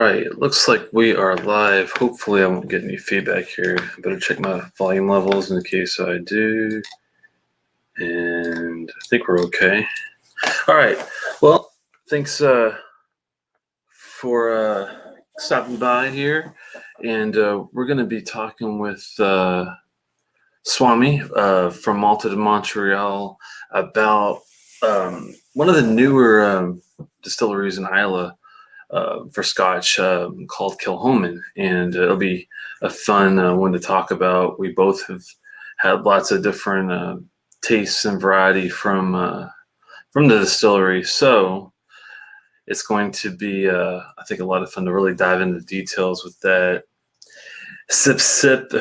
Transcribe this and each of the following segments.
Right, it looks like we are live. Hopefully I won't get any feedback here. I better check my volume levels in case I do. And I think we're okay. All right. Well, thanks for stopping by here. And we're going to be talking with Swami from Malta de Montreal about one of the newer distilleries in Islay. For Scotch called Kilchoman, and it'll be a fun one to talk about. We both have had lots of different tastes and variety from the distillery, so it's going to be, I think, a lot of fun to really dive into the details with that. Sip, sip.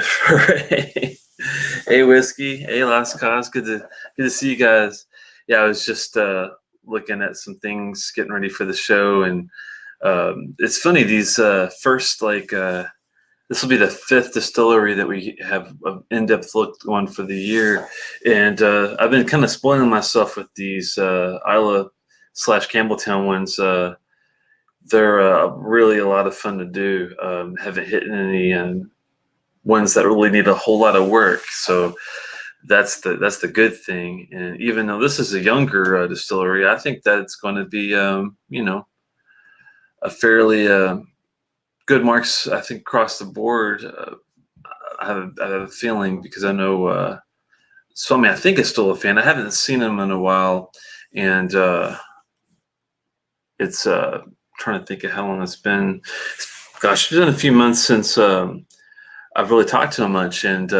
Hey, Whiskey. Hey, Las Cos. Good to see you guys. Yeah, I was just looking at some things, getting ready for the show, and it's funny, these first, this will be the 5th distillery that we have an in-depth look on for the year. And I've been kind of spoiling myself with these Islay/Campbelltown ones. They're really a lot of fun to do. Haven't hit any ones that really need a whole lot of work. So that's the good thing. And even though this is a younger distillery, I think that it's going to be, a fairly good marks, I think, across the board. I have a feeling, because I know Swami, I think, is still a fan. I haven't seen him in a while, and it's trying to think of how long it's been. Gosh, it's been a few months since I've really talked to him much, and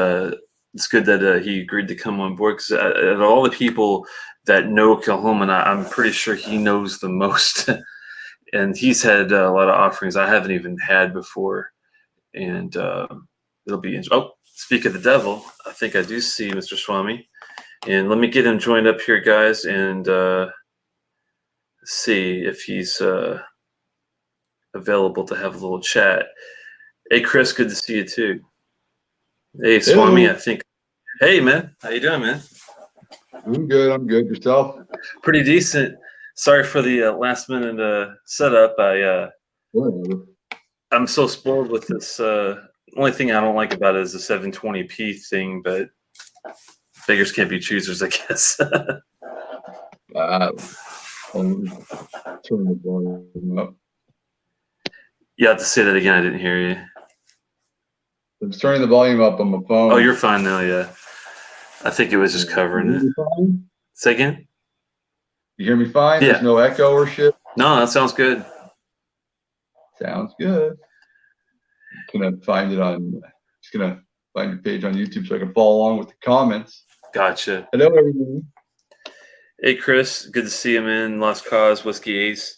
it's good that he agreed to come on board, because of all the people that know Kilchoman, I'm pretty sure he knows the most. And he's had a lot of offerings I haven't even had before, and it'll be interesting. Oh, speak of the devil, I think I do see Mr. Swami, and let me get him joined up here, guys, and see if he's available to have a little chat. Hey, Chris, good to see you too. Hey, Swami, I think. Hey, man, how you doing, man? I'm good. I'm good. Yourself? Pretty decent. Sorry for the last minute setup. I'm so spoiled with this. Only thing I don't like about it is the 720p thing, but beggars can't be choosers, I guess. I'll turn the volume up. You have to say that again. I didn't hear you. I'm turning the volume up on my phone. Oh, you're fine now. Yeah, I think it was just covering it. Fine? Say again. You hear me fine? Yeah. There's no echo or shit? No, that sounds good. Sounds good. I'm gonna find it on. Just gonna find your page on YouTube so I can follow along with the comments. Gotcha. Hello, everyone. Hey, Chris. Good to see you, man. Lost Cause, Whiskey Ace.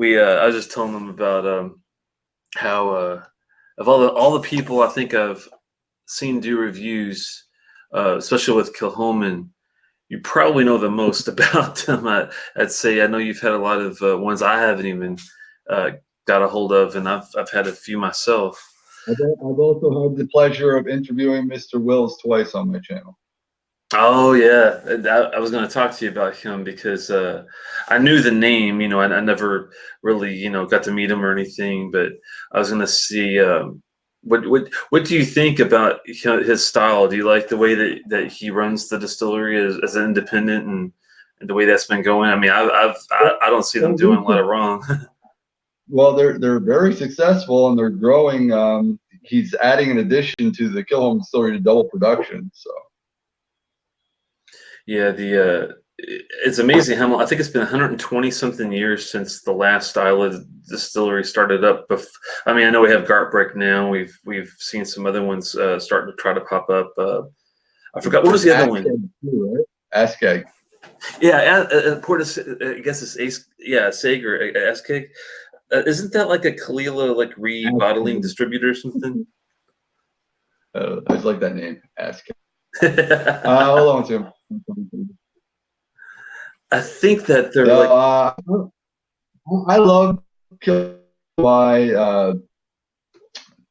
I was just telling them about how of all the people I think I've seen do reviews, especially with Kilchoman, you probably know the most about them. I'd say I know you've had a lot of ones I haven't even got a hold of, and I've had a few myself. I've also had the pleasure of interviewing Mr. Wills twice on my channel. Oh yeah, I was going to talk to you about him because I knew the name. I never really got to meet him or anything, but I was going to see what do you think about his style? Do you like the way that he runs the distillery as an independent, and the way that's been going? I mean, I don't see them doing a lot of wrong. Well, they're very successful, and they're growing. He's adding an addition to the Kilchoman distillery to double production. So yeah, it's amazing how I think it's been 120 something years since the last Islay distillery started up. I mean, I know we have Gartbreck now. We've seen some other ones starting to try to pop up. I forgot, what was the other one? Too, right? Askeg. Yeah, I guess it's Sager, Askeg. Isn't that like a Kalila rebottling distributor or something? I just like that name, Askeg. Hold on to him. I think that they're I love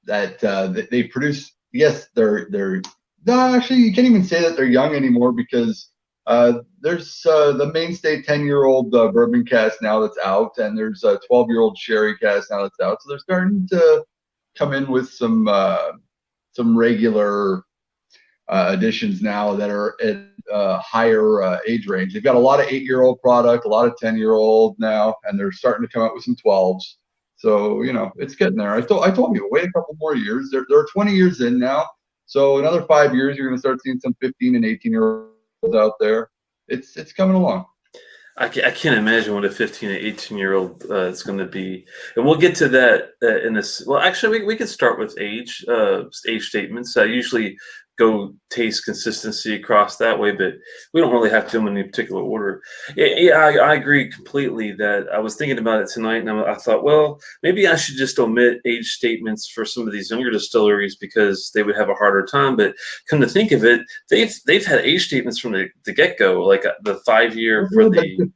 that they produce. Yes, they're no, actually you can't even say that they're young anymore, because There's the mainstay 10-year-old bourbon cask now that's out, and there's a 12-year-old sherry cask now that's out. So they're starting to come in with some regular additions now that are at higher age range. They've got a lot of 8-year-old product, a lot of 10-year-old now, and they're starting to come out with some 12s. So, it's getting there. I told you, wait a couple more years. They're 20 years in now. So another 5 years, you're going to start seeing some 15 and 18-year-olds out there. It's coming along. I can't imagine what a 15 and 18-year-old is going to be, and we'll get to that in this. Well, actually, we could start with age statements. I usually go taste consistency across that way, but we don't really have to do them in any particular order. Yeah, I agree completely. That I was thinking about it tonight, and I thought, well, maybe I should just omit age statements for some of these younger distilleries because they would have a harder time. But come to think of it, they've had age statements from the get-go, like the 5-year for the.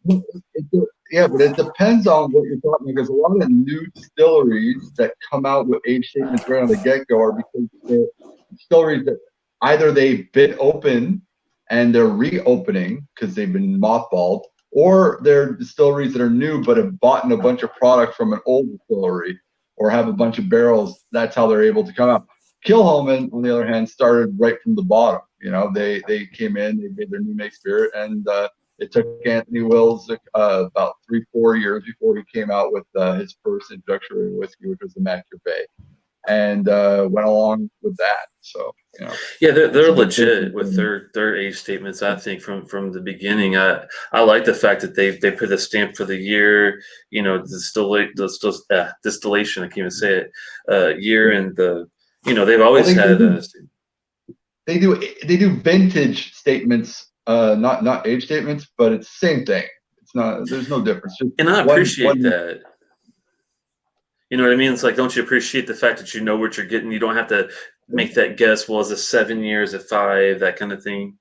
Yeah, but it depends on what you're talking about, because a lot of new distilleries that come out with age statements right on the get-go are because they're distilleries that either they've been open and they're reopening because they've been mothballed, or they're distilleries that are new but have bought in a bunch of product from an old distillery or have a bunch of barrels. That's how they're able to come out. Kilchoman, on the other hand, started right from the bottom. They came in, they made their new make spirit, and it took Anthony Wills about 3-4 years before he came out with his first introductory whiskey, which was the Macker Bay, and went along with that. So, yeah, they're legit with their age statements. I think from the beginning, I like the fact that they put a stamp for the year, distillation. I can't even say it. Year and they've always had. They do vintage statements, not age statements, but it's the same thing. It's not. There's no difference. And I appreciate that. You know what I mean? It's like, don't you appreciate the fact that you know what you're getting? You don't have to make that guess. Well, is it 7 years, at 5, that kind of thing?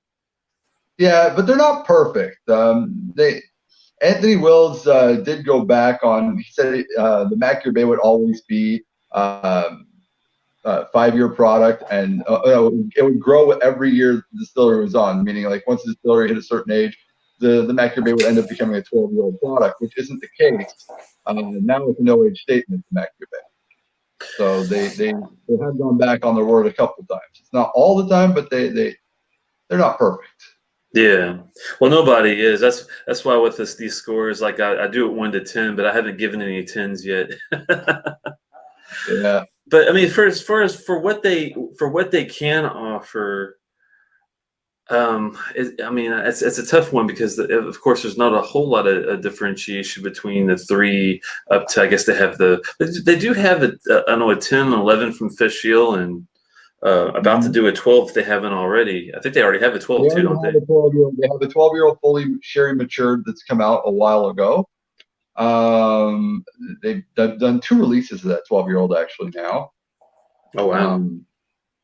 Yeah, but they're not perfect. Anthony Wills did go back on. He said the Macker Bay would always be 5-year product, and it would grow every year the distillery was on. Meaning, like once the distillery hit a certain age, the Macker Bay would end up becoming a 12-year-old product, which isn't the case. Now it's a no age statement to Macker Bay. So they have gone back on their word a couple of times. It's not all the time, but they're not perfect. Yeah, well, nobody is. That's why with these scores, like I do it 1 to 10, but I haven't given any 10s yet. Yeah, but I mean, for what they can offer, it's a tough one because of course there's not a whole lot of differentiation between the 3 up to, I guess they have they do have a 10 and 11 from Fish Hill, and about to do a 12 if they haven't already. I think they already have a 12 too, don't they? They have a 12-year-old fully sherry matured that's come out a while ago. They've done 2 releases of that 12-year-old actually now. Oh wow.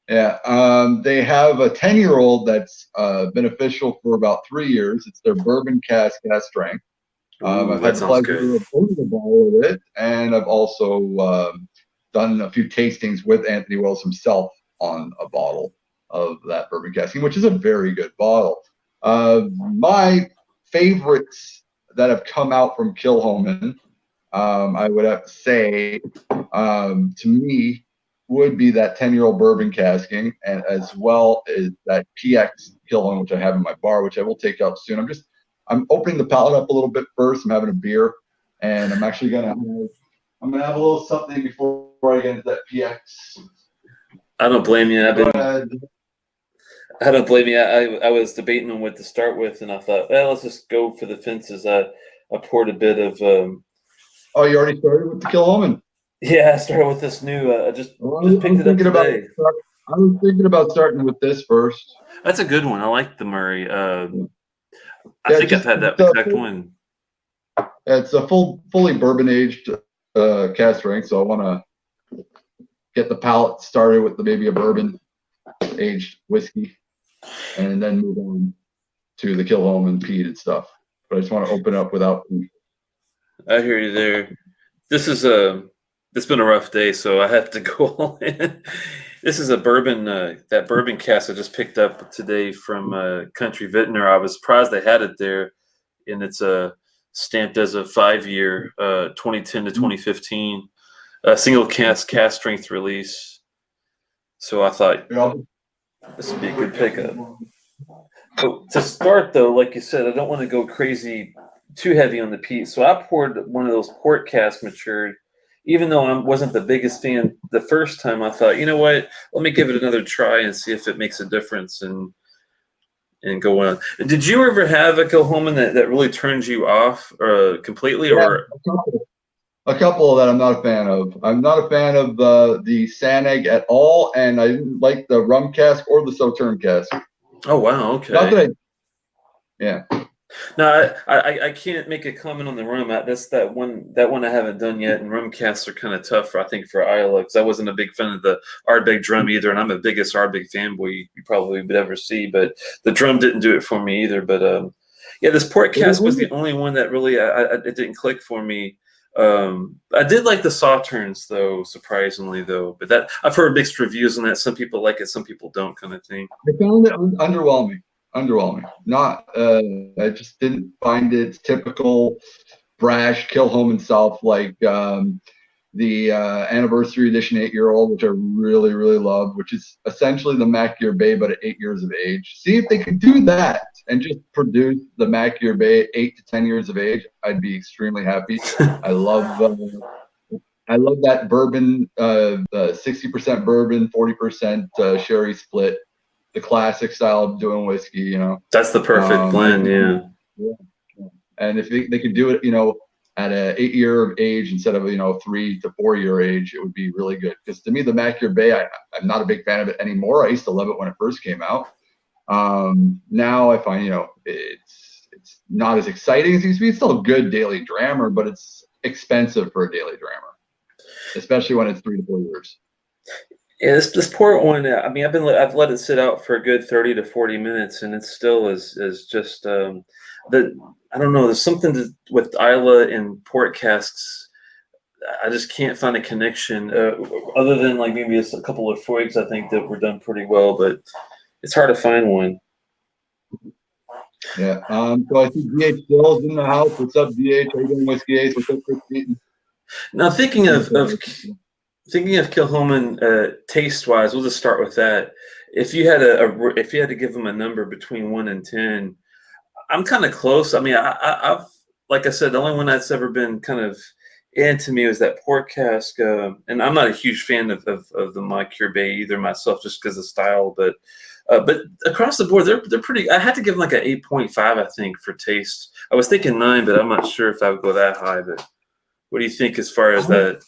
They have a 10-year-old that's been official for about 3 years. It's their bourbon cask strength. I've had the pleasure of owning a bottle of it, and I've also done a few tastings with Anthony Wills himself on a bottle of that bourbon casking, which is a very good bottle. My favorites that have come out from Kilchoman, I would have to say, to me, would be that 10-year-old bourbon casking, and as well as that PX Kilchoman, which I have in my bar, which I will take out soon. I'm opening the palate up a little bit first. I'm having a beer, and I'm actually gonna have a little something before I get into that PX. I don't blame you. I don't blame you. I was debating on what to start with, and I thought, well, let's just go for the fences. I poured a bit of. Oh, you already started with the Kilchoman? Yeah, I started with this new. I just picked it up today. I was thinking about starting with this first. That's a good one. I like the Murray. I think I've had that exact one. It's a fully bourbon aged cask strength, so I want to get the palate started with maybe a bourbon aged whiskey, and then move on to the Kilchoman peated stuff. But I just want to open up without peat. I hear you there. It's been a rough day, so I have to go all in. This is a bourbon, that bourbon cask I just picked up today from Country Vintner. I was surprised they had it there, and it's stamped as a 5-year, 2010 to 2015, single cask strength release. So I thought this would be a good pickup. But to start though, like you said, I don't want to go crazy too heavy on the peat. So I poured one of those port cask matured. Even though I wasn't the biggest fan the first time, I thought, you know what, let me give it another try and see if it makes a difference and go on. Did you ever have a Kilchoman that really turns you off completely? Yeah, Or a couple that I'm not a fan of. I'm not a fan of the Saneg at all, and I didn't like the rum cask or the Sauterne cask. Oh wow, okay. Not that yeah. No, I can't make a comment on the rum. That's that one I haven't done yet. And rum casks are kind of tough, I think, for Isla, because I wasn't a big fan of the Ardbeg drum either, and I'm the biggest Ardbeg fanboy you probably would ever see. But the drum didn't do it for me either. But yeah, this port cask was the only one that really it didn't click for me. I did like the Sauternes though, surprisingly though. But that I've heard mixed reviews on that. Some people like it, some people don't, kind of thing. I found it underwhelming. Not I just didn't find it typical brash Kilchoman self like the anniversary edition 8-year-old, which I really, really love, which is essentially the Mac-Year Bay, but at 8 years of age. See if they could do that and just produce the Mac-Year Bay at 8 to 10 years of age. I'd be extremely happy. I love that bourbon, 60% bourbon, 40% sherry split. The classic style of doing whiskey, you know. That's the perfect blend, yeah. And if they could do it, you know, at an 8-year of age instead of 3 to 4 year age, it would be really good. Because to me, the Mac-Year Bay, I'm not a big fan of it anymore. I used to love it when it first came out. Now I find it's not as exciting as it used to be. It's still a good daily drammer, but it's expensive for a daily drammer, especially when it's 3 to 4 years. Yeah, this port one. I mean, I've let it sit out for a good 30 to 40 minutes, and it still is just I don't know. There's something with Isla and port casks. I just can't find a connection other than like maybe a couple of Fuigs I think that were done pretty well, but it's hard to find one. Yeah. So I see DH Stills in the house. What's up, DH? How you doing, Whiskey Ace? What's up, Chris Keaton? Now thinking of Kilchoman taste-wise, we'll just start with that. If you had if you had to give them a number between 1 and 10, I'm kind of close. I mean, I've like I said, the only one that's ever been kind of into me was that port cask, and I'm not a huge fan of the Mac-Year Bay either myself, just because of style. But across the board, they're pretty. I had to give them like an 8.5, I think, for taste. I was thinking 9, but I'm not sure if I would go that high. But what do you think as far as that?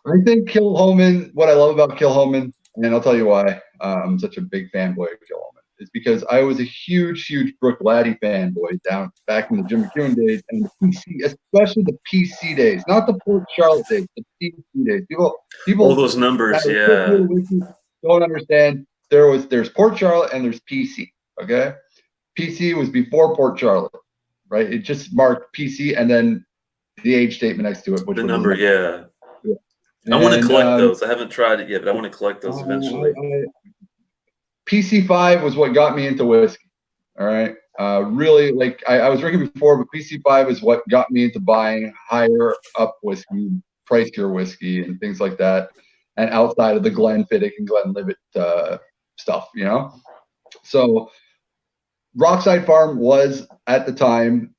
I think Kilchoman, what I love about Kilchoman, and I'll tell you why I'm such a big fanboy of Kilchoman, is because I was a huge Bruichladdich fanboy down back in the Jim McEwen days and the PC, especially the PC days, not the Port Charlotte days, the PC days. People all those numbers, yeah. Don't understand. There's Port Charlotte and there's PC. Okay, PC was before Port Charlotte, right? It just marked PC and then the age statement next to it, which the was number, yeah. And, I want to collect those. I haven't tried it yet, but I want to collect those eventually. PC5 was what got me into whiskey. All right. Really, like I was drinking before, but PC5 is what got me into buying higher up whiskey, pricier whiskey, and things like that. And outside of the Glenfiddich and Glenlivet stuff, you know. So Rockside Farm was at the time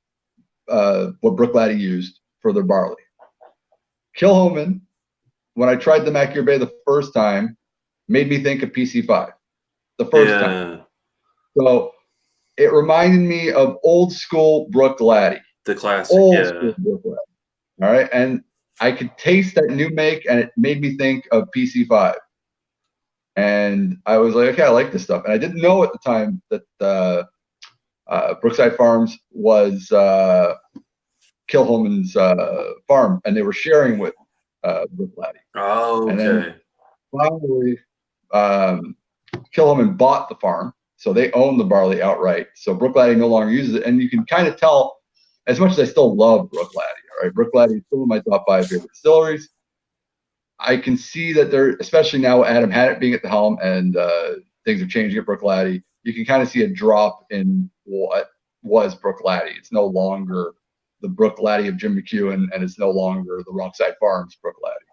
what Bruichladdich used for their barley. Kilchoman, when I tried the Mac-Year Bay the first time, made me think of PC5 the first time. So it reminded me of old school Bruichladdich. The classic, old school Bruichladdich. All right. And I could taste that new make, and it made me think of PC5. And I was like, okay, I like this stuff. And I didn't know at the time that Brookside Farms was Kilchoman's farm, and they were sharing with Bruichladdich. Oh, okay. And then finally, Kilchoman bought the farm, so they own the barley outright. So Bruichladdich no longer uses it, and you can kind of tell. As much as I still love Bruichladdich, all right, Bruichladdich is still in my top 5 favorite distilleries. I can see that there, especially now Adam Haddett being at the helm and things are changing at Brookladdy, you can kind of see a drop in what was Brookladdy. It's no longer the Brookladdy of Jim McEwen, and it's no longer the Rockside Farms Brookladdy.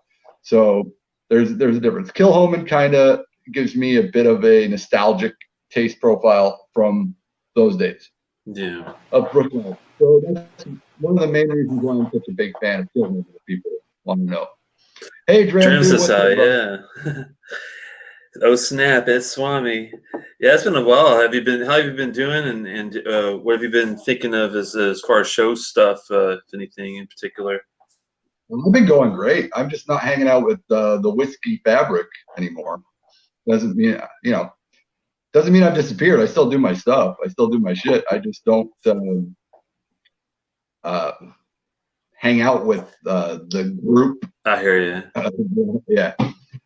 So there's a difference. Kilchoman kind of gives me a bit of a nostalgic taste profile from those days. Yeah. Of Brooklyn. So that's one of the main reasons why I'm such a big fan of Kilchoman. People want to know. Hey, yeah. Oh snap! It's Swami. Yeah, it's been a while. How have you been doing? And what have you been thinking of as far as show stuff? If anything in particular? I've been going great. I'm just not hanging out with the Whisky fabric anymore. Doesn't mean I've disappeared. I still do my stuff. I still do my shit. I just don't hang out with the group. I hear you. Yeah,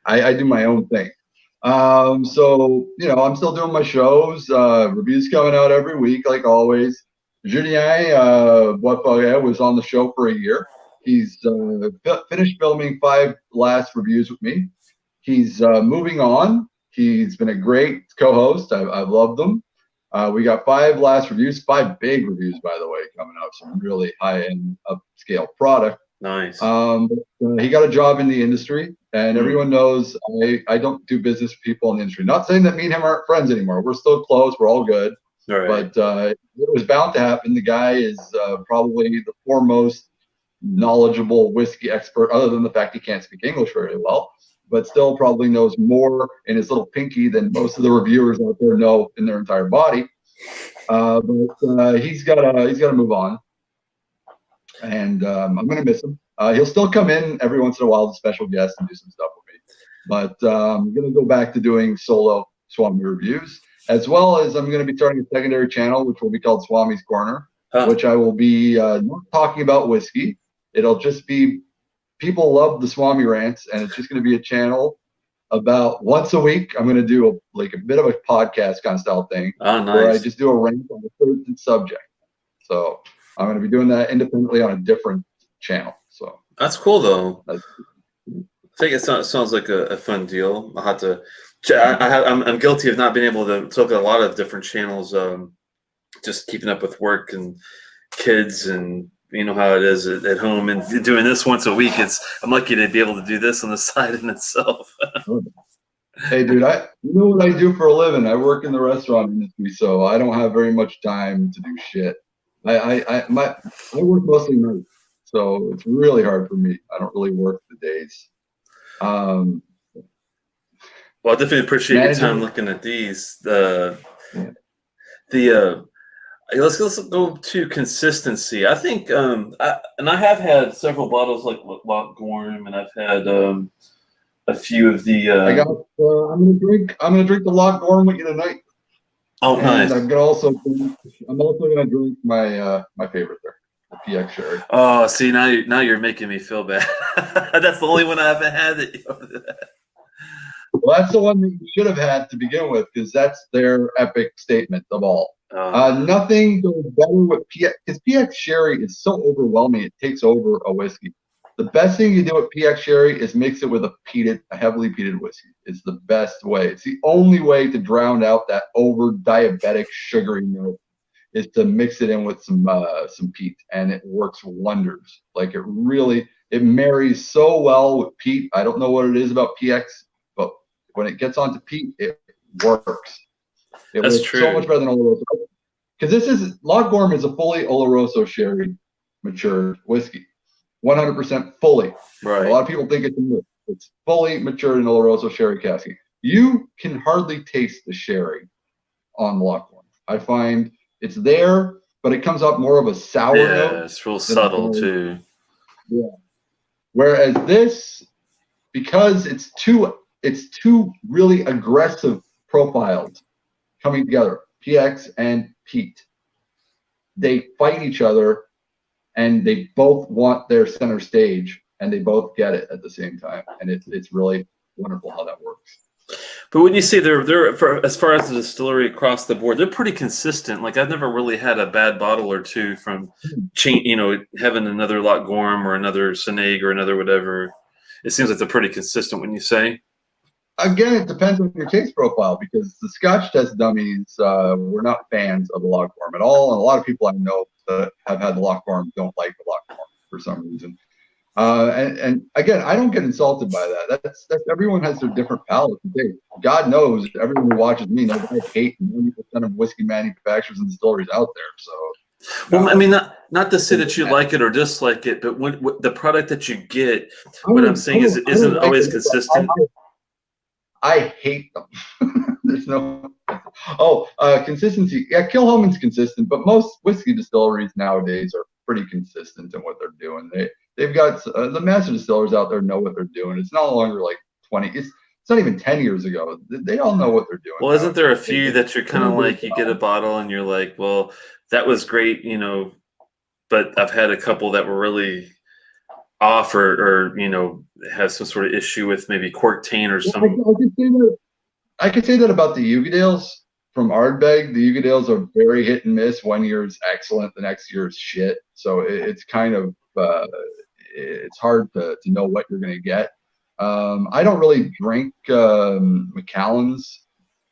I do my own thing. So, I'm still doing my shows, reviews coming out every week, like always. Julien was on the show for a year. He's finished filming 5 last reviews with me. He's moving on. He's been a great co-host. I've loved them. We got 5 last reviews, 5 big reviews, by the way, coming out. Some really high-end, upscale product. Nice. He got a job in the industry, and everyone knows I don't do business with people in the industry. Not saying that me and him aren't friends anymore. We're still close. We're all good. All right. But it was bound to happen. The guy is probably the foremost knowledgeable whiskey expert, other than the fact he can't speak English very well, but still probably knows more in his little pinky than most of the reviewers out there know in their entire body. But he's got to move on. And I'm going to miss him. He'll still come in every once in a while as a special guest and do some stuff with me. But I'm going to go back to doing solo Swami reviews, as well as I'm going to be starting a secondary channel, which will be called Swami's Corner, which I will be not talking about whiskey. It'll just be, people love the Swami rants, and it's just going to be a channel about once a week. I'm going to do a bit of a podcast kind of style thing. Oh, nice. Where I just do a rant on a certain subject. So I'm going to be doing that independently on a different channel. So that's cool, though. I think it sounds like a fun deal. I'll have to. I'm guilty of not being able to look at a lot of different channels. Just keeping up with work and kids, and you know how it is at home. And doing this once a week, I'm lucky to be able to do this on the side in itself. Hey, dude, you know what I do for a living? I work in the restaurant industry, so I don't have very much time to do shit. I work mostly nights, so it's really hard for me. I don't really work the days. Well, I definitely appreciate your time looking at these. Let's go to consistency. I think, and I have had several bottles like Loch Gorm, and I've had a few of the. I'm gonna drink the Loch Gorm with you tonight. Oh, nice. I'm also gonna drink my favorite there, the PX Sherry. Oh, see, now you're making me feel bad. That's the only one I haven't had. Well, that's the one that you should have had to begin with, because that's their epic statement of all. Nothing goes better with PX, because PX Sherry is so overwhelming, it takes over a whiskey. The best thing you do with PX Sherry is mix it with a heavily peated whiskey. It's the best way. It's the only way to drown out that over diabetic sugary note, is to mix it in with some peat, and it works wonders. Like it marries so well with peat. I don't know what it is about PX, but when it gets onto peat, it works. It That's works true. So much better than Oloroso. Because Loch Gorm is a fully Oloroso sherry matured whiskey. 100% fully. Right. A lot of people think it's fully matured in Oloroso sherry casking. You can hardly taste the sherry on Loch Gorm. I find it's there, but it comes up more of a sour note. Yeah, it's real subtle too. Yeah. Whereas this, because it's two really aggressive profiles coming together, PX and peat. They fight each other, and they both want their center stage, and they both get it at the same time, and it's really wonderful how that works. But when you say they're as far as the distillery across the board, they're pretty consistent. Like I've never really had a bad bottle or two from having another Loch Gorm or another Seneg or another whatever. it seems like they're pretty consistent when you say. Again, it depends on your taste profile because the Scotch test dummies were not fans of the log form at all, and a lot of people I know that have had the log form don't like the log form for some reason. And again, I don't get insulted by that. That's everyone has their different palate to taste. God knows everyone who watches me knows I hate 90% of whiskey manufacturers and distilleries out there. So. Well, I mean, not to say that you like it or dislike it, but what the product that you get, what I'm saying is it isn't always consistent. I hate them. There's no consistency. Yeah, Kilchoman's consistent, but most whiskey distilleries nowadays are pretty consistent in what they're doing. They've got the master distillers out there know what they're doing. It's no longer like 20. It's not even 10 years ago. They all know what they're doing. Well, isn't there a few that you're kind of like, you get a bottle and you're like, well, that was great, you know, but I've had a couple that were really off or you know, have some sort of issue with maybe cork taint or something. I could say that about the Ugadales from Ardbeg. The Ugadales are very hit and miss. One year is excellent, the next year is shit. So it's kind of it's hard to know what you're going to get. I don't really drink Macallan's.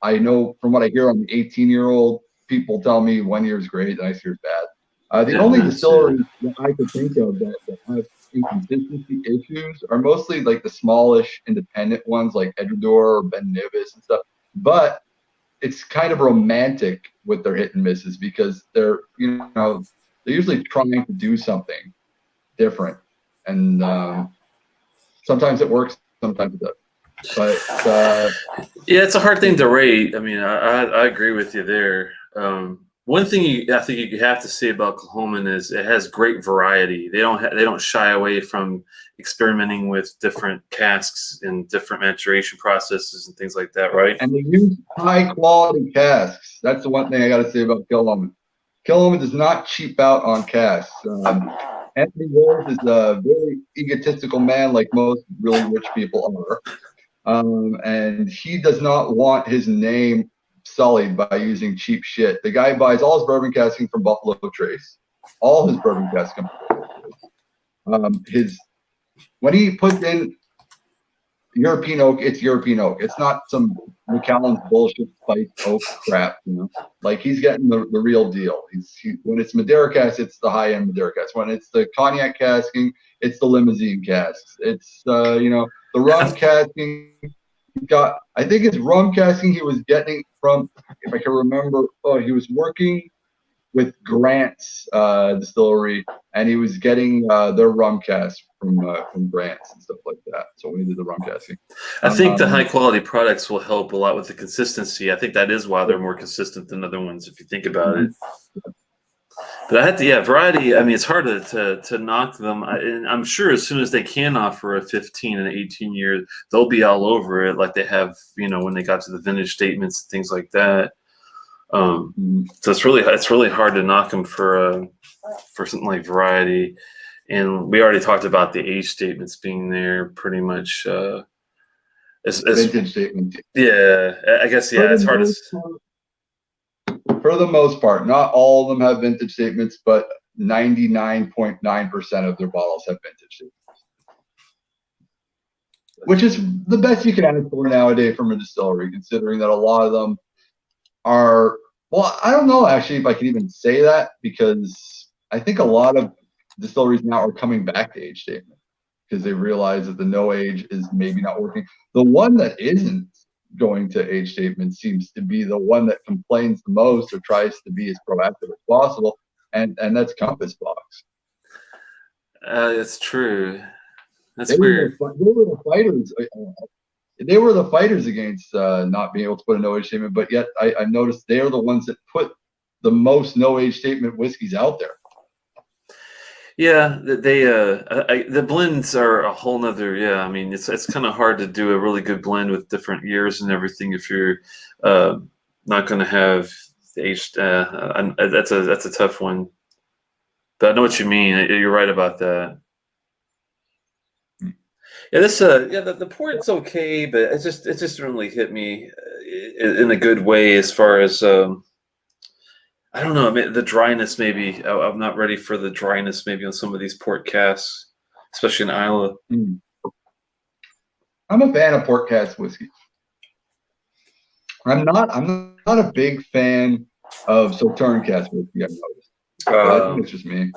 I know from what I hear on the 18-year-old, people tell me 1 year is great, the next year is bad. The only distilleries that I could think of that have inconsistency issues are mostly like the smallish independent ones like Edredor or Ben Nevis and stuff. But it's kind of romantic with their hit and misses because they're usually trying to do something different, and sometimes it works, sometimes it doesn't. But yeah, it's a hard thing to rate. I mean, I agree with you there. One thing I think you have to say about Kilchoman is it has great variety. They don't shy away from experimenting with different casks and different maturation processes and things like that, right? And they use high quality casks. That's the one thing I got to say about Kilchoman. Kilchoman does not cheap out on casks. Anthony Rose is a very egotistical man, like most really rich people are, and he does not want his name sullied by using cheap shit. The guy buys all his bourbon casking from Buffalo Trace. All his bourbon casking from Buffalo Trace. When he puts in European oak, it's European oak. It's not some Macallan's bullshit spiced oak crap, you know. Like he's getting the real deal. When it's Madeira cask, it's the high end Madeira cask. When it's the cognac casking, it's the limousine casks. It's the rum casking. I think it's rum casking he was getting from, if I can remember, he was working with Grant's distillery, and he was getting their rum cask from Grant's and stuff like that. So we did the rum casking. I think the high quality products will help a lot with the consistency. I think that is why they're more consistent than other ones, if you think about it. But variety. I mean, it's hard to knock them. I'm sure as soon as they can offer a 15 and 18 year, they'll be all over it, like they have, when they got to the vintage statements and things like that. So it's really hard to knock them for something like variety. And we already talked about the age statements being there pretty much. As vintage statements. Yeah, I guess it's hard to. For the most part, not all of them have vintage statements, but 99.9% of their bottles have vintage statements, which is the best you can ask for nowadays from a distillery, considering that a lot of them are. Well, I don't know actually if I can even say that, because I think a lot of distilleries now are coming back to age statement because they realize that the no age is maybe not working. The one that isn't going to age statement seems to be the one that complains the most or tries to be as proactive as possible, and that's Compass Box. That's true. That's weird. They were the fighters. They were the fighters against not being able to put a no age statement, but yet I noticed they are the ones that put the most no age statement whiskeys out there. Yeah, the blends are a whole nother. Yeah, I mean, it's kind of hard to do a really good blend with different years and everything if you're not going to have the age. That's a tough one. But I know what you mean. You're right about that. Yeah, the port's okay, but it just didn't really hit me in a good way as far as I don't know. I mean, the dryness maybe. I'm not ready for the dryness maybe on some of these port casks, especially in Islay. I'm a fan of port cask whiskey. I'm not a big fan of Sauterne cask whiskey, I've noticed. But I think it's just me.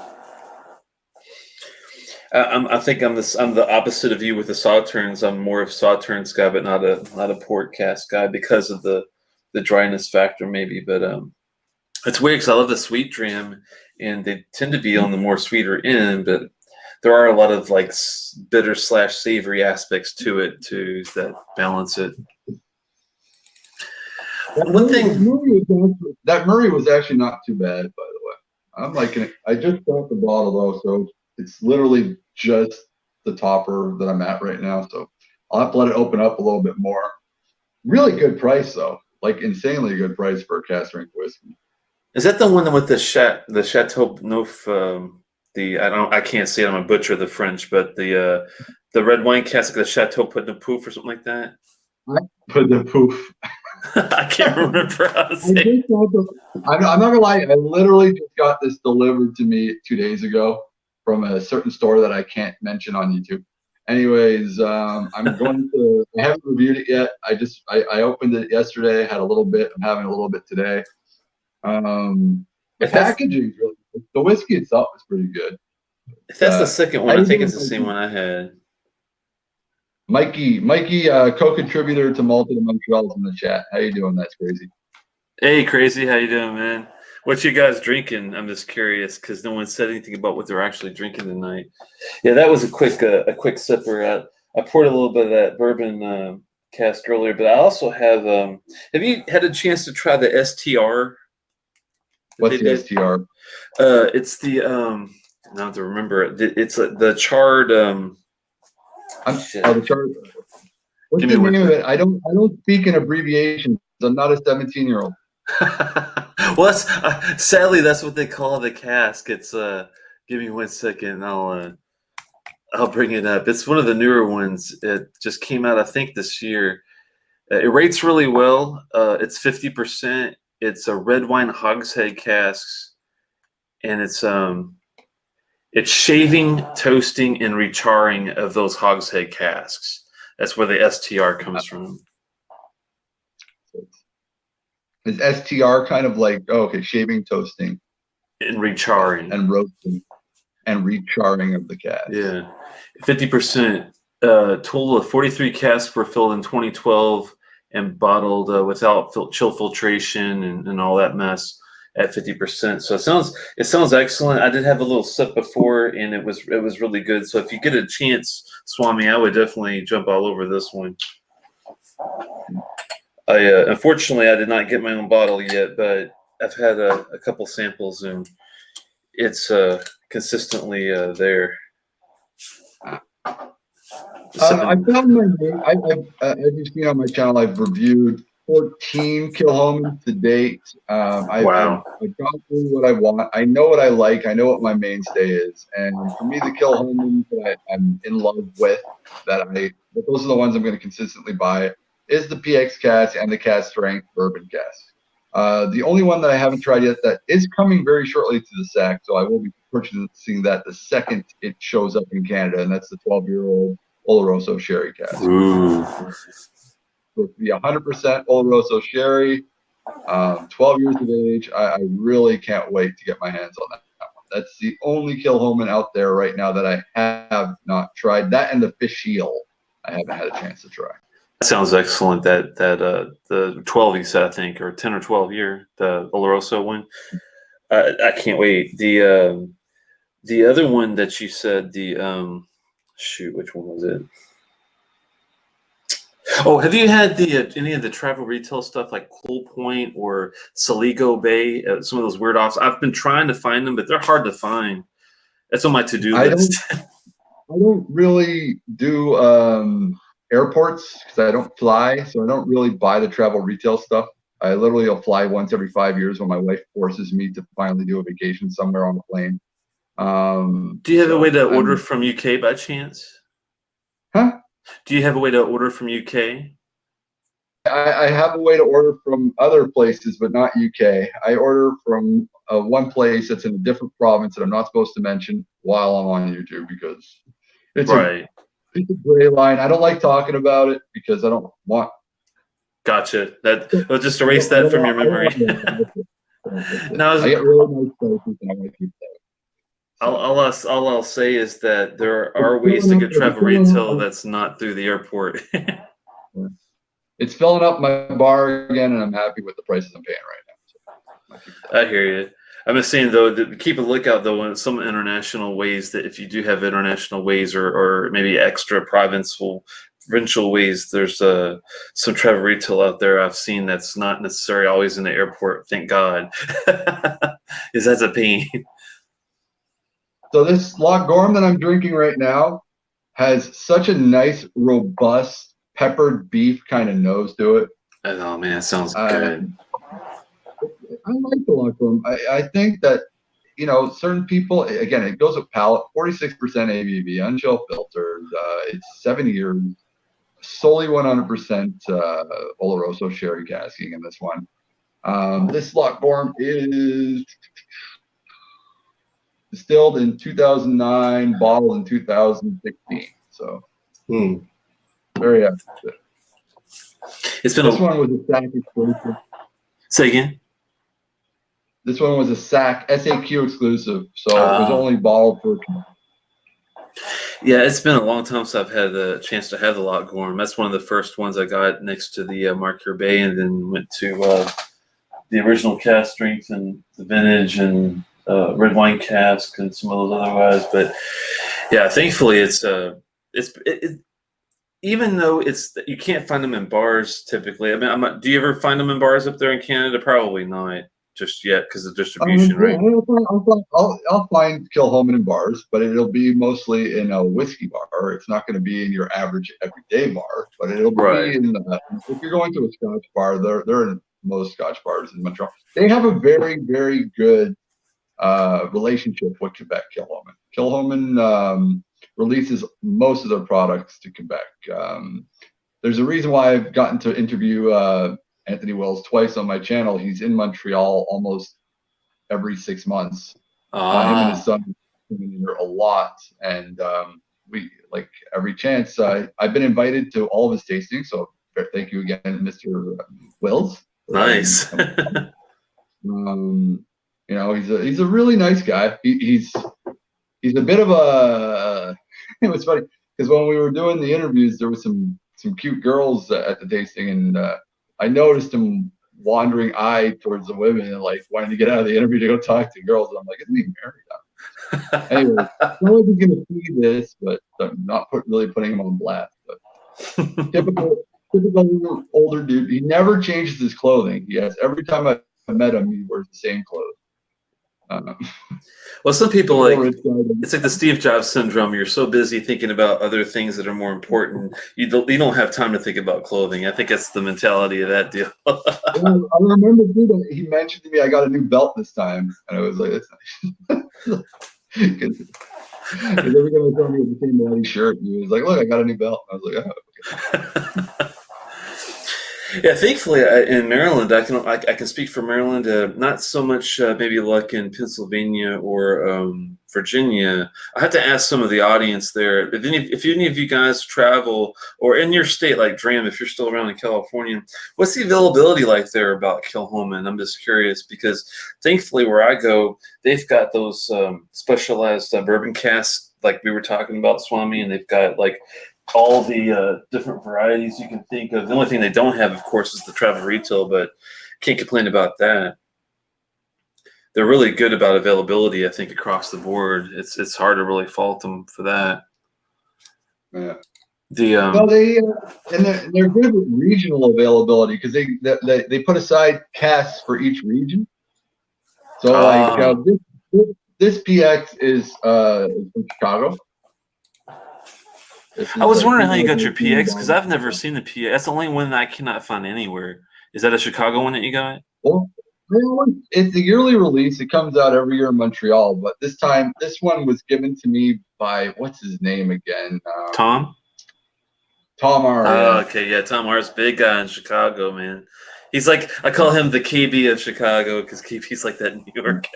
I think I'm the opposite of you with the Sauternes. I'm more of Sauternes guy, but not a port cask guy because of the dryness factor, maybe. But it's weird because I love the sweet dram, and they tend to be on the more sweeter end, but there are a lot of like bitter / savory aspects to it too that balance it. That Murray was actually not too bad, by the way. I'm liking it. I just got the bottle though, so it's literally just the topper that I'm at right now. So I'll have to let it open up a little bit more. Really good price though, like insanely good price for a cask strength whiskey. Is that the one with the Chateau Neuf? I can't say it. I'm a butcher of the French, but the red wine cask, the Chateau Put de Pouf or something like that. Put the poof. I can't remember how to say it. I'm not gonna lie. I literally just got this delivered to me 2 days ago from a certain store that I can't mention on YouTube. Anyways, I'm going to. I haven't reviewed it yet. I opened it yesterday. Had a little bit. I'm having a little bit today. The packaging is really good. The whiskey itself is pretty good. If that's the second one, I think it's the same one I had. Mikey, co-contributor to Malted in Montreal, is in the chat. How you doing? That's crazy. Hey, crazy. How you doing, man? What you guys drinking? I'm just curious because no one said anything about what they're actually drinking tonight. Yeah, that was a quick sipper. I poured a little bit of that bourbon cask earlier, but I also have. Have you had a chance to try the STR? What's the STR? It's the now I have to remember it. It's the charred. The charred. What's the name of it? I don't speak in abbreviations. I'm not a 17-year-old. Well, sadly that's what they call the cask. It's give me 1 second. I'll bring it up. It's one of the newer ones. It just came out, I think, this year. It rates really well. It's 50%. It's a red wine hogshead casks, and it's shaving, toasting, and recharring of those hogshead casks. That's where the STR comes from. Is STR kind of like shaving, toasting, and recharring, and roasting, and recharring of the cask? Yeah, 50%. Total of 43 casks were filled in 2012 and bottled without chill filtration and all that mess at 50%. So it sounds excellent. I did have a little sip before, and it was really good. So if you get a chance, Swami, I would definitely jump all over this one. Unfortunately, I did not get my own bottle yet, but I've had a couple samples, and it's consistently there. I found as you've seen on my channel, I've reviewed 14 Kilchoman to date. I've gone through what I want. I know what I like. I know what my mainstay is, and for me, the Kilchoman that I'm in love with, but those are the ones I'm going to consistently buy, is the PX cask and the cask strength bourbon cask. The only one that I haven't tried yet that is coming very shortly to the SAC, so I will be purchasing that the second it shows up in Canada, and that's the 12-year-old Oloroso sherry cask. Ooh. So to be 100% Oloroso sherry, 12 years of age. I really can't wait to get my hands on that one. That's the only Kilchoman out there right now that I have not tried. That and the Fisheel, I haven't had a chance to try. That sounds excellent. That the 12 you said, I think, or 10 or 12 year, the Oloroso one. I can't wait. The other one that you said, which one was it? Oh, have you had any of the travel retail stuff like Cool Point or Saligo Bay? Some of those weird offs. I've been trying to find them, but they're hard to find. That's on my to-do list. I don't really do airports because I don't fly, so I don't really buy the travel retail stuff. I literally will fly once every 5 years when my wife forces me to finally do a vacation somewhere on the plane. Do you have a way to order from UK by chance? Huh? Do you have a way to order from UK? I have a way to order from other places, but not UK. I order from one place that's in a different province that I'm not supposed to mention while I'm on YouTube because it's right. It's a gray line. I don't like talking about it because I don't want. Gotcha. We'll just erase that from your memory. No, I get really nice prices, and I want to keep that. all I'll say is that there It's are ways filling to up. get It's travel filling up. retail that's not through the airport. It's filling up my bar again, and I'm happy with the prices I'm paying right now. So I hear you. I'm just saying though, that keep a lookout though on some international ways that if you do have international ways or maybe extra provincial ways, there's some travel retail out there I've seen that's not necessarily always in the airport. Thank God, because that's a pain. So this Loch Gorm that I'm drinking right now has such a nice, robust, peppered beef kind of nose to it. Oh man, that sounds good. I like the Loch Gorm. I think that, certain people, again, it goes with palate, 46% ABV, unchill filters. It's 7 years, solely 100% Oloroso sherry casking in this one. This Loch Gorm is distilled in 2009, bottled in 2016. So very happy with it. It's been This one was a SAC exclusive. Say again. This one was a SAQ exclusive, so it was only bottled for. Yeah, it's been a long time since I've had the chance to have the Loch Gorm. That's one of the first ones I got next to the Marker Bay, and then went to the original cask strength and the vintage and red wine cask and some of those other guys. But yeah, thankfully it's even though you can't find them in bars typically. I mean, do you ever find them in bars up there in Canada? Probably not just yet because of distribution, right? I'll find Kilchoman in bars, but it'll be mostly in a whiskey bar. It's not going to be in your average everyday bar, but it'll be in. If you're going to a Scotch bar, they're in most Scotch bars in Montreal. They have a very, very good relationship with Quebec Kilchoman. Kilchoman releases most of their products to Quebec. There's a reason why I've gotten to interview Anthony Wells twice on my channel. He's in Montreal almost every 6 months. Him and his son come in here a lot, and we like every chance. I've been invited to all of his tastings, so thank you again, Mr. Wells. Nice. He's a really nice guy. He's a bit of a. It was funny because when we were doing the interviews, there was some cute girls at the tasting, and I noticed him wandering eye towards the women and like wanting to get out of the interview to go talk to girls. And I'm like, isn't he married? Anyway, nobody's gonna see this, but I'm not really putting him on blast. But typical older dude. He never changes his clothing. Yes, every time I met him, he wears the same clothes. Well, some people it's like the Steve Jobs syndrome. You're so busy thinking about other things that are more important. You don't have time to think about clothing. I think that's the mentality of that deal. I remember too, he mentioned to me, I got a new belt this time, and I was like, that's nice. Because every time I saw me with the same bloody shirt, he was like, look, I got a new belt. I was like, oh, okay. Yeah, thankfully in Maryland, I can speak for Maryland. Not so much maybe luck in Pennsylvania or Virginia. I have to ask some of the audience there. If any of you guys travel or in your state, like Dram, if you're still around in California, what's the availability like there about Kilchoman? I'm just curious because thankfully where I go, they've got those specialized bourbon casks like we were talking about, Swami, and they've got like all the different varieties you can think of. The only thing they don't have, of course, is the travel retail, but can't complain about that. They're really good about availability, I think, across the board. It's hard to really fault them for that. Yeah. Well, they're good with regional availability because they put aside casks for each region. So this PX is from Chicago. I was wondering how you got your PX because I've never seen the PX. That's the only one that I cannot find anywhere. Is that a Chicago one that you got? Well, it's a yearly release. It comes out every year in Montreal, but this one was given to me by what's his name again? Tom. Tom R. Oh, okay, yeah, Tom R's big guy in Chicago, man. He's like, I call him the KB of Chicago because KB's like that in New York.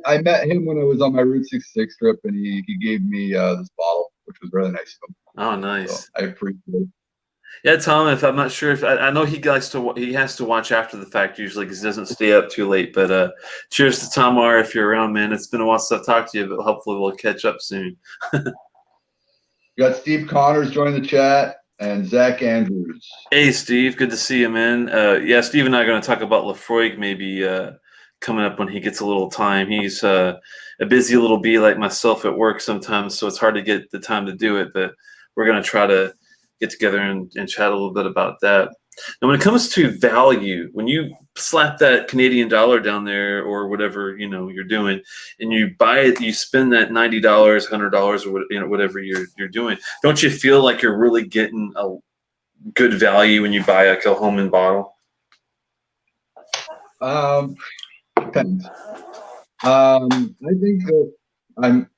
I met him when I was on my Route 66 trip, and he gave me this bottle. which was really nice of him. Oh, So nice. I appreciate it. Yeah, Tom. If I'm not sure if I know he has to watch after the fact usually because he doesn't stay up too late. But cheers to Tom R. If you're around, man. It's been a while since I've talked to you, but hopefully we'll catch up soon. We got Steve Connors joining the chat and Zach Andrews. Hey, Steve. Good to see you, man. Yeah, Steve and I are going to talk about Lafroig maybe coming up when he gets a little time. He's a busy little bee like myself at work sometimes, so it's hard to get the time to do it. But we're going to try to get together and chat a little bit about that. Now, when it comes to value, when you slap that Canadian dollar down there or whatever you're doing, and you buy it, you spend that $90, $100, or whatever you're doing. Don't you feel like you're really getting a good value when you buy a Kilchoman bottle? Depends. I think that I'm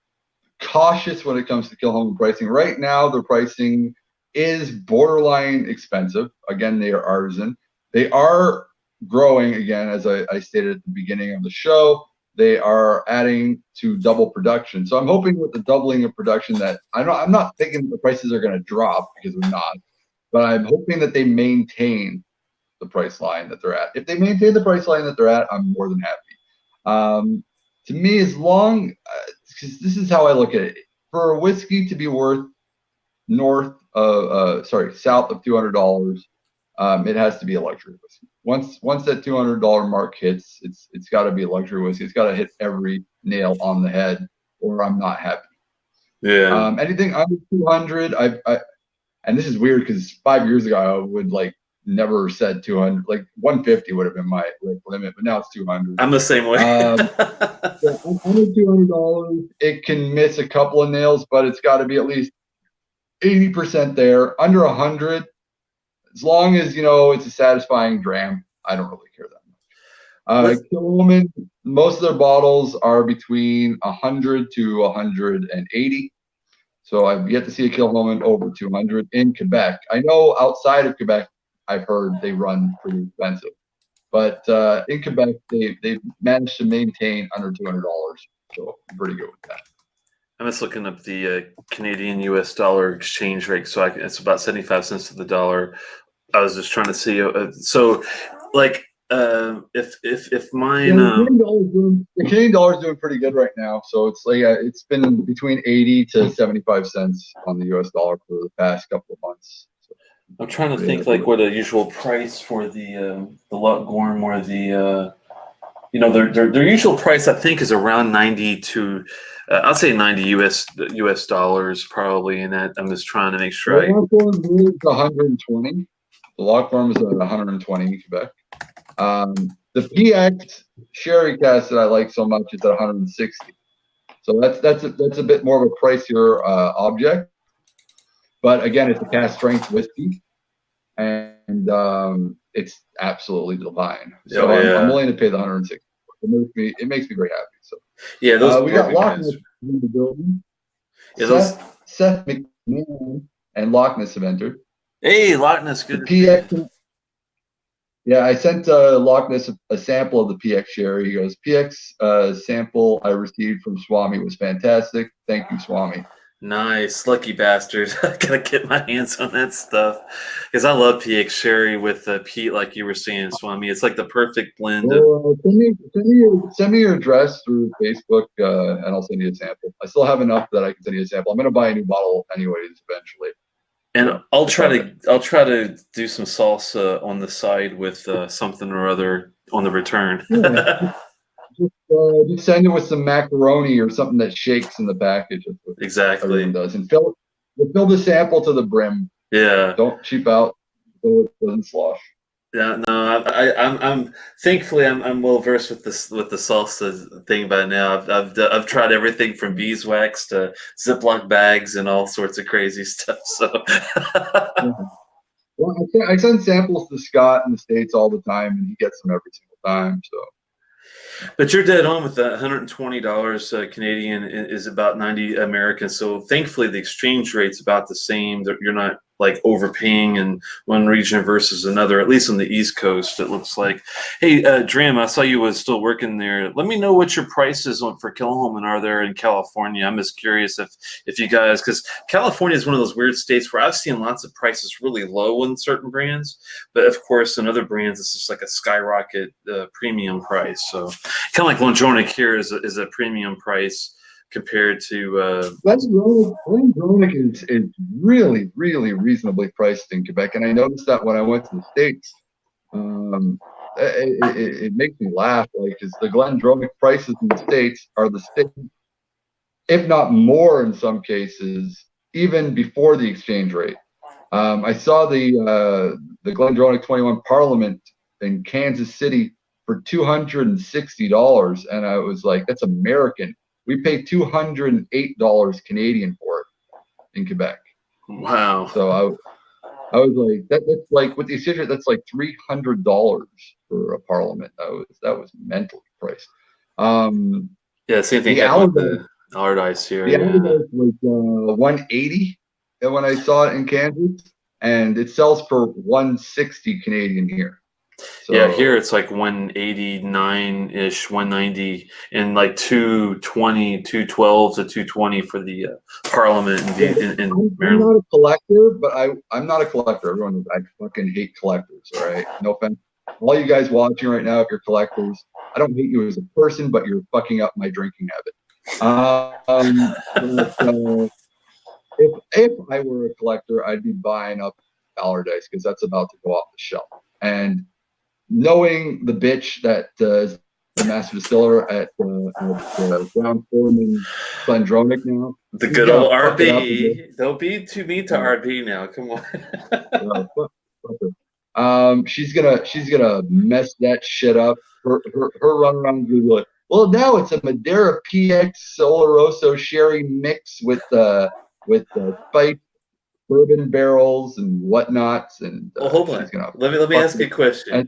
cautious when it comes to Kilchoman pricing. Right now, their pricing is borderline expensive. Again, they are artisan. They are growing again, as I stated at the beginning of the show. They are adding to double production. So I'm hoping with the doubling of production that I'm not thinking the prices are going to drop, because they're not, but I'm hoping that they maintain the price line that they're at. If they maintain the price line that they're at, I'm more than happy. To me, as long, because this is how I look at it, for a whiskey to be worth south of $200, it has to be a luxury whiskey. Once that $200 mark hits, it's got to be a luxury whiskey. It's got to hit every nail on the head, or I'm not happy. Yeah. Anything under 200, and this is weird because 5 years ago I would never said 200. Like 150 would have been my limit, but now it's 200. I'm the same way. So under $200, it can miss a couple of nails, but it's got to be at least 80% there. Under 100, as long as it's a satisfying dram, I don't really care that much. Kilchoman, most of their bottles are between 100 to 180. So I've yet to see a Kilchoman over 200 in Quebec. I know outside of Quebec, I've heard they run pretty expensive, but in Quebec, they've managed to maintain under $200. So I'm pretty good with that. I'm just looking up the Canadian US dollar exchange rate. So it's about 75 cents to the dollar. I was just trying to see. So, like, if mine, the Canadian dollar is doing pretty good right now. So it's it's been between 80 to 75 cents on the US dollar for the past couple of months. So I'm trying to think what a usual price for the Loch Gorm or the their usual price I think is around 90 to I'll say 90 US dollars probably, and that I'm just trying to make sure. The Loch Gorm is 120. The Loch Gorm is at 120 in Quebec. The PX sherry cask that I like so much is at 160. So that's a bit more of a pricier object. But again, it's a cask strength whiskey, and it's absolutely divine. So I'm willing to pay the 160. It makes me very happy. So yeah, those we got Loch Ness in the building. Yeah, Seth McMahon and Loch Ness have entered. Hey, Loch Ness, good. PX. Yeah, I sent Loch Ness a sample of the PX sherry. He goes, PX sample I received from Swami was fantastic. Thank you, Swami. Nice, lucky bastard. I gotta get my hands on that stuff because I love PX sherry with peat, like you were saying, Swami. It's like the perfect blend. Send me your address through Facebook, and I'll send you a sample. I still have enough that I can send you a sample. I'm gonna buy a new bottle anyways eventually. And so, I'll try to do some salsa on the side with something or other on the return. Yeah. Just send it with some macaroni or something that shakes in the package. Exactly. Everyone does. And fill the sample to the brim. Yeah. Don't cheap out so it doesn't slosh. Yeah, no, I'm thankfully I'm well versed with the salsa thing by now. I've tried everything from beeswax to Ziploc bags and all sorts of crazy stuff. So. Yeah. Well, I send samples to Scott in the States all the time, and he gets them every single time. So. But you're dead on with that. $120 Canadian is about 90 American. So thankfully the exchange rate's about the same. You're not like overpaying in one region versus another, at least on the East Coast, it looks like. Hey, Dram, I saw you was still working there. Let me know what your prices for Kilchoman are there in California. I'm just curious if you guys, because California is one of those weird states where I've seen lots of prices really low in certain brands, but of course in other brands it's just like a skyrocket premium price. So kind of like Glendronach here is a premium price compared to Glendronach is really, really reasonably priced in Quebec, and I noticed that when I went to the States. It makes me laugh, like, because the Glendronach prices in the States are the same, if not more in some cases, even before the exchange rate. I saw the Glendronach 21 Parliament in Kansas City for $260, and I was like, that's American. We pay $208 Canadian for it in Quebec. Wow. So I was like, that's like with the exchange rate, that's like $300 for a Parliament. That was mentally priced. Yeah, same thing happened with the Allardyce here. The Allardyce was 180 when I saw it in Kansas, and it sells for 160 Canadian here. So, yeah, here it's like 189-ish, 190, and like 220, 212 to 220 for the Parliament in I'm Maryland. not a collector, but I'm not a collector. Everyone knows I fucking hate collectors, all right? No offense. All you guys watching right now, if you're collectors, I don't hate you as a person, but you're fucking up my drinking habit. If I were a collector, I'd be buying up Allardyce because that's about to go off the shelf. And knowing the bitch that is the master distiller at Brown Foreman Glendronach now, the good old RB. Don't be too mean to RB now. Come on. She's gonna mess that shit up. Her runaround will be like, well, now it's a Madeira PX Oloroso sherry mix with spiked bourbon barrels and whatnots, and well, hold on. Let me ask you a question.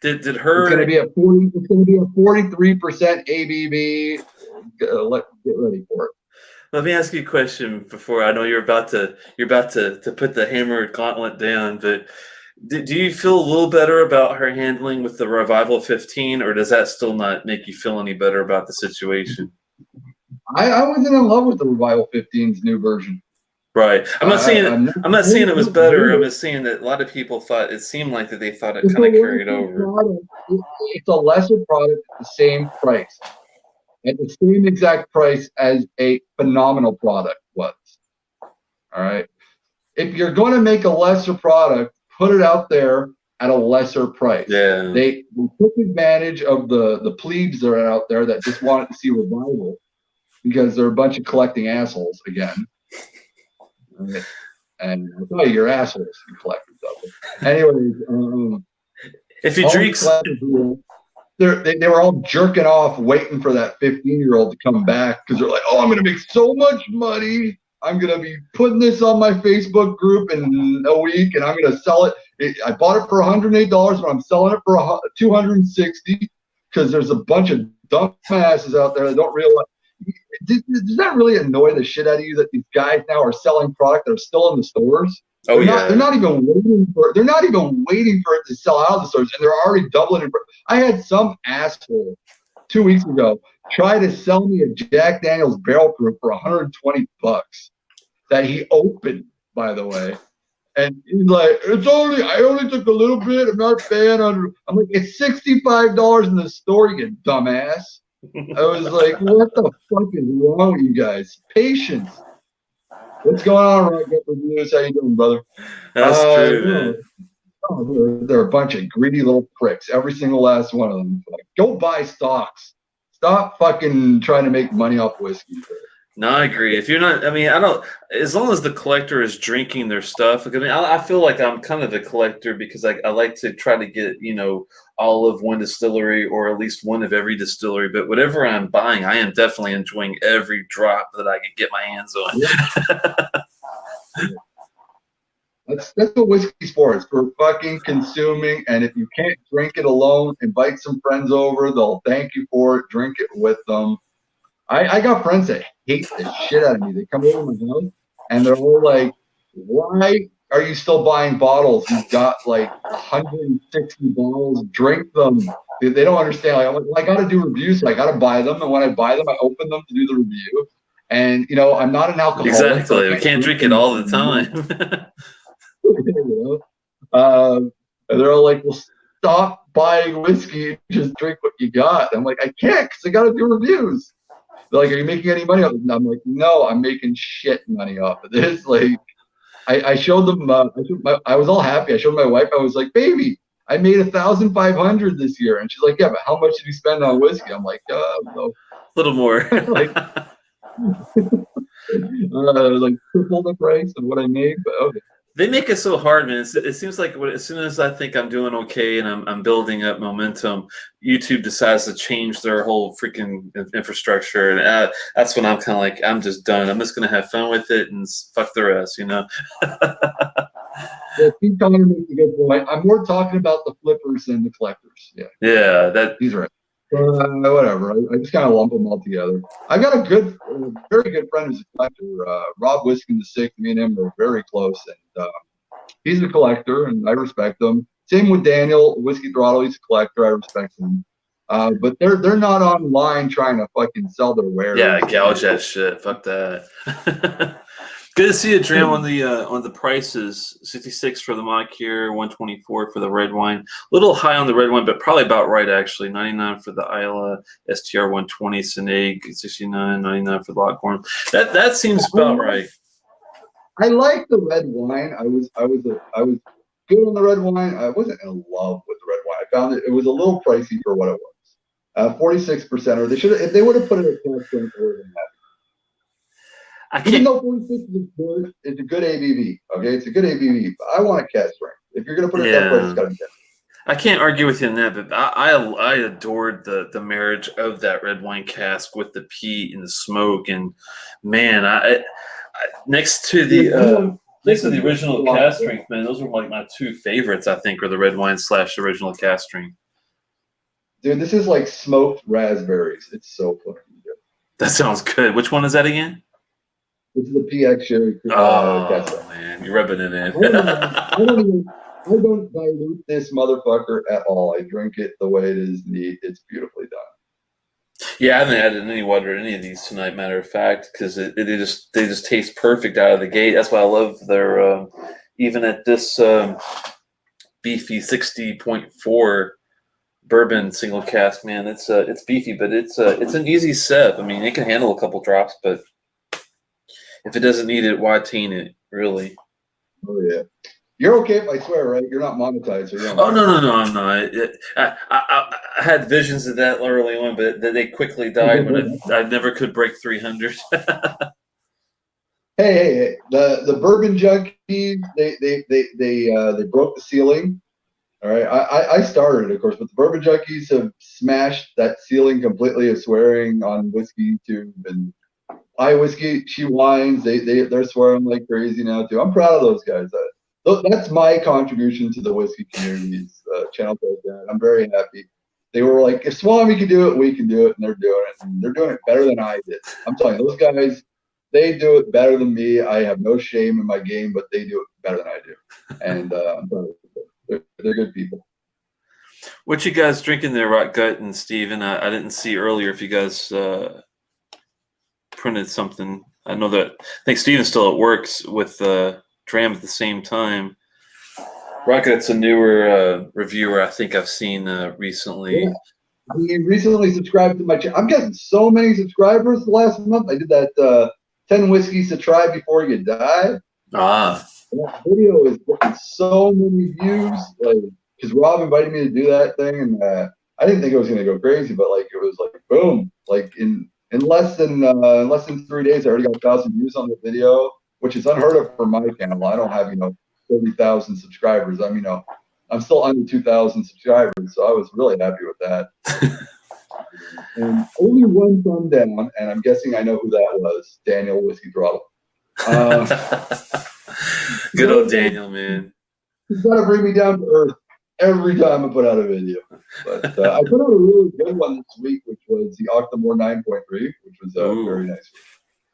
Did her? It's going to be a 43% ABV. Get ready for it. Let me ask you a question before I know you're about to put the hammer gauntlet down. But do you feel a little better about her handling with the Revival 15, or does that still not make you feel any better about the situation? I wasn't in love with the Revival 15's new version. Right. I'm not saying it was better. I'm just saying that a lot of people thought it seemed like that they thought it kind of carried over. It's a lesser product at the same price. At the same exact price as a phenomenal product was. All right. If you're going to make a lesser product, put it out there at a lesser price. Yeah. They took advantage of the plebes that are out there that just wanted to see Revival because they're a bunch of collecting assholes again. And I tell you, you're assholes, you collectors out there. Anyways, if you drink, they were all jerking off, waiting for that 15-year-old to come back because they're like, "Oh, I'm gonna make so much money. I'm gonna be putting this on my Facebook group in a week, and I'm gonna sell it. I bought it for $108, but I'm selling it for $260 because there's a bunch of dumbasses out there that don't realize." Does that really annoy the shit out of you that these guys now are selling product that are still in the stores? Oh, they're not even waiting for it to sell out of the stores, and they're already doubling it. I had some asshole 2 weeks ago try to sell me a Jack Daniel's barrel proof for $120 that he opened, by the way. And he's like, I only took a little bit. I'm not paying under. I'm like, it's $65 in the store, you dumbass. I was like, what the fuck is wrong with you guys? Patience. What's going on, Rocket Reviews? How you doing, brother? That's true, man. They're a bunch of greedy little pricks. Every single last one of them. Like, go buy stocks. Stop fucking trying to make money off whiskey. No, I agree. If you're not, I don't. As long as the collector is drinking their stuff, I feel like I'm kind of a collector because I like to try to get all of one distillery or at least one of every distillery. But whatever I'm buying, I am definitely enjoying every drop that I can get my hands on. Yeah. That's what whiskey's for. It's for fucking consuming. And if you can't drink it alone, invite some friends over. They'll thank you for it. Drink it with them. I got friends that hate the shit out of me. They come over my house and they're all like, why are you still buying bottles? You've got like 160 bottles. Drink them. They don't understand. Like, I'm like, well, I got to do reviews. So I got to buy them. And when I buy them, I open them to do the review. And, you know, I'm not an alcoholic. Exactly. So We can't drink it all the time. You know? And they're all like, well, stop buying whiskey. Just drink what you got. I'm like, I can't because I got to do reviews. They're like, are you making any money off of it? And I'm like, no, I'm making shit money off of this. Like, I showed them. I was all happy. I showed my wife. I was like, baby, I made 1,500 this year. And she's like, yeah, but how much did you spend on whiskey? I'm like, no. A little more. Like, like triple the price of what I made. But okay. They make it so hard, man. It seems like as soon as I think I'm doing okay and I'm building up momentum, YouTube decides to change their whole freaking infrastructure, and that's when I'm kind of like, I'm just done. I'm just gonna have fun with it and fuck the rest, you know. Yeah, Steve Connor makes a good point. I'm more talking about the flippers than the collectors. Yeah. Yeah, He's right. Whatever. I just kind of lump them all together. I've got a very good friend who's a collector, Rob Whisky the Sixth. Me and him are very close, and he's a collector, and I respect him. Same with Daniel Whiskey Throttle. He's a collector. I respect him. But they're not online trying to fucking sell their wares. Yeah, gouge that shit. Fuck that. Good to see you, Dram, on the prices. 66 for the Moncure, 124 for the red wine. A little high on the red wine, but probably about right actually. 99 for the Isla, STR 120, Sinag 69, 99 for the Lockhorn. That seems about right. I like the red wine. I was good on the red wine. I wasn't in love with the red wine. I found it was a little pricey for what it was. 46%, or if they would have put it at 10%, I would have been happy. Even though 46 is good, it's a good ABV. Okay, it's a good ABV. But I want a cask strength. If you're gonna put it at that price, it's gotta be cask. I can't argue with you on that, but I adored the marriage of that red wine cask with the peat and the smoke, and man, I next to the original cask strength, man, those were like my two favorites. I think, were the red wine / original cask strength. Dude, this is like smoked raspberries. It's so fucking good. That sounds good. Which one is that again? This is the PX Sherry. Man, you're rubbing it in. I don't dilute this motherfucker at all. I drink it the way it is neat. It's beautifully done. Yeah, I haven't added any water to any of these tonight, matter of fact, because they just taste perfect out of the gate. That's why I love their even at this beefy 60.4 bourbon single cask, man. It's beefy, but it's an easy sip. I mean, it can handle a couple drops, but if it doesn't need it, why taint it, really? Oh, yeah. You're okay if I swear, right? You're not monetized. So no, I'm not. I had visions of that early on, but they quickly died when I never could break 300. Hey. The bourbon junkies, they broke the ceiling. All right. I started, of course, but the bourbon junkies have smashed that ceiling completely of swearing on Whiskey YouTube and Whiskey, she whines. They're swearing like crazy now too. I'm proud of those guys. That's my contribution to the whiskey community's channel. I'm very happy. They were like, if Swami can do it, we can do it, and they're doing it. And they're doing it better than I did. I'm telling you, those guys, they do it better than me. I have no shame in my game, but they do it better than I do. And I'm proud of them. They're good people. What you guys drinking there, Rock Gut and Steven? I didn't see earlier if you guys printed something. I know that I think Steven's still at work with Dram at the same time. Rocket's a newer reviewer I think I've seen recently. Yeah. He recently subscribed to my channel. I'm getting so many subscribers the last month. I did that 10 whiskeys to try before you die. That video is getting so many views. Like, because Rob invited me to do that thing, and I didn't think it was going to go crazy, but like it was like boom, like in less than 3 days, I already got 1,000 views on the video, which is unheard of for my channel. I don't have 30,000 subscribers. I'm still under 2,000 subscribers, so I was really happy with that. And only one thumb down, and I'm guessing I know who that was. Daniel Whiskey Throttle. Good old Daniel, man. He's got to bring me down to earth every time I put out a video. But I put out a really good one this week, which was the Octomore 9.3, which was very nice.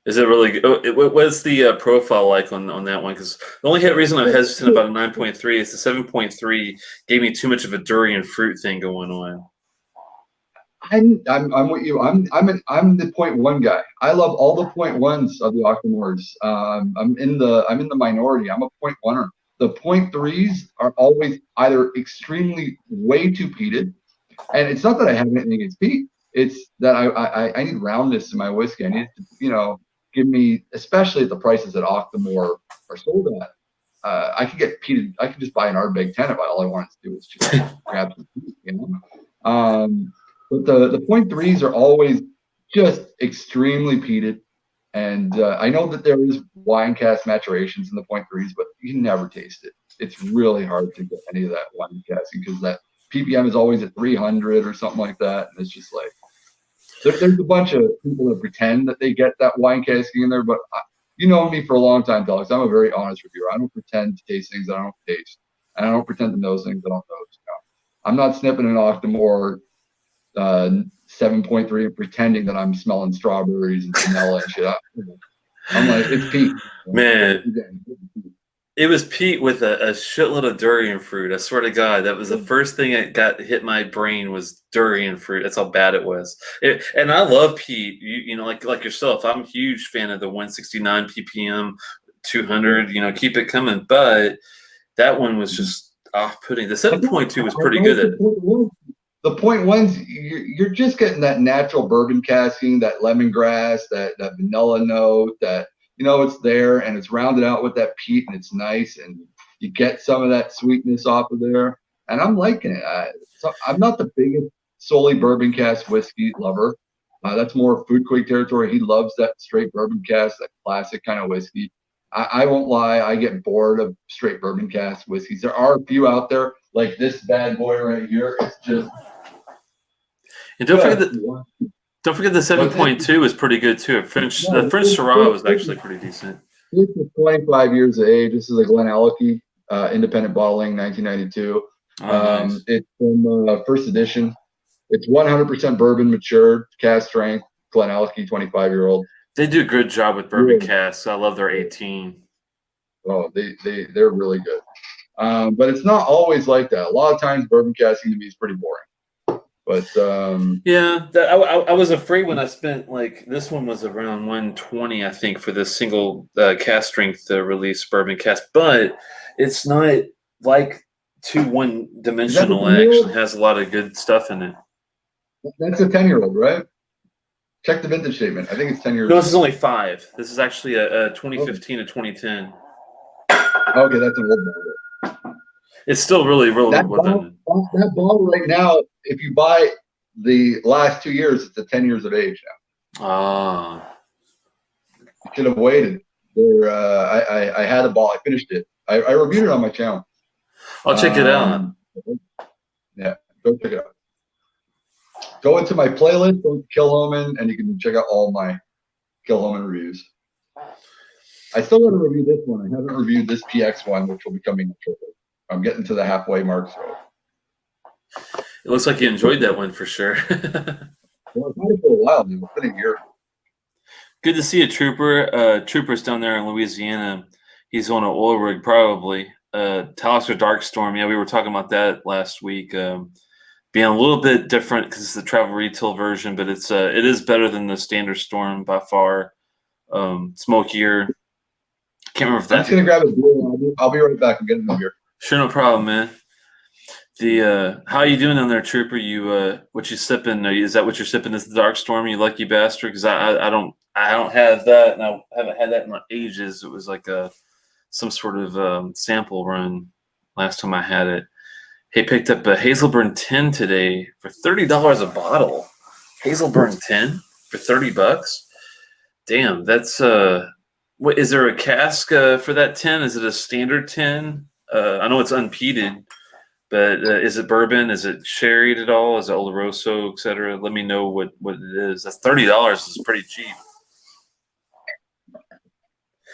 Is it really good? What's the profile like on that one? Because the only reason I'm hesitant about a 9.3 is the 7.3 gave me too much of a durian fruit thing going on. I'm with you. I'm the point one guy. I love all the point ones of the Octomores. I'm in the minority. I'm a point oneer. The point threes are always either extremely way too peated, and it's not that I have anything against peat. It's that I need roundness in my whiskey. I need it to, give me, especially at the prices that Octomore are sold at. I could get peated. I could just buy an Ardbeg 10 if all I wanted to do was just grab some peat. But the point threes are always just extremely peated. And I know that there is wine cast maturations in the point threes, but you can never taste it. It's really hard to get any of that wine casting because that ppm is always at 300 or something like that. And it's just like, there's a bunch of people that pretend that they get that wine casting in there, but you know me for a long time, Telex. I'm a very honest reviewer. I don't pretend to taste things that I don't taste. And I don't pretend to know things that I don't know. I'm not sniffing an Octomore 7.3 and pretending that I'm smelling strawberries and vanilla and shit. I'm like, it's peat. Man, it was peat with a shitload of durian fruit. I swear to God, that was the first thing that hit my brain was durian fruit. That's how bad it was. And I love peat. You know, like yourself, I'm a huge fan of the 169 ppm, 200. Keep it coming. But that one was just off-putting. The 7.2 was pretty good. The point ones, you're just getting that natural bourbon casking, that lemongrass, that vanilla note, that it's there and it's rounded out with that peat and it's nice and you get some of that sweetness off of there. And I'm liking it. I'm not the biggest solely bourbon cast whiskey lover. That's more Food Quake territory. He loves that straight bourbon cast, that classic kind of whiskey. I won't lie, I get bored of straight bourbon cast whiskeys. There are a few out there, like this bad boy right here. It's just. And don't forget the 7.2 is pretty good too. The French Syrah was actually pretty decent. This is 25 years of age. This is a Glenallachie independent bottling, 1992. Nice. It's from first edition. It's 100% bourbon matured, cast strength, Glenallachie 25-year-old. They do a good job with bourbon casks. I love their 18. Oh, they're really good. But it's not always like that. A lot of times bourbon casting to me is pretty boring. But yeah, I was afraid when I spent this one was around 120, I think, for this single cast strength release bourbon cast, but it's not like too one dimensional. It actually has a lot of good stuff in it. That's a 10-year-old, right? Check the vintage statement. I think it's 10 years. No, this is only 5. This is actually a 2015 to 2010. Okay, that's an old bottle. It's still really well done. That bottle right now, if you buy the last 2 years, it's 10 years of age now. Ah. Should have waited. I had a bottle. I finished it. I reviewed it on my channel. I'll check it out. Yeah, go check it out. Go into my playlist, go to Kilchoman, and you can check out all my Kilchoman reviews. I still want to review this one. I haven't reviewed this PX one, which will be coming up shortly. I'm getting to the halfway mark, so. It looks like you enjoyed that one for sure. Well, I've had it for a while now. It's been a year. Good to see a trooper. Trooper's down there in Louisiana. He's on an oil rig, probably. Telex Dark Storm. Yeah, we were talking about that last week. Being a little bit different because it's the travel retail version, but it is better than the standard Storm by far. Smokier. Can't remember if that's. I'm just gonna grab a beer. I'll be right back. I'm getting a beer. Sure, no problem, man. How are you doing down there, Trooper? What you sipping? Is that what you're sipping? Is the Dark Storm? You lucky bastard? Because I don't have that, and I haven't had that in ages. It was like some sort of sample run last time I had it. Hey, picked up a Hazelburn 10 today for $30 a bottle. Hazelburn 10 for $30. Damn, that's what is there a cask for that 10? Is it a standard 10? I know it's unpeated, but is it bourbon? Is it sherried at all? Is it Oloroso, et cetera? Let me know what it is. That's $30 is pretty cheap.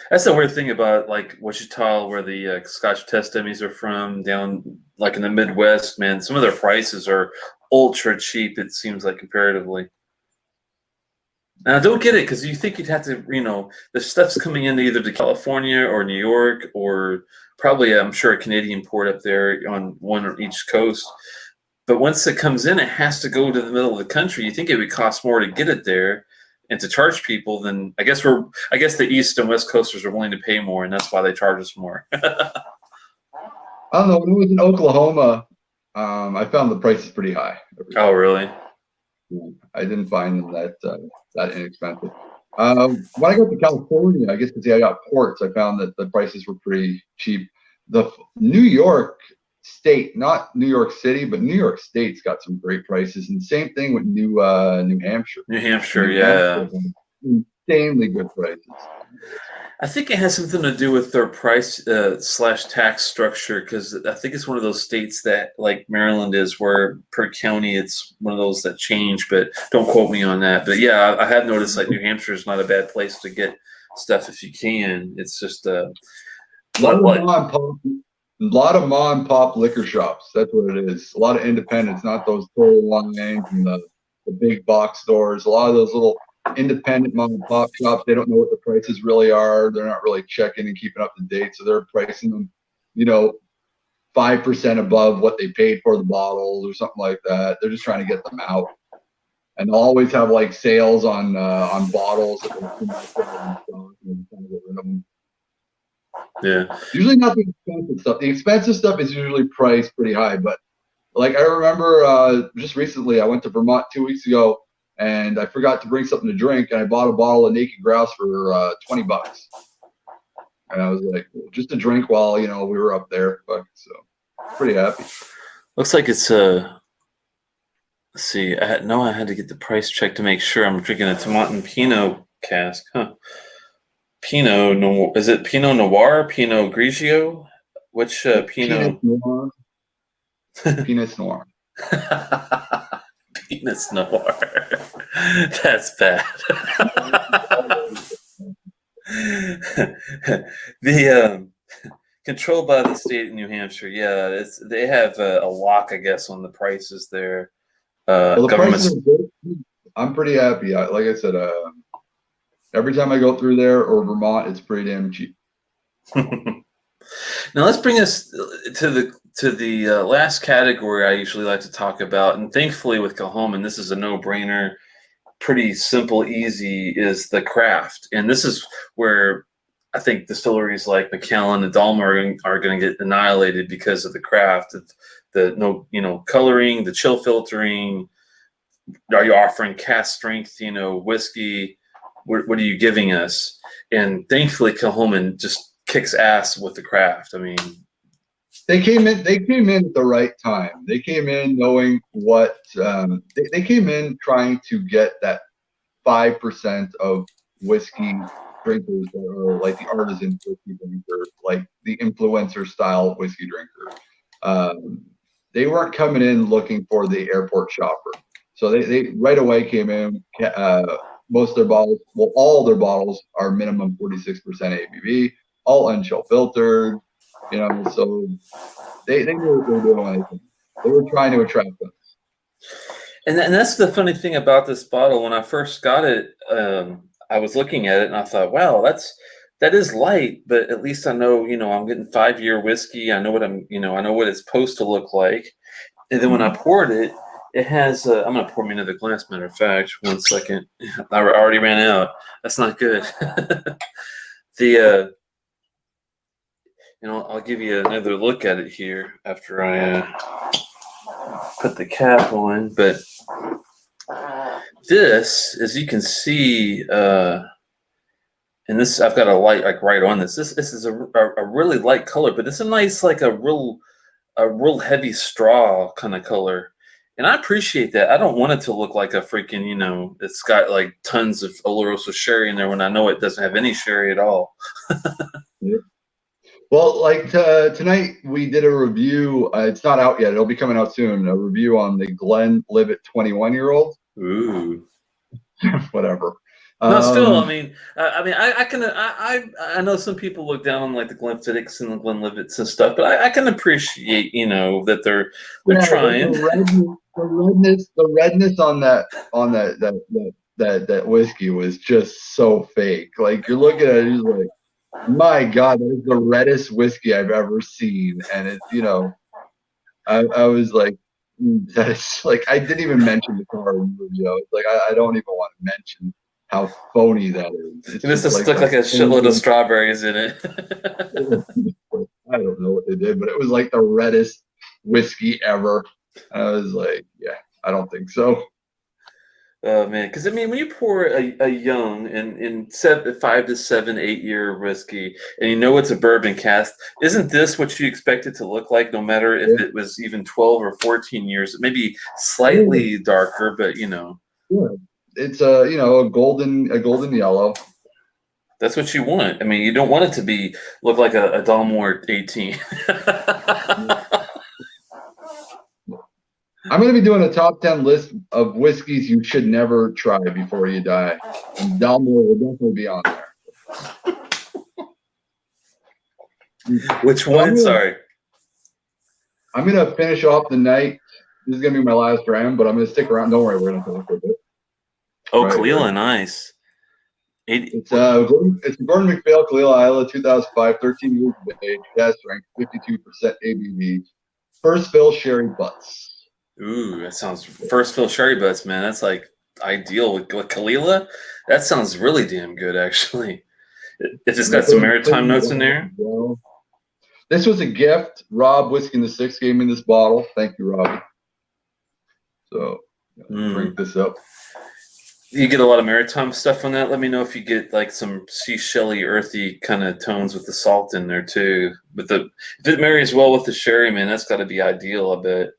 That's the weird thing about Wichita, where the Scotch test dummies are from, down in the Midwest. Man, some of their prices are ultra cheap. It seems like comparatively. And I don't get it because you think you'd have to, the stuff's coming in either to California or New York or probably, I'm sure, a Canadian port up there on one or each coast. But once it comes in, it has to go to the middle of the country. You think it would cost more to get it there and to charge people than I guess the East and West Coasters are willing to pay more, and that's why they charge us more. I don't know. When I was in Oklahoma, I found the prices pretty high. Oh, really? I didn't find them that inexpensive. When I got to California, I guess because I got ports, I found that the prices were pretty cheap. The New York State, not New York City, but New York State's got some great prices, and same thing with New Hampshire. New Hampshire, yeah. Insanely good prices. I think it has something to do with their price / tax structure, because I think it's one of those states that, like Maryland is, where per county it's one of those that change, but don't quote me on that. But yeah, I have noticed like New Hampshire is not a bad place to get stuff if you can. It's just a lot of mom and pop liquor shops. That's what it is. A lot of independents, not those toll lines and the big box stores. A lot of those little independent mom and pop shops, they don't know what the prices really are. They're not really checking and keeping up to date, so they're pricing them 5% above what they paid for the bottles or something like that. They're just trying to get them out, and they'll always have like sales on bottles that they're trying to get rid of them. Yeah, usually not the expensive stuff. The expensive stuff is usually priced pretty high, but like I remember just recently I went to Vermont 2 weeks ago, and I forgot to bring something to drink, and I bought a bottle of Naked Grouse for $20. And I was like, just a drink while we were up there. So pretty happy. Looks like it's let's see. I had to get the price check to make sure I'm drinking a Tomatin Pinot cask. Huh? Pinot Noir. Is it Pinot Noir? Pinot Grigio? Which Pinot? Noir. Pinot Noir. Pinot Noir. That's bad. The controlled by the state of New Hampshire. Yeah, they have a lock, I guess, on the prices there. Well, the prices are good. I'm pretty happy. Like I said, every time I go through there or Vermont, it's pretty damn cheap. Now let's bring us to the last category I usually like to talk about, and thankfully with Kilchoman, this is a no-brainer, pretty simple, easy, is the craft. And this is where I think distilleries like Macallan and Dalmar are going to get annihilated because of the craft, of the coloring, the chill filtering. Are you offering cask strength, whiskey? What are you giving us? And thankfully, Kilchoman just kicks ass with the craft. I mean, they came in at the right time. They came in knowing what they came in trying to get that 5% of whiskey drinkers that are like the artisan whiskey drinker, like the influencer style whiskey drinker. They weren't coming in looking for the airport shopper. So they right away came in. Most of their bottles, well, all their bottles are minimum 46% ABV, all unchill filtered, so they knew what they were doing. They were trying to attract them. And that's the funny thing about this bottle. When I first got it, I was looking at it and I thought, wow, that is light, but at least I know, I'm getting 5-year whiskey. I know what I know what it's supposed to look like. And then when I poured it, it has. I'm gonna pour me another glass. Matter of fact, 1 second. I already ran out. That's not good. I'll give you another look at it here after I put the cap on. But this, as you can see, and this, I've got a light like right on this. This is a really light color, but it's a nice, like a real heavy straw kind of color. And I appreciate that. I don't want it to look like a freaking, it's got like tons of Oloroso sherry in there when I know it doesn't have any sherry at all. Yeah. Well, like tonight we did a review. It's not out yet. It'll be coming out soon. A review on the Glenlivet 21-year-old. Ooh. Whatever. No, still, I know some people look down on like the Glenfiddichs and the Glenlivets and stuff, but I can appreciate, that they're trying. The redness on that that whiskey was just so fake. Like you're looking at it, you're like, my God, that is the reddest whiskey I've ever seen. And it, I was like, that is like, I didn't even mention the car review. It's like, I don't even want to mention how phony that is. It's This just just looked like a shitload of strawberries in it. I don't know what they did, but it was like the reddest whiskey ever. And I was like, yeah, I don't think so. Oh man, because I mean, when you pour a young in 5 to 7, 8 year whiskey, and you know it's a bourbon cask, isn't this what you expect it to look like? No matter if it was even 12 or 14 years, maybe slightly darker, but Yeah. It's a golden yellow. That's what you want. I mean, you don't want it to look like a Dalmore 18. I'm going to be doing a top 10 list of whiskeys you should never try before you die. And Dalmore will definitely be on there. Which one? Sorry. I'm going to finish off the night. This is going to be my last round, but I'm going to stick around. Don't worry, we're going to talk for a bit. Oh, right, Kalila, nice. It's Gordon MacPhail, Kalila Isla, 2005, 13 years of age, gas strength, 52% ABV. First fill sherry butts. Ooh, that sounds first fill sherry butts, man. That's like ideal with Kalila. That sounds really damn good, actually. If it's got some maritime notes in there. Well, this was a gift. Rob Whiskey in the Six gave me this bottle. Thank you, Rob. So drink this up. You get a lot of maritime stuff on that. Let me know if you get like some seashelly, earthy kind of tones with the salt in there too. But if it marries well with the sherry, man, that's got to be ideal, I bet.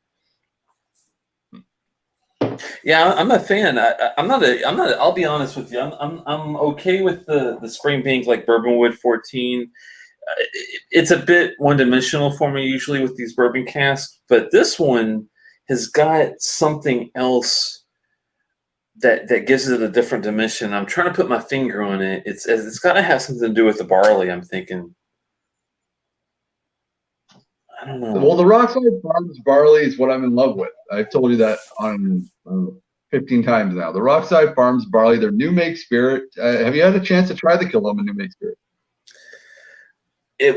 Yeah, I'm a fan. I'm not. I'll be honest with you. I'm okay with the Springbank like Bourbonwood 14. It's a bit one-dimensional for me usually with these bourbon casks, but this one has got something else that gives it a different dimension. I'm trying to put my finger on it. It's got to have something to do with the barley, I'm thinking. I don't know. Well, the Rockside Farms barley is what I'm in love with. I've told you that on 15 times now. The Rockside Farms barley, their new make spirit. Have you had a chance to try the Kilchoman new make spirit?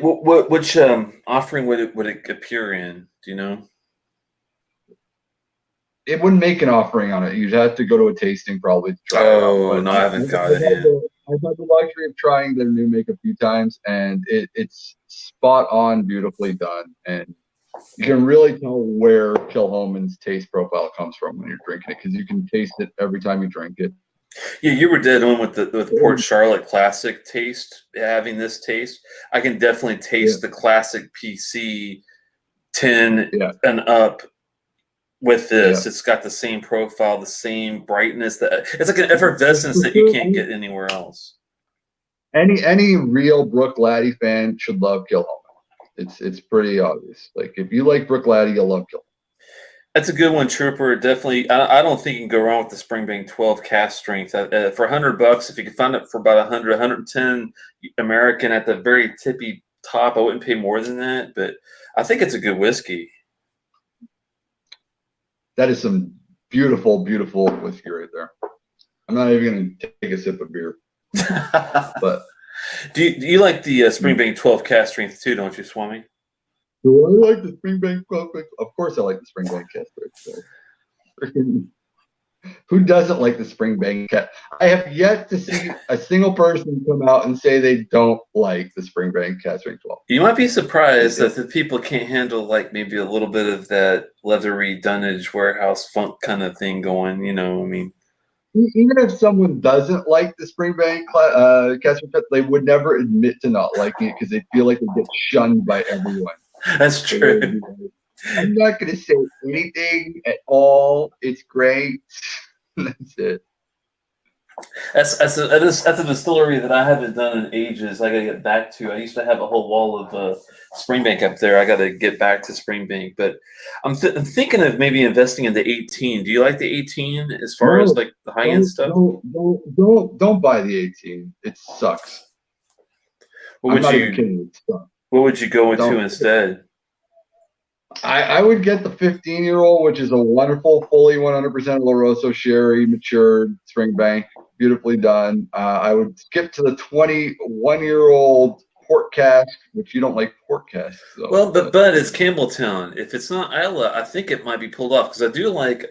Which offering would it appear in? Do you know? It wouldn't make an offering on it. You'd have to go to a tasting probably to try it out. No, I haven't got it yet. I've had the luxury of trying their new make a few times, and it's spot on, beautifully done. And you can really tell where Kilchoman's taste profile comes from when you're drinking it, because you can taste it every time you drink it. Yeah, you were dead on with the Port Charlotte Classic taste. Having this taste, I can definitely taste the Classic PC 10 and up. With this, it's got the same profile, the same brightness. It's like an effervescence that you can't get anywhere else. Any real Brook Laddie fan should love Kilchoman. It's pretty obvious. Like if you like Brook Laddie, you'll love Kilchoman. That's a good one, Trooper. Definitely, I don't think you can go wrong with the Springbank 12 cast strength. For $100, if you can find it for about 100, 110 American at the very tippy top, I wouldn't pay more than that. But I think it's a good whiskey. That is some beautiful, beautiful whiskey right there. I'm not even going to take a sip of beer. But do you like the Springbank 12 cast strength too, don't you, Swami? Do I like the Springbank 12? Of course I like the Springbank cast strength. Who doesn't like the Springbank cast? I have yet to see a single person come out and say they don't like the Springbank cast strength 12. You might be surprised that the people can't handle like maybe a little bit of that leathery Dunnage warehouse funk kind of thing going. You know, I mean, even if someone doesn't like the Springbank cast strength, they would never admit to not liking it because they feel like they get shunned by everyone. That's true. I'm not going to say anything at all. It's great. That's it. That's a distillery that I haven't done in ages. I got to get back to. I used to have a whole wall of Springbank up there. I got to get back to Springbank, but I'm thinking of maybe investing in the 18. Do you like the 18 as far as like the high end stuff? Don't buy the 18. It sucks. What would you go into instead? I would get the 15-year-old, which is a wonderful, fully 100% Oloroso sherry, matured Springbank, beautifully done. I would skip to the 21-year-old port cask, which you don't like port casks, though. Well, but it's Campbelltown. If it's not Isla, I think it might be pulled off because I do like.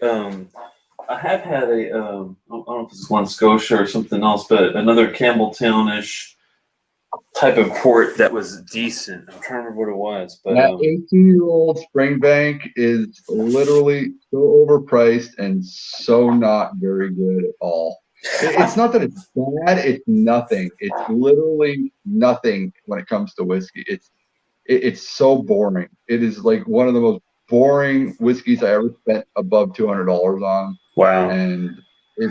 I have had a I don't know if it's one Scotia or something else, but another Campbelltownish type of port that was decent. I'm trying to remember what it was, but that 18-year-old Springbank is literally so overpriced and so not very good at all. It's not that it's bad; it's nothing. It's literally nothing when it comes to whiskey. It's so boring. It is like one of the most boring whiskeys I ever spent above $200 on. wow. And it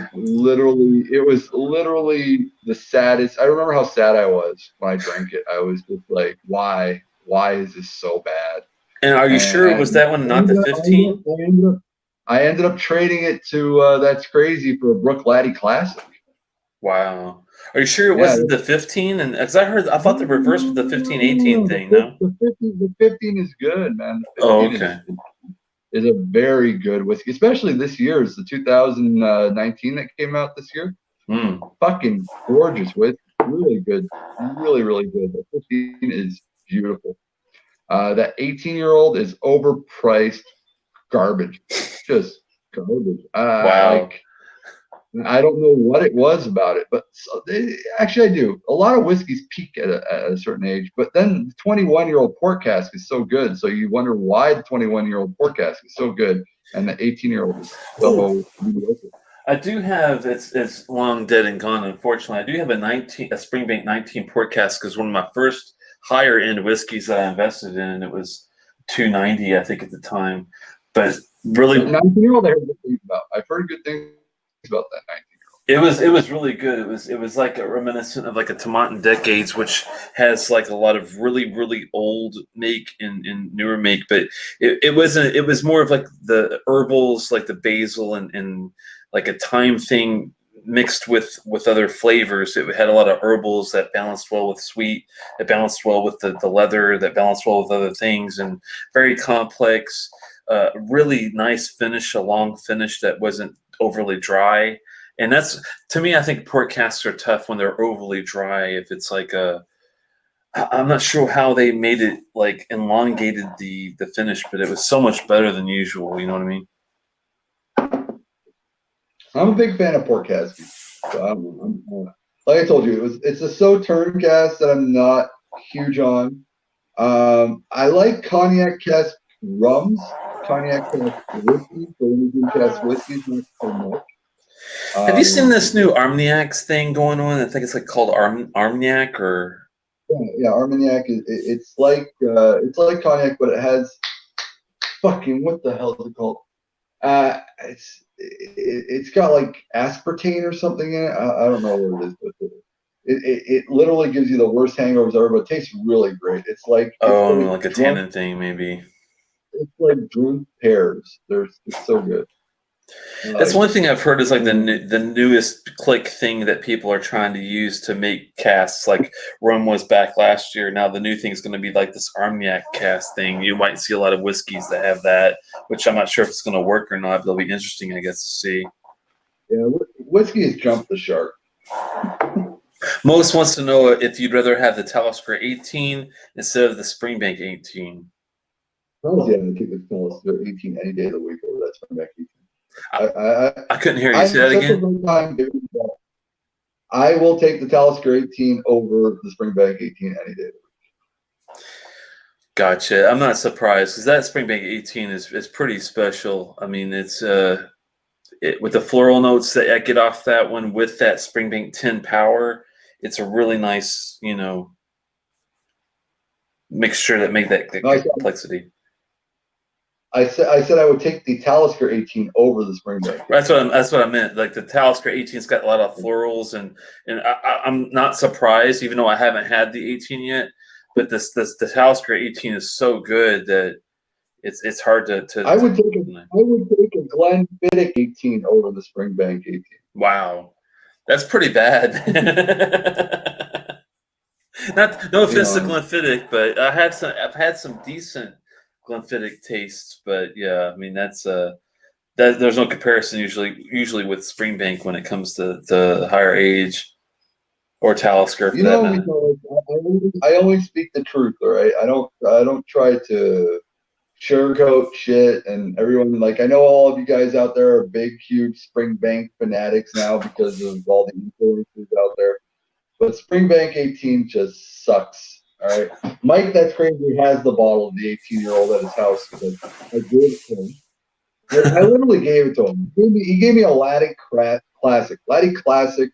was literally the saddest. I remember how sad I was when I drank it. I was just like, why is this so bad? And are you sure it was that one, not the 15? I ended up trading it to That's Crazy for a Brook Laddie Classic. Wow. Are you sure it wasn't the 15? And because I thought the reverse was the 15-18 thing. No, the 15 is good, man. Oh, okay. Is a very good whiskey, especially this year's the 2019 that came out this year. Fucking gorgeous whiskey, really good, really good. The 15 is beautiful. That 18-year-old is overpriced garbage, just garbage. Wow. I don't know what it was about it, but actually I do. A lot of whiskeys peak at a certain age, but then the 21-year-old port cask is so good. So you wonder why the 21-year-old port cask is so good and the 18-year-old is so mediocre. I do have, it's long dead and gone, unfortunately. I do have a Springbank 19 port cask because one of my first higher end whiskeys that I invested in, it was $290, I think, at the time. But really, 19-year-old, I heard good things about. I've heard good things about that 19-year-old. It was really good. It was like a reminiscent of like a Tomatin Decades, which has like a lot of really old make and newer make, but it wasn't. It was more of like the herbals, like the basil and like a thyme thing mixed with other flavors. It had a lot of herbals that balanced well with sweet, that balanced well with the leather, that balanced well with other things, and very complex. Really nice finish, a long finish that wasn't overly dry. And that's, to me, I think port casks are tough when they're overly dry. If it's like I'm not sure how they made it like elongated the finish, but it was so much better than usual. You know what I mean? I'm a big fan of port casks. So like I told you, it's a Sauternes cask that I'm not huge on. I like cognac cask rums, cognac cask whiskey, so when you do cask whiskey, not so much. Have you seen this new Armagnac thing going on? I think it's like called Armagnac or yeah, Armagnac it's like cognac, but it has fucking what the hell is it called? It's got like aspartame or something in it. I don't know what it is, but it literally gives you the worst hangovers ever, but it tastes really great. It's like like a tannin thing, maybe. It's like drunk pears. It's so good. That's one thing I've heard is like the newest click thing that people are trying to use to make casks. Like rum was back last year. Now the new thing is going to be like this Armagnac cask thing. You might see a lot of whiskeys that have that, which I'm not sure if it's going to work or not. But it'll be interesting, I guess, to see. Yeah, whiskey has jumped the shark. Most wants to know if you'd rather have the Talisker 18 instead of the Springbank 18. Oh yeah, I take the Talisker 18 any day of the week over that Springbank 18. I couldn't hear you say that again. I will take the Talisker 18 over the Springbank 18 any day of the week. Gotcha. I'm not surprised because that Springbank 18 is pretty special. I mean, it's with the floral notes that I get off that one with that Springbank 10 power, it's a really nice, mixture that make that complexity. I said I would take the Talisker 18 over the Springbank. That's what I meant. Like the Talisker 18's got a lot of florals, and I'm not surprised, even though I haven't had the 18 yet. But the Talisker 18 is so good that it's hard to. I would take a Glenfiddich 18 over the Springbank 18. Wow, that's pretty bad. No offense to Glenfiddich, but I've had some decent Glenfiddich taste, but yeah, I mean that's that there's no comparison usually with Springbank when it comes to higher age or Talisker for that matter. I always speak the truth, all right? I don't try to sugarcoat shit, and everyone, like, I know all of you guys out there are big, huge Springbank fanatics now because of all the influencers out there. But Springbank 18 just sucks. All right, Mike, that's crazy. Has the bottle of the 18-year-old at his house because I gave it to him. I literally gave it to him. He gave me a Laddie Classic. Laddie Classic,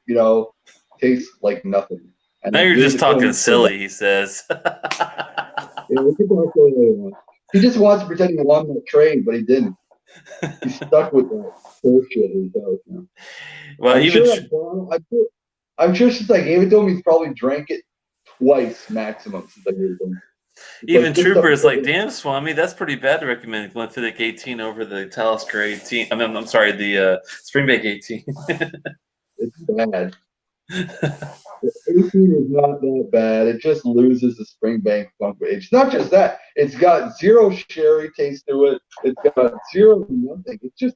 tastes like nothing. And Now I you're gave just it to talking him. silly, he says. Yeah, we can talk all he wants. He just wants to pretend he won that trade, but he didn't. He's stuck with that bullshit in his house now. Well, I'm sure since I gave it to him, he's probably drank it twice maximum since I gave it to him. even Trooper is like, damn, Swami, that's pretty bad to recommend Glenfiddich 18 over the Talisker 18. I mean, I'm sorry, the Springbank 18. It's bad. The 18 is not that bad. It just loses the Springbank funk. It's not just that. It's got zero sherry taste to it. It's got zero nothing. It's just,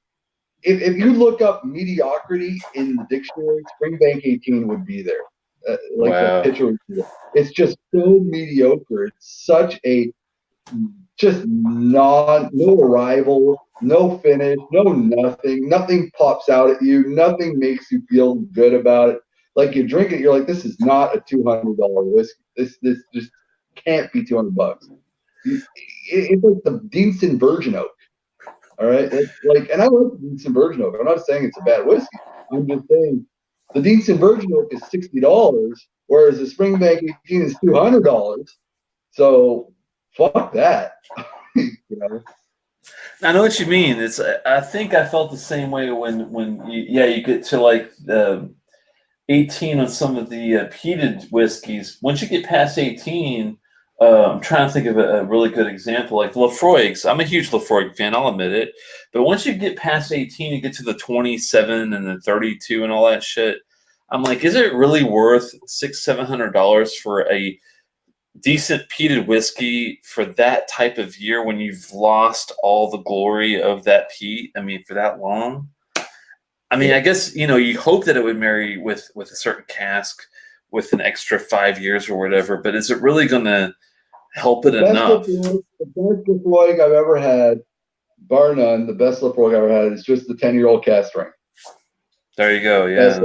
if you look up mediocrity in the dictionary, Springbank 18 would be there. Like the Wow. picture would be there. It's just so mediocre. It's such a just no arrival, no finish, no nothing. Nothing pops out at you. Nothing makes you feel good about it. Like you drink it, you're like, this is not a $200 whiskey. This just can't be $200. It's like the Deanston Virgin Oak. All right, and I like the Deanston Virgin Oak. I'm not saying it's a bad whiskey. I'm just saying the Deanston Virgin Oak is $60, whereas the Springbank 18 is $200. So fuck that. I know what you mean. I think I felt the same way when you get to like the 18 on some of the peated whiskeys. Once you get past 18, I'm trying to think of a really good example, like Lafroig's. I'm a huge Lafroig fan, I'll admit it. But once you get past 18, you get to the 27 and the 32 and all that shit. I'm like, is it really worth $600-700 for a decent peated whiskey for that type of year when you've lost all the glory of that peat? I mean, for that long. I mean, I guess you hope that it would marry with a certain cask with an extra 5 years or whatever. But is it really going to help it enough? The best Lafroig I've ever had, bar none, the best Lafroig I've ever had is just the 10-year-old cask strength. There you go. Best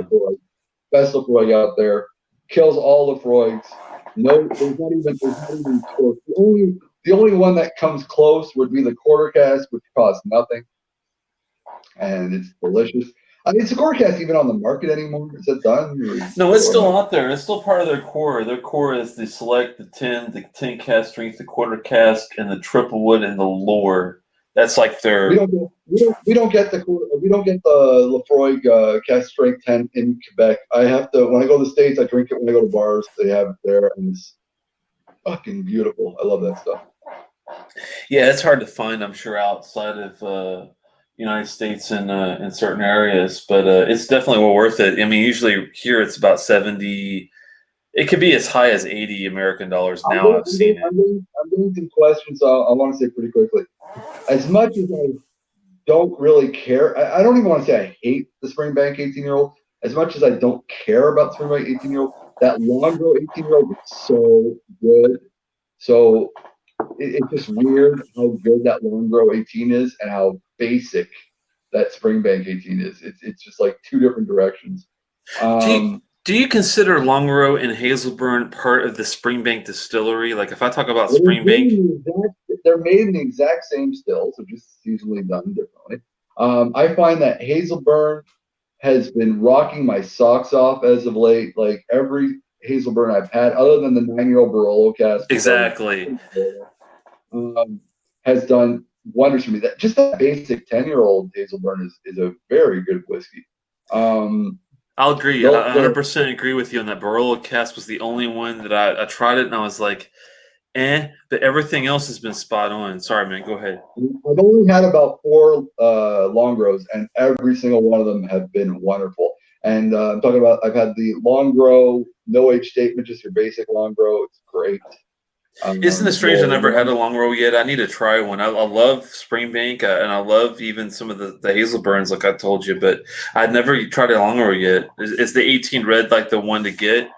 Yeah. Lafroig out there. Kills all Lafroigs. No, there's not even close. The only one that comes close would be the quarter cask, which costs nothing, and it's delicious. I mean, is the quarter cask even on the market anymore? Is it done? No, it's still out there. It's still part of their core. Their core is the select, the 10 cask strength, the quarter cask, and the triple wood and the lore. That's like their. We don't get the Lafroig cask strength 10 in Quebec. I have to, when I go to the States, I drink it when I go to bars. They have it there, and it's fucking beautiful. I love that stuff. Yeah, it's hard to find, I'm sure, outside of United States and in certain areas, but it's definitely well worth it. I mean, usually here it's about 70. It could be as high as 80 American dollars now. I've seen it. I'm getting some questions. I want to say pretty quickly. As much as I don't really care, I don't even want to say I hate the Springbank 18-year-old. As much as I don't care about the Springbank 18-year-old, that Longrow 18-year-old is so good. So it's just weird how good that Longrow 18 is and how basic that Springbank 18 is. It's just like two different directions. Do you consider Longrow and Hazelburn part of the Springbank distillery? Like if I talk about Springbank, they're made in the exact same still, so just seasonally done differently. I find that Hazelburn has been rocking my socks off as of late. Like every Hazelburn I've had, other than the 9-year-old Barolo cask, exactly, has done wonders for me. That basic 10-year-old Hazelburn is a very good whiskey. I'll agree. I 100% agree with you on that. Barolo cask was the only one that I tried it and I was like, but everything else has been spot on. Sorry, man. Go ahead. I've only had about 4 Longrows, and every single one of them have been wonderful. And I'm talking about, I've had the Longrow, no age statement, just your basic Longrow. It's great. Isn't it strange? I Well, never had a long roll yet. I need to try one. I love Springbank, and I love even some of the hazel burns, like I told you. But I'd never tried a long roll yet. Is the 18 red like the one to get?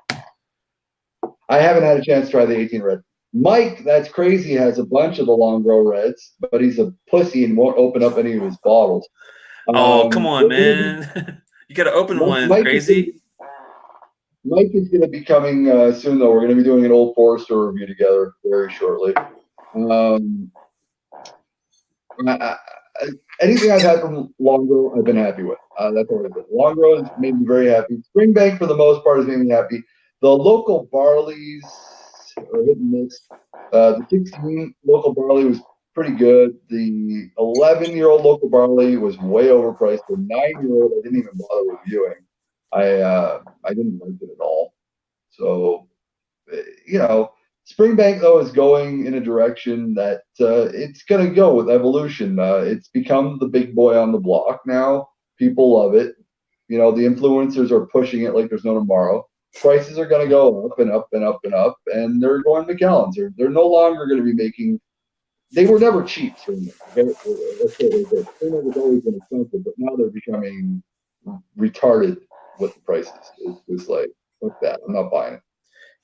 I haven't had a chance to try the 18 red. Mike, that's crazy, has a bunch of the long grow reds, but he's a pussy and won't open up any of his bottles. Oh, come on, man! You got to open one. Mike Crazy. Mike is going to be coming soon, though. We're going to be doing an Old Forester review together very shortly. Anything I've had from Longrow, I've been happy with. That's all I've been. Longrow has made me very happy. Springbank, for the most part, has made me happy. The local barleys are hit and miss. The 16 local barley was pretty good. The 11-year-old local barley was way overpriced. The 9-year-old, I didn't even bother reviewing. I didn't like it at all. So, Springbank though is going in a direction that it's going to go with evolution. It's become the big boy on the block now. People love it. The influencers are pushing it like there's no tomorrow. Prices are going to go up and up and up and up, and they're going Macallans. They're no longer going to be making. They were never cheap. Springbank was always been expensive, but now they're becoming retarded with the prices. It's like, fuck that. I'm not buying it.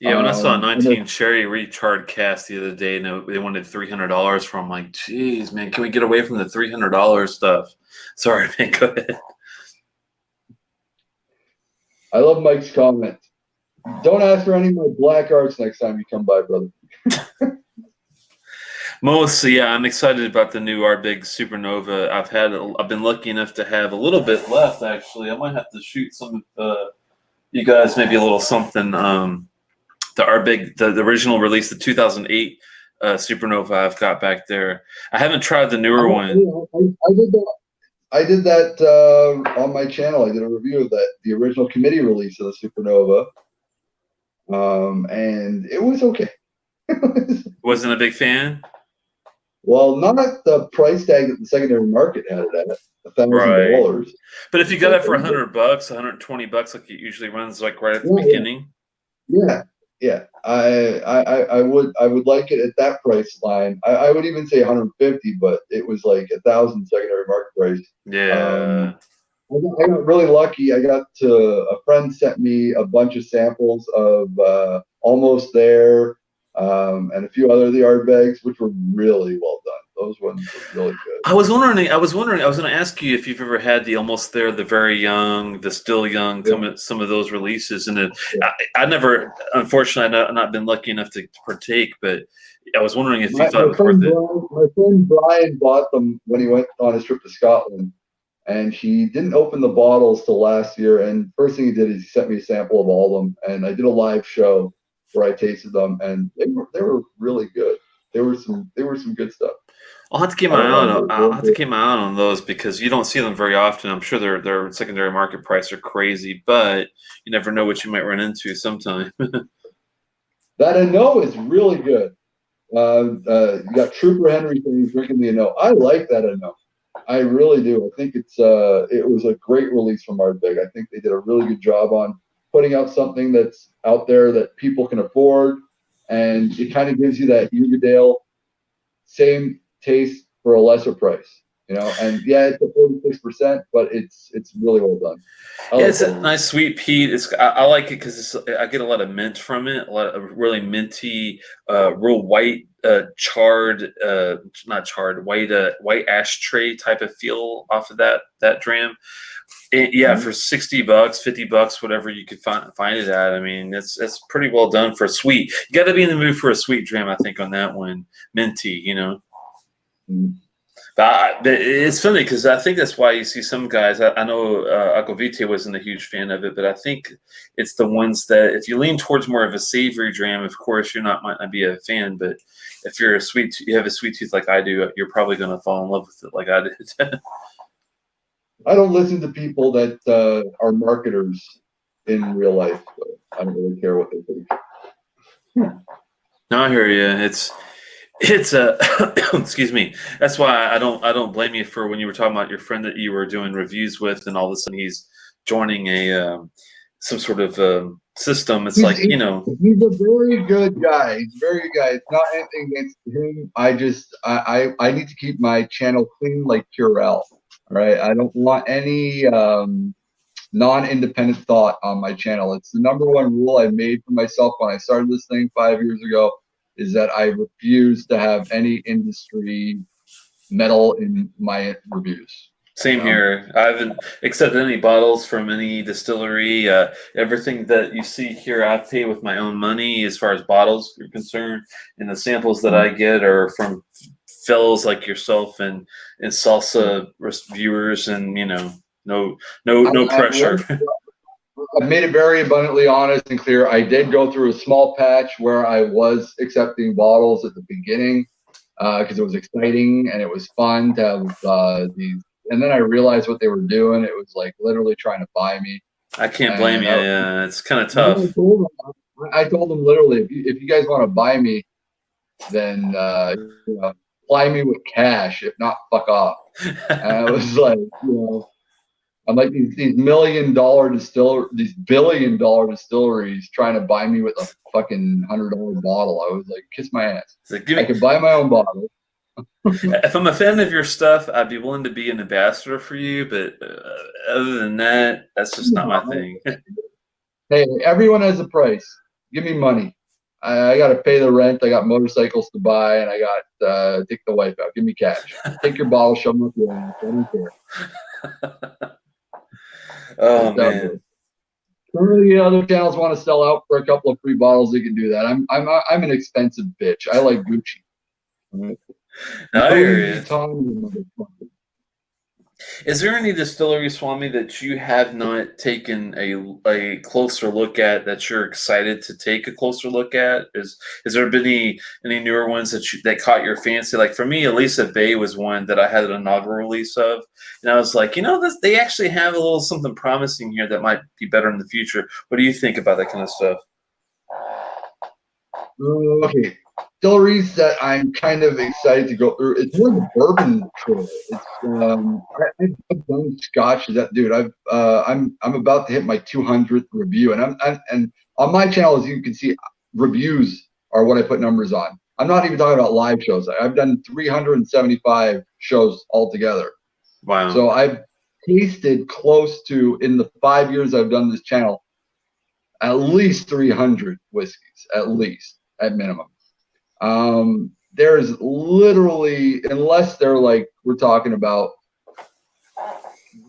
Yeah, when I saw a 19 Cherry recharred cast the other day, and they wanted $300 from, I'm like, geez, man, can we get away from the $300 stuff? Sorry, man, go ahead. I love Mike's comment. Don't ask for any of my black arts next time you come by, brother. Mostly, yeah, I'm excited about the new Our Big Supernova. I've been lucky enough to have a little bit left, actually. I might have to shoot some of you guys, maybe a little something. The original release, the 2008 Supernova I've got back there. I haven't tried the newer one. I did that on my channel. I did a review of that, the original committee release of the Supernova. And it was okay. Wasn't a big fan? Well, not at the price tag that the secondary market had it at, $1,000. Right. But if you got it for $100, $120, like it usually runs like right at the beginning. Yeah. I would like it at that price line. I would even say 150, but it was like 1,000 secondary market price. Yeah. I got really lucky. A friend sent me a bunch of samples of Almost There, and a few other of the art bags, which were really well done. Those ones were really good. I was going to ask you if you've ever had the Almost There, the Very Young, the Still Young, some of those releases. And I never, unfortunately, I've not been lucky enough to partake, but I was wondering if you thought it was worth it. My friend Brian bought them when he went on his trip to Scotland, and he didn't open the bottles till last year. And first thing he did is he sent me a sample of all of them, and I did a live show where I tasted them, and they were really good. There were some good stuff. I'll have to keep my eye on those because you don't see them very often. I'm sure their secondary market price are crazy, but you never know what you might run into sometime. That Ano is really good. You got Trooper Henry saying he's drinking the Ano. I like that Ano. I really do. I think it was a great release from Ardbeg. I think they did a really good job on putting out something that's out there that people can afford, and it kind of gives you that Ugadale same taste for a lesser price, and yeah, it's a 46%, but it's really well done. It's a nice sweet peat. I like it because I get a lot of mint from it, a lot of really minty, real white, charred, not charred, white ashtray type of feel off of that dram. For $60, $50, whatever you could find it at. I mean, it's pretty well done for a sweet. You got to be in the mood for a sweet dram, I think, on that one. Minty, Mm-hmm. But it's funny because I think that's why you see some guys. I know Aquavite wasn't a huge fan of it, but I think it's the ones that if you lean towards more of a savory dram, of course might not be a fan. But if you have a sweet tooth like I do, you're probably going to fall in love with it like I did. I don't listen to people that are marketers in real life. So I don't really care what they think. No, I hear you. It's excuse me. That's why I don't blame you for when you were talking about your friend that you were doing reviews with, and all of a sudden he's joining a some sort of system. It's He's, like, he's you know, he's a very good guy. He's a very good guy. It's not anything against him. I need to keep my channel clean like Purell. All right. I don't want any non-independent thought on my channel. It's the number one rule I made for myself when I started this thing 5 years ago, is that I refuse to have any industry meddle in my reviews. same here. I haven't accepted any bottles from any distillery. Everything that you see here, I pay with my own money as far as bottles are concerned. And the samples that I get are from fellows like yourself and salsa viewers, and, you know, no pressure. I've made it very abundantly honest and clear. I did go through a small patch where I was accepting bottles at the beginning because it was exciting and it was fun to have these. And then I realized what they were doing. It was like literally trying to buy me. I can't blame you. Yeah, it's kind of tough. I told them literally, if you guys want to buy me, then fly me with cash. If not, fuck off. And I was like, I'm like these $1 million these $1 billion distilleries trying to buy me with a fucking $100 bottle. I was like, kiss my ass. Like, I could buy my own bottle. If I'm a fan of your stuff, I'd be willing to be an ambassador for you. But other than that, that's just not my thing. Hey, everyone has a price. Give me money. I got to pay the rent. I got motorcycles to buy, and I got take the wife out. Give me cash. Take your bottle, shove them up your ass. I don't care. Oh man. Currently, the other channels want to sell out for a couple of free bottles. They can do that. I'm an expensive bitch. I like Gucci. No, I hear you. Is there any distillery, Swami, that you have not taken a closer look at that you're excited to take a closer look at? Is there been any newer ones that caught your fancy? Like for me, Elisa Bay was one that I had an inaugural release of, and I was like, they actually have a little something promising here that might be better in the future. What do you think about that kind of stuff? Okay. Distilleries that I'm kind of excited to go through. It's more the bourbon trail. It's I've done Scotch. I'm about to hit my 200th review, and on my channel, as you can see, reviews are what I put numbers on. I'm not even talking about live shows. I've done 375 shows altogether. Wow! So I've tasted close to, in the 5 years I've done this channel, at least 300 whiskeys, at minimum. There's literally, unless they're like, we're talking about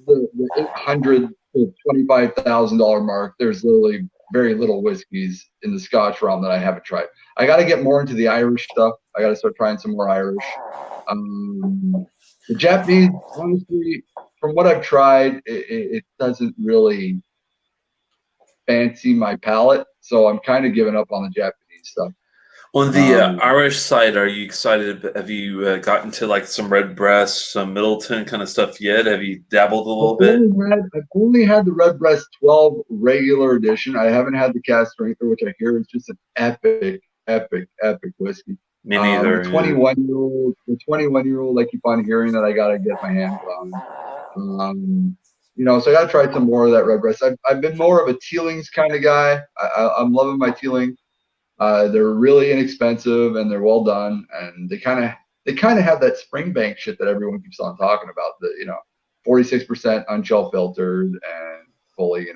the $800 to $25,000 mark, there's literally very little whiskeys in the Scotch realm that I haven't tried. I got to get more into the Irish stuff. I got to start trying some more Irish. The Japanese, honestly, from what I've tried, it doesn't really fancy my palate, so I'm kind of giving up on the Japanese stuff. On the Irish side, are you excited? Have you gotten to like some Redbreast, some Middleton kind of stuff yet? Have you dabbled a little bit? I've only had the Redbreast 12 regular edition. I haven't had the Cask Strengther, which I hear is just an epic whiskey. Me neither. The 21-year-old, I keep on hearing that I gotta get my hands on. So I gotta try some more of that Redbreast. I've been more of a Teelings kind of guy. I'm loving my Teeling. They're really inexpensive and they're well done, and they kind of have that Springbank shit that everyone keeps on talking about. 46% unshell filtered and fully,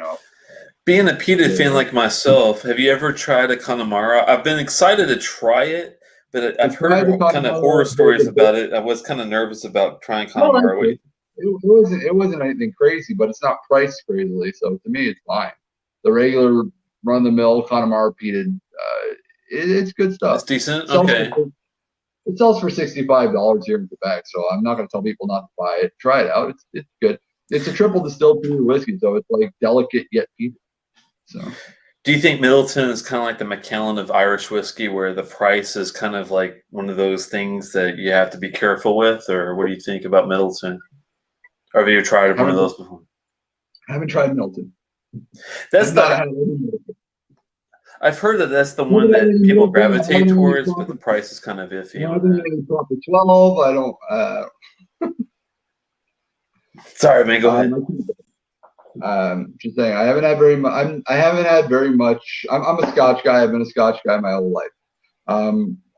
Being a peated fan like myself, have you ever tried a Connemara? I've been excited to try it, but I've heard kind of horror stories about it. I was kind of nervous about trying Connemara. It wasn't anything crazy, but it's not priced crazily, so to me, it's fine. The regular run-of-the-mill Connemara peated, it's good stuff. It's decent. Okay. It sells for $65 here in Quebec, so I'm not going to tell people not to buy it. Try it out. It's good. It's a triple distilled peated whiskey, so it's like delicate yet peated. So, do you think Middleton is kind of like the Macallan of Irish whiskey, where the price is kind of like one of those things that you have to be careful with, or what do you think about Middleton? Or have you tried one of those before? I haven't tried Middleton. I've heard that's the one that people gravitate towards, but the price is kind of iffy. Proper 12. I don't. Sorry, man. Go ahead. Just saying, I haven't had very much. I haven't had very much. I'm a Scotch guy. I've been a Scotch guy my whole life.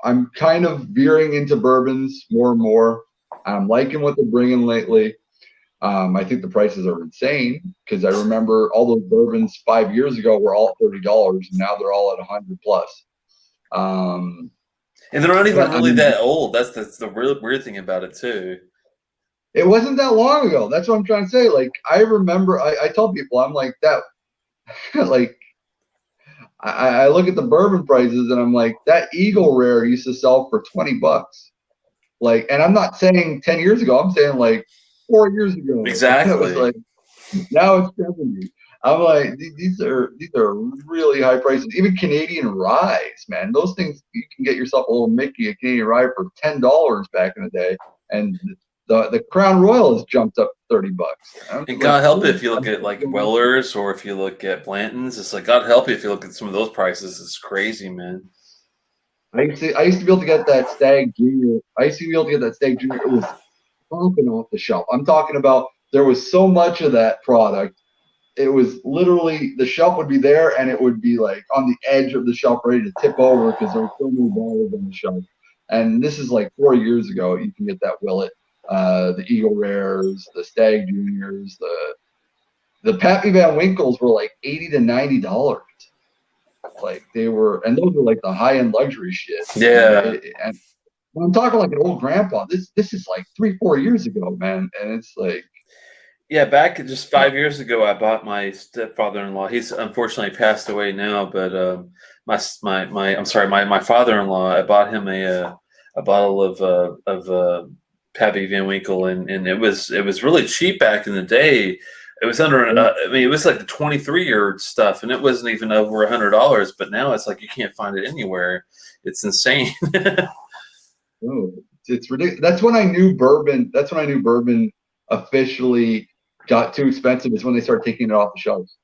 I'm kind of veering into bourbons more and more. I'm liking what they're bringing lately. I think the prices are insane because I remember all those bourbons 5 years ago were all $30, and now they're all at 100 plus. And they're not even really that old. That's the real weird thing about it too. It wasn't that long ago. That's what I'm trying to say. Like I remember, I tell people, I'm like that, like I look at the bourbon prices and I'm like, that Eagle Rare used to sell for $20. Like, and I'm not saying 10 years ago, I'm saying like 4 years ago. Exactly. It was like, now it's 70. I'm like, these are really high prices. Even Canadian rye, man, those things, you can get yourself a little Mickey, a Canadian rye for $10 back in the day. And the Crown Royal has jumped up $30. And God help it if you look at like Weller's or if you look at Blanton's. It's like God help you if you look at some of those prices. It's crazy, man. I used to be able to get that Stag Junior. It was popping off the shelf. I'm talking about there was so much of that product. It was literally the shelf would be there and it would be like on the edge of the shelf ready to tip over because there were so many bottles on the shelf. And this is like 4 years ago. You can get that Willet, the Eagle Rares, the Stag Juniors, the Pappy Van Winkles were like $80 to $90. Like they were, and those were like the high end luxury shit. Yeah. And I'm talking like an old grandpa. This is like 3-4 years ago, man. And it's like, yeah, back just 5 years ago, I bought my stepfather-in-law. He's unfortunately passed away now, but my father-in-law, I bought him a bottle of Pappy Van Winkle, and it was really cheap back in the day. It was under, I mean, it was like the 23-year stuff, and it wasn't even over $100. But now it's like you can't find it anywhere. It's insane. Oh, it's ridiculous. That's when I knew bourbon. That's when I knew bourbon officially got too expensive. Is when they started taking it off the shelves.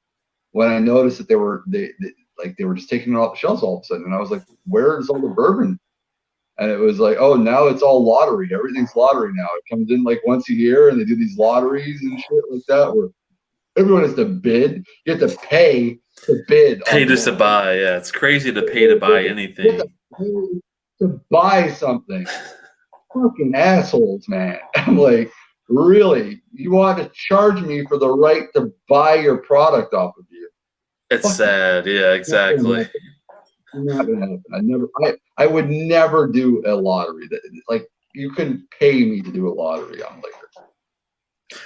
When I noticed that they were just taking it off the shelves all of a sudden, and I was like, "Where's all the bourbon?" And it was like, "Oh, now it's all lottery. Everything's lottery now. It comes in like once a year, and they do these lotteries and shit like that, where everyone has to bid. You have to pay to bid. Pay just to buy. Yeah, it's crazy to pay to buy anything. To buy something." Fucking assholes, man. I'm like, really? You want to charge me for the right to buy your product off of you? It's sad. Yeah, exactly. Not gonna happen. I would never do a lottery. Like you couldn't pay me to do a lottery on liquor.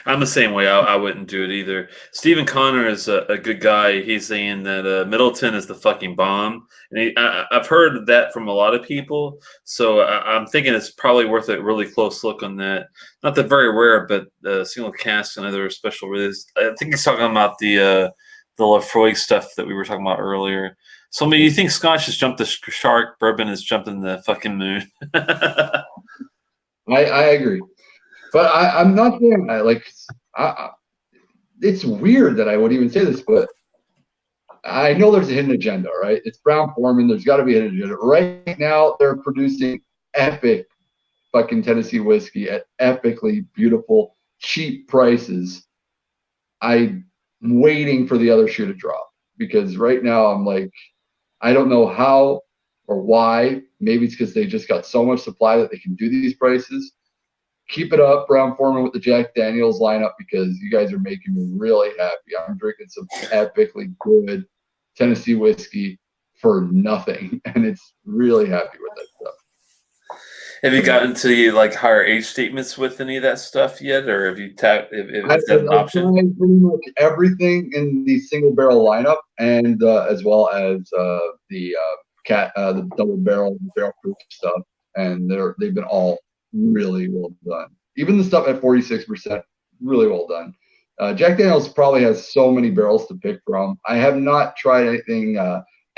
I'm the same way. I wouldn't do it either. Stephen Connor is a good guy. He's saying that Middleton is the fucking bomb. And I've heard that from a lot of people. So I'm thinking it's probably worth a really close look on that. Not the very rare, but single cask and other special release. I think he's talking about the Lafroig stuff that we were talking about earlier. So, I mean, you think Scotch has jumped the shark, bourbon has jumped in the fucking moon. I agree. But I'm not saying it's weird that I would even say this, but I know there's a hidden agenda, right? It's Brown-Forman. There's got to be a hidden agenda. Right now, they're producing epic fucking Tennessee whiskey at epically beautiful, cheap prices. I'm waiting for the other shoe to drop because right now I'm like, I don't know how or why. Maybe it's because they just got so much supply that they can do these prices. Keep it up, Brown-Forman, with the Jack Daniels lineup because you guys are making me really happy. I'm drinking some epically good Tennessee whiskey for nothing, and it's really happy with that stuff. Have you gotten to like higher age statements with any of that stuff yet, or have you tapped? Is that an option? I've tried pretty much everything in the single barrel lineup, and as well as the double barrel proof stuff, and they've been all really well done. Even the stuff at 46%, really well done. Jack Daniels probably has so many barrels to pick from. I have not tried anything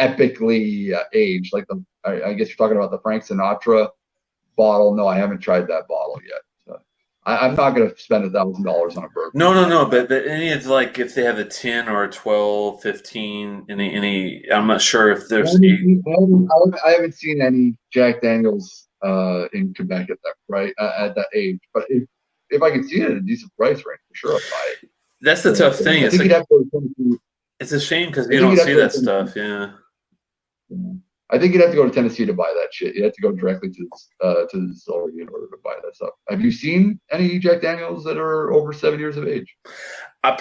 epically aged, like I guess you're talking about the Frank Sinatra bottle. No, I haven't tried that bottle yet. So I'm not going to spend $1,000 on a bourbon. No. But any of like if they have a 10 or a 12, 15, any, I'm not sure if there's. I haven't seen any Jack Daniels in Quebec at that at that age. But if I can see it at a decent price range, for sure I'll buy it. That's the tough thing. I It's think you'd like, have to go to Tennessee. it's a shame because I you think don't you'd have see to go that to Tennessee. stuff. Yeah. Yeah. I think you'd have to go to Tennessee to buy that shit. You have to go directly to the distillery in order to buy that stuff. Have you seen any Jack Daniels that are over 7 years of age? I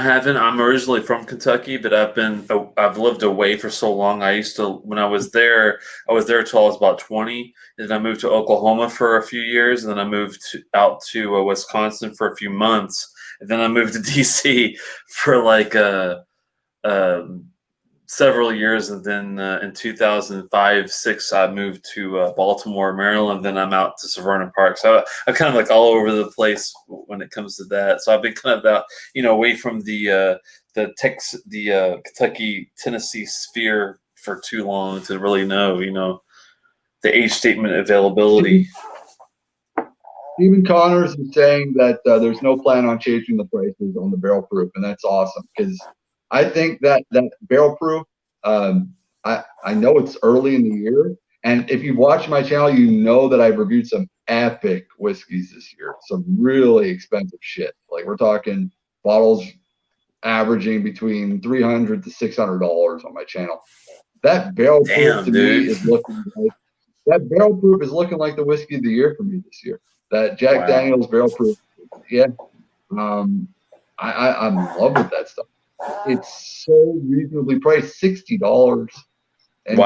haven't. I'm originally from Kentucky, but I've lived away for so long. I used to when I was there till I was about 20, and then I moved to Oklahoma for a few years, and then I moved out to Wisconsin for a few months, and then I moved to DC for like um several years, and then in 2005 6 I moved to Baltimore, Maryland. Then I'm out to Severna Park, so I'm kind of like all over the place when it comes to that. So I've been kind of out, away from the Kentucky Tennessee sphere for too long to really know the age statement availability. Stephen Connors is saying that there's no plan on changing the prices on the barrel proof, and that's awesome because I think that barrel proof. I know it's early in the year, and if you've watched my channel, you know that I've reviewed some epic whiskeys this year, some really expensive shit. Like we're talking bottles averaging between $300 to $600 on my channel. That barrel proof to me is looking like the whiskey of the year for me this year. That Jack Daniels barrel proof, yeah. I'm in love with that stuff. It's so reasonably priced, $60, and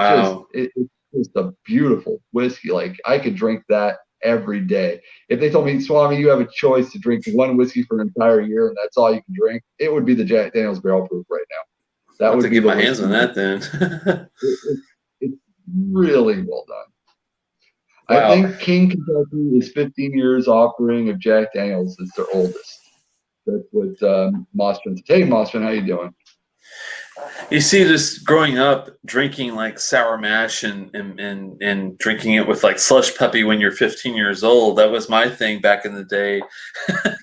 it's just a beautiful whiskey. Like I could drink that every day. If they told me, Swami, you have a choice to drink one whiskey for an entire year and that's all you can drink, it would be the Jack Daniels barrel proof right now. That would be get my hands on that then. It's really well done. Wow. I think King Kentucky is 15 years offering of Jack Daniels. It's their oldest. That's what Mostrin. Hey, Mostrin, how you doing? You see, just growing up drinking like sour mash and drinking it with like slush puppy when you're 15 years old. That was my thing back in the day,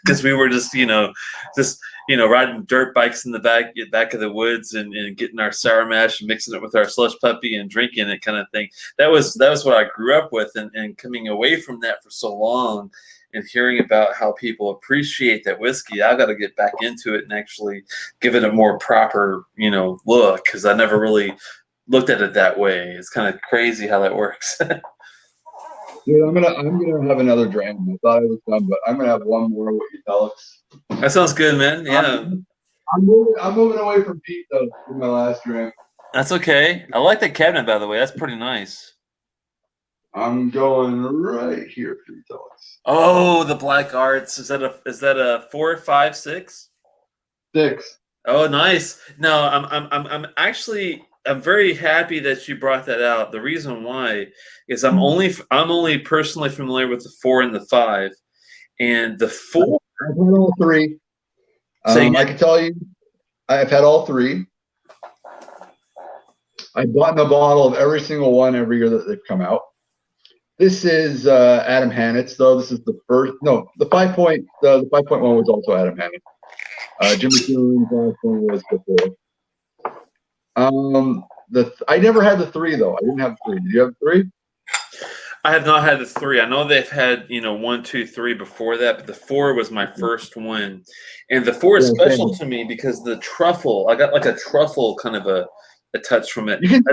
because we were just riding dirt bikes in the back of the woods and getting our sour mash and mixing it with our slush puppy and drinking it, kind of thing. That was what I grew up with, and coming away from that for so long. And hearing about how people appreciate that whiskey, I got to get back into it and actually give it a more proper, look, because I never really looked at it that way. It's kind of crazy how that works. Dude, I'm gonna have another drink. I thought I was done, but I'm gonna have one more with you, Telex. That sounds good, man. Yeah. I'm moving away from Pete though for my last drink. That's okay. I like that cabinet, by the way. That's pretty nice. I'm going right here for you, Telex. Oh, the Black Arts. Is that a 4, 5, 6? 6. Oh, nice. No, I'm very happy that you brought that out. The reason why is I'm only personally familiar with the 4 and the 5, and the 4. I've had all 3. I can tell you, I've had all 3. I've bought a bottle of every single one every year that they've come out. This is Adam Hannett's, though. This is the first. No, the 5.1 was also Adam Hannett. Jimmy Keelan's last one was before. I never had the 3 though. I didn't have the 3. Did you have the 3? I have not had the 3. I know they've had 1, 2, 3 before that, but the 4 was my first one, and the 4 is special to me because the truffle. I got like a truffle kind of a touch from it. You can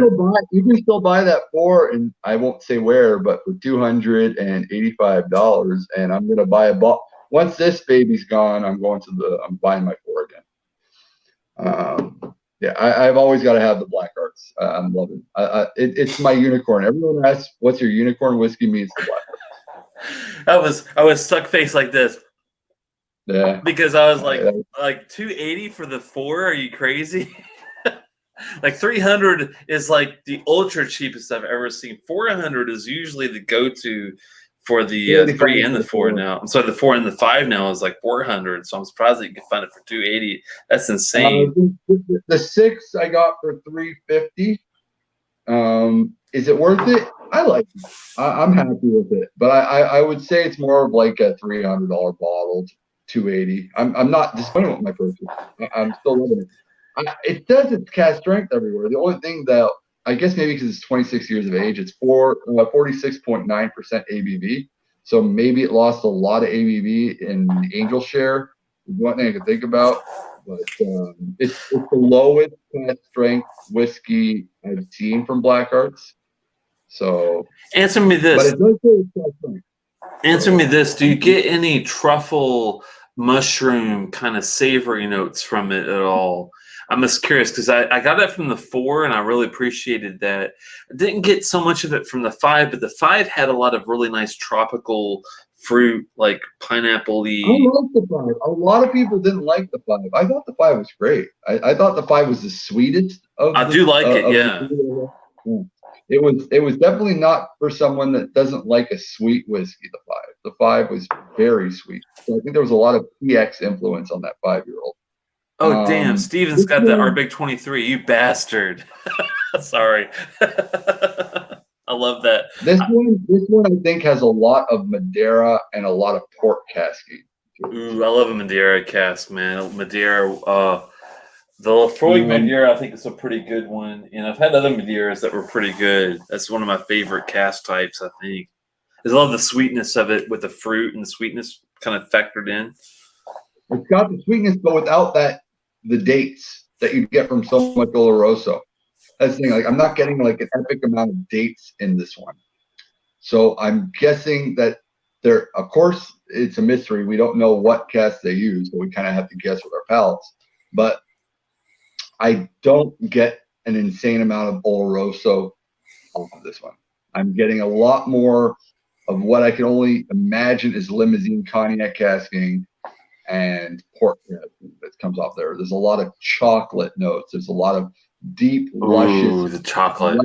still buy that 4, and I won't say where, but for $285. And I'm gonna buy a bottle. Once this baby's gone, I'm buying my 4 again. Yeah, I've always got to have the Black Arts. I'm loving it. It's my unicorn. Everyone asks, "What's your unicorn whiskey?" Means the Black Arts. I was stuck face like this. Yeah. Because I was like $280 for the 4. Are you crazy? Like $300 is like the ultra cheapest I've ever seen. $400 is usually the go-to for the 3 and the 4 now. I'm sorry, the 4 and the 5 now is like $400. So I'm surprised that you can find it for $280. That's insane. The 6 I got for $350. Is it worth it? I like it. I'm happy with it, but I would say it's more of like a $300 bottle, $280. I'm not disappointed with my purchase. I'm still loving it. It says it's cast strength everywhere. The only thing that I guess maybe because it's 26 years of age, it's 46.9% ABV. So maybe it lost a lot of ABV in Angel Share one thing I could think about. But it's the lowest cask strength whiskey I've seen from Black Hearts. So answer me but this. it does say it's cask strength. Answer me this. Do you get any truffle mushroom kind of savory notes from it at all? I'm just curious because I got it from the 4 and I really appreciated that. I didn't get so much of it from the 5, but the 5 had a lot of really nice tropical fruit, like pineapple-y. I like the 5. A lot of people didn't like the 5. I thought the 5 was great. I thought the 5 was the sweetest of I the, do like it, of yeah. the it was definitely not for someone that doesn't like a sweet whiskey, the 5. The 5 was very sweet. So I think there was a lot of PX influence on that 5-year-old. Oh, damn. Steven's got the Ardbeg 23. You bastard. Sorry. I love that. This one I think has a lot of Madeira and a lot of port casking. Ooh, I love a Madeira cask, man. Madeira, the Lafroig Madeira, I think is a pretty good one. And I've had other Madeiras that were pretty good. That's one of my favorite cask types, I think. I love the sweetness of it with the fruit and the sweetness kind of factored in. It's got the sweetness, but without the dates that you get from so much Oloroso. That's the thing. Like, I'm not getting like an epic amount of dates in this one. So I'm guessing that there, of course, it's a mystery. We don't know what cask they use, so we kind of have to guess with our palates. But I don't get an insane amount of Oloroso off of this one. I'm getting a lot more of what I can only imagine is limousine cognac casking and port casking that comes off there. There's a lot of chocolate notes. There's a lot of deep, luscious, ooh, the chocolate,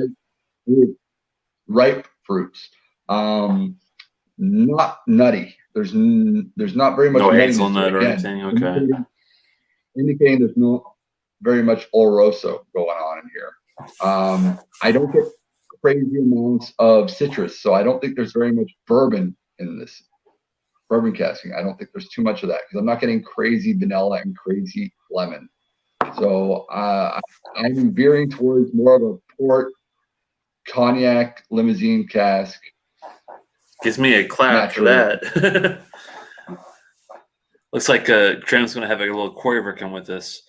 ripe fruits. Not nutty. There's not very much no nuttiness hazelnut or anything. Okay, indicating there's not very much Oloroso going on in here. I don't get crazy amounts of citrus, so I don't think there's very much bourbon in this bourbon casking. I don't think there's too much of that because I'm not getting crazy vanilla and crazy lemon. So I'm veering towards more of a port cognac limousine cask. Gives me a clap for that. Looks like Tram's going to have a little Corey-Vrickin with this.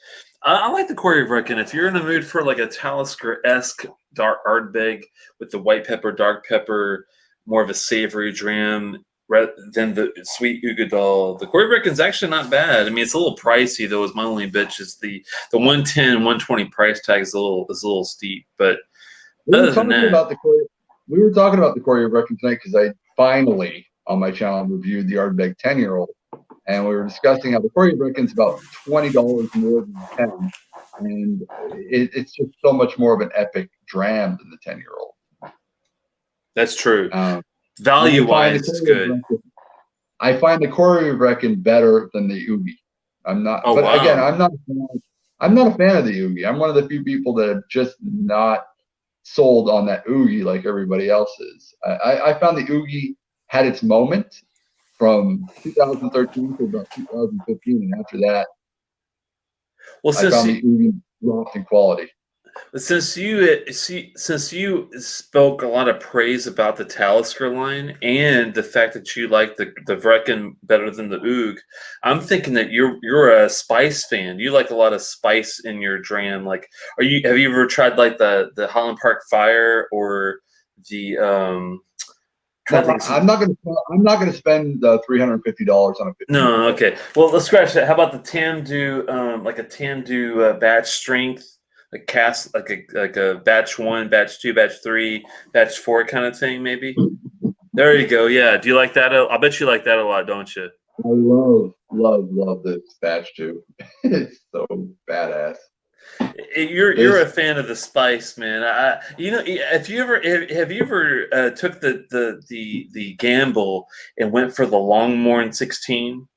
I like the Corey-Vrickin. If you're in the mood for like a Talisker-esque dark Ardbeg with the white pepper, dark pepper, more of a savory dram rather than the sweet Ugadal, the Corey-Vrickin's actually not bad. I mean, it's a little pricey though. Is my only bitch is the 110, 120 price tag is a little steep. But we were talking about the Corey-Vrickin tonight because I finally on my channel reviewed the Ardbeg 10-year-old. And we were discussing how the Corey-Vrickin's about $20 more than the 10, and it's just so much more of an epic dram than the 10-year-old. That's true. Value-wise, it's good. I find the Corey-Vrickin better than the Oogie. I'm not. Oh, but wow. Again, I'm not a fan of the Oogie. I'm one of the few people that have just not sold on that Oogie like everybody else is. I found the Oogie had its moment from 2013 to about 2015, and after that, I found the Oogie dropped in quality. Since you spoke a lot of praise about the Talisker line and the fact that you like the Vrickin better than the Oog, I'm thinking that you're a spice fan. You like a lot of spice in your dram. Like, have you ever tried like the Highland Park Fire or the I'm not going to spend $350 on a 50. No, okay. Well, let's scratch that. How about the Tamdu, like a Tamdu batch strength? A cast like a batch 1, batch 2, batch 3, batch 4 kind of thing, maybe. There you go. Yeah. Do you like that? I bet you like that a lot, don't you? I love this batch 2. It's so badass. You're a fan of the spice, man. Have you ever took the gamble and went for the Longmorn 16?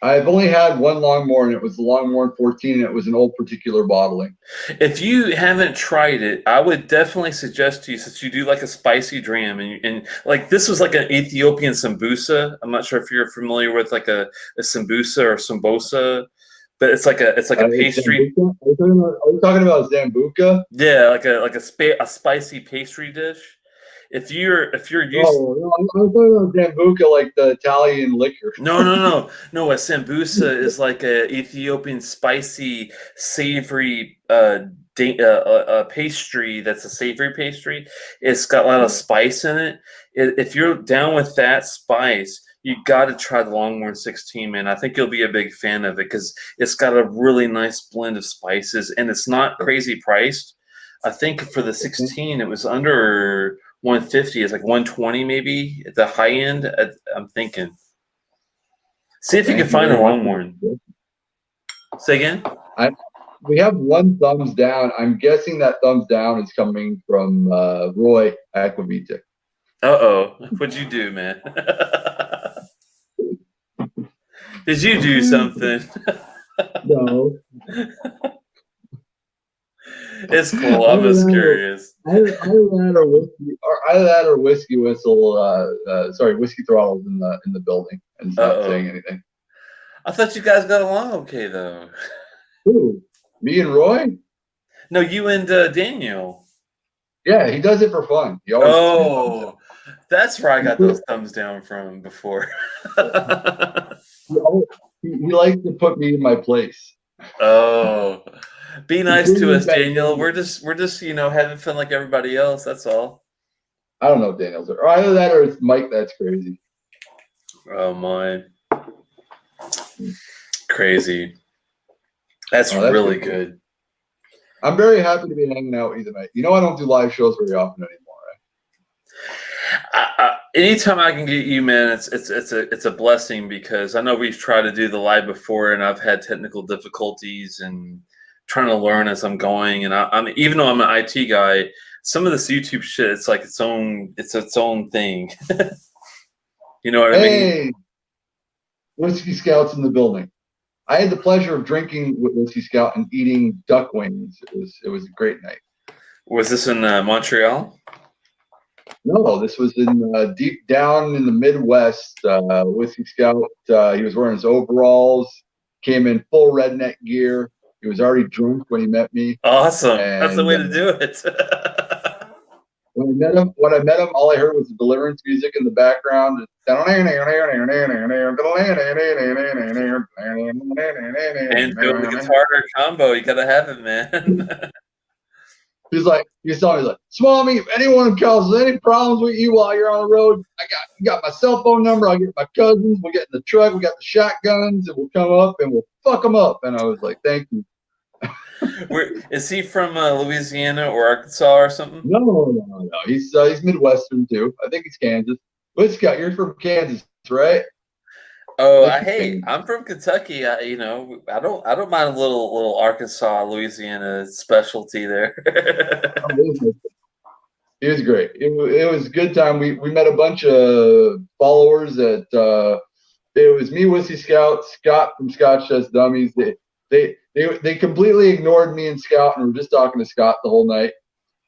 I've only had one Longmorn. It was the Longmorn 14, and it was an old particular bottling. If you haven't tried it, I would definitely suggest to you, since you do like a spicy dram, and like this was like an Ethiopian sambusa. I'm not sure if you're familiar with like a sambusa or sambosa, but it's like a pastry. Are you talking about Zambuca? Yeah, like a spicy pastry dish. if you're used. Oh, no, I'm talking about Sambuca, like the Italian liquor. No. A sambusa is like a Ethiopian spicy, savory pastry. That's a savory pastry. It's got a lot of spice in it. If you're down with that spice, you got to try the Longhorn 16, man. I think you'll be a big fan of it because it's got a really nice blend of spices and it's not crazy priced. I think for the 16, it was under 150. It's like 120 maybe at the high end. I'm thinking. See if you can Thank you find a very much. Longhorn. Say again? We have one thumbs down. I'm guessing that thumbs down is coming from Roy Aquavita. Uh-oh. What'd you do, man? Did you do something? No. It's cool. I'm just curious. Either that or whiskey whistle. Sorry, whiskey throttles in the building and not saying anything. I thought you guys got along okay though. Who? Me and Roy? No, you and Daniel. Yeah, he does it for fun. He always that's where I got those thumbs down from before. he likes to put me in my place. Oh, be nice to us, Daniel. We're just having fun like everybody else. That's all. I don't know if Daniel's or either that or it's Mike. That's crazy. Oh my, crazy. That's really good. I'm very happy to be hanging out with you tonight. You know, I don't do live shows very often anymore. Anytime I can get you, man, it's a blessing because I know we've tried to do the live before, and I've had technical difficulties and trying to learn as I'm going. And I'm even though I'm an IT guy, some of this YouTube shit, it's like its own thing. You know what I mean? Hey, Whiskey Scouts in the building. I had the pleasure of drinking with Whiskey Scout and eating duck wings. It was a great night. Was this in Montreal? No, this was in deep down in the Midwest. Whiskey Scout. He was wearing his overalls. Came in full redneck gear. He was already drunk when he met me. Awesome. That's the way to do it. When I met him, all I heard was the deliverance music in the background. And doing the guitar combo, you gotta have it, man. He's like, Swami, if anyone causes any problems with you while you're on the road, you got my cell phone number. I'll get my cousins. We'll get in the truck. We got the shotguns, and we'll come up and we'll fuck them up. And I was like, thank you. Is he from Louisiana or Arkansas or something? No. He's Midwestern too. I think he's Kansas. But Scott, you're from Kansas, right? Oh, I'm from Kentucky. I don't mind a little Arkansas, Louisiana specialty there. It was great. It was a good time. We met a bunch of followers at. It was me, Whiskey Scout, Scott from Scotch Test Dummies. They completely ignored me and Scout and were just talking to Scott the whole night.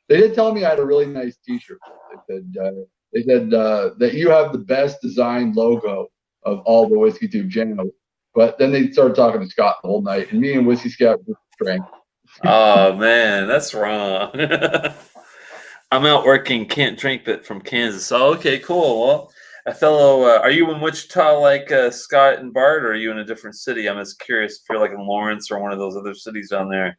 They did tell me I had a really nice T-shirt. They said that you have the best designed logo of all the Whiskey Tube channels. But then they started talking to Scott the whole night, and me and Whiskey Scout just drank. Oh man, that's wrong. I'm out working, can't drink, but from Kansas. Oh, okay, cool. Well, a fellow, are you in Wichita like Scott and Bart, or are you in a different city? I'm just curious if you're like in Lawrence or one of those other cities down there.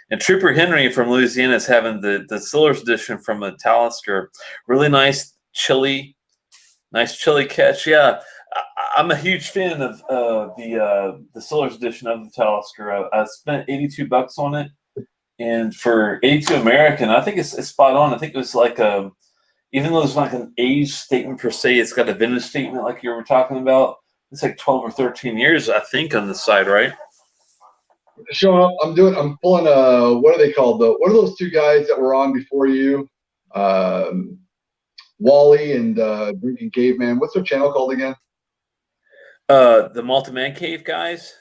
And Trooper Henry from Louisiana is having the Distillers Edition from a Talisker. Really nice chili catch. Yeah, I'm a huge fan of the Distillers Edition of the Talisker. I spent $82 on it. And for 82 American, I think it's spot on. I think it was like even though it's not like an age statement per se, it's got a vintage statement like you were talking about. It's like 12 or 13 years, I think, on the side, right? Showing up, I'm pulling what are they called? What are those two guys that were on before you? Wally and Drinking Caveman. What's their channel called again? The Malta Man Cave guys.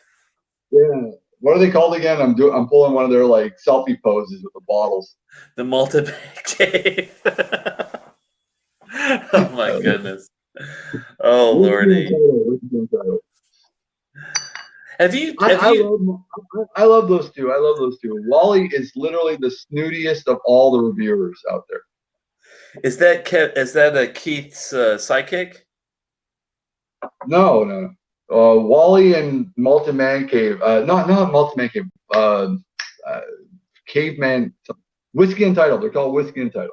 Yeah. What are they called again? I'm pulling one of their like selfie poses with the bottles. The Malta Man Cave. Oh my goodness. Oh Lordy. I love those two. I love those two. Wally is literally the snootiest of all the reviewers out there. Is that is that a Keith's sidekick? No. Wally and Multi-Man Cave. Not Multi-Man Cave. Uh, Caveman. Whiskey Entitled. They're called Whiskey Entitled.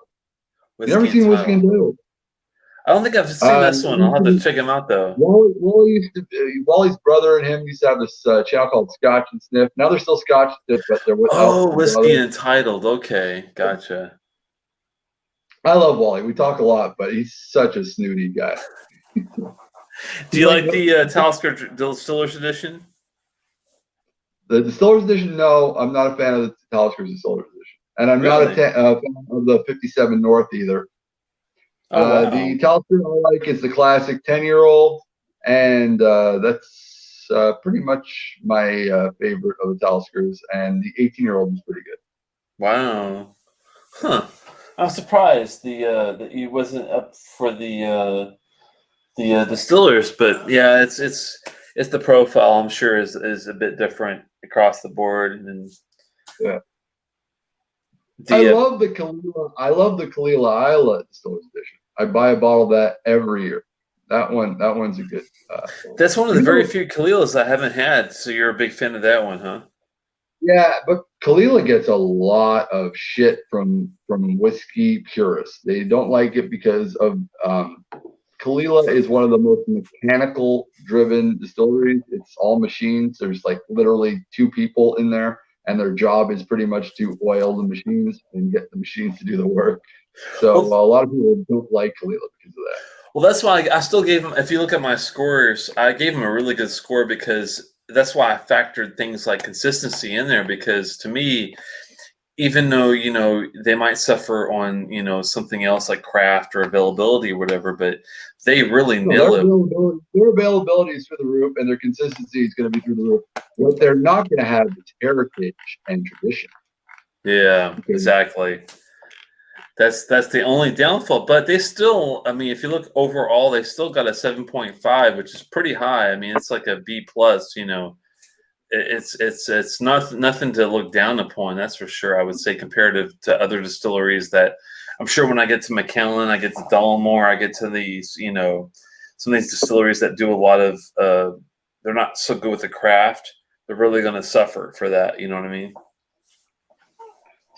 You never Whiskey and seen Whiskey Title. Entitled? I don't think I've seen this one. I'll have to check him out though. Wally's brother and him used to have this channel called Scotch and Sniff. Now they're still Scotch and Sniff, but they're without Oh, the Whiskey brother. and Titled. Okay, gotcha. I love Wally. We talk a lot, but he's such a snooty guy. Do you like the Talisker Distillers Edition? The Distillers Edition? No, I'm not a fan of the Talisker Distillers Edition, and I'm not Really? a fan of the 57 North either. Oh wow. The Talisker I like is the classic 10-year-old, and that's pretty much my favorite of the Taliskers. And the 18-year-old is pretty good. Wow. Huh. I'm surprised that he wasn't up for the distillers, but yeah, it's the profile. I'm sure is a bit different across the board, and Yeah. I love the Kalila. I love the Kalila Isla Distillers Edition. I buy a bottle of that every year. That one's a good. That's one of the very few Kalilas I haven't had. So you're a big fan of that one, huh? Yeah, but Kalila gets a lot of shit from whiskey purists. They don't like it because of Kalila is one of the most mechanical driven distilleries. It's all machines. There's like literally two people in there, and their job is pretty much to oil the machines and get the machines to do the work. So a lot of people don't like Kalila because of that. Well, that's why I still gave him. If you look at my scores, I gave him a really good score because that's why I factored things like consistency in there. Because to me, even though they might suffer on something else like craft or availability or whatever, but they really nail it. Their availability is through the roof, and their consistency is going to be through the roof. What they're not going to have is heritage and tradition. Yeah, exactly. That's the only downfall. But they still, I mean, if you look overall, they still got a 7.5, which is pretty high. I mean, it's like a B plus. It's nothing to look down upon. That's for sure. I would say comparative to other distilleries that I'm sure when I get to McKellen, I get to Dollamore, I get to these, some of these distilleries that do a lot of, they're not so good with the craft. They're really going to suffer for that. You know what I mean?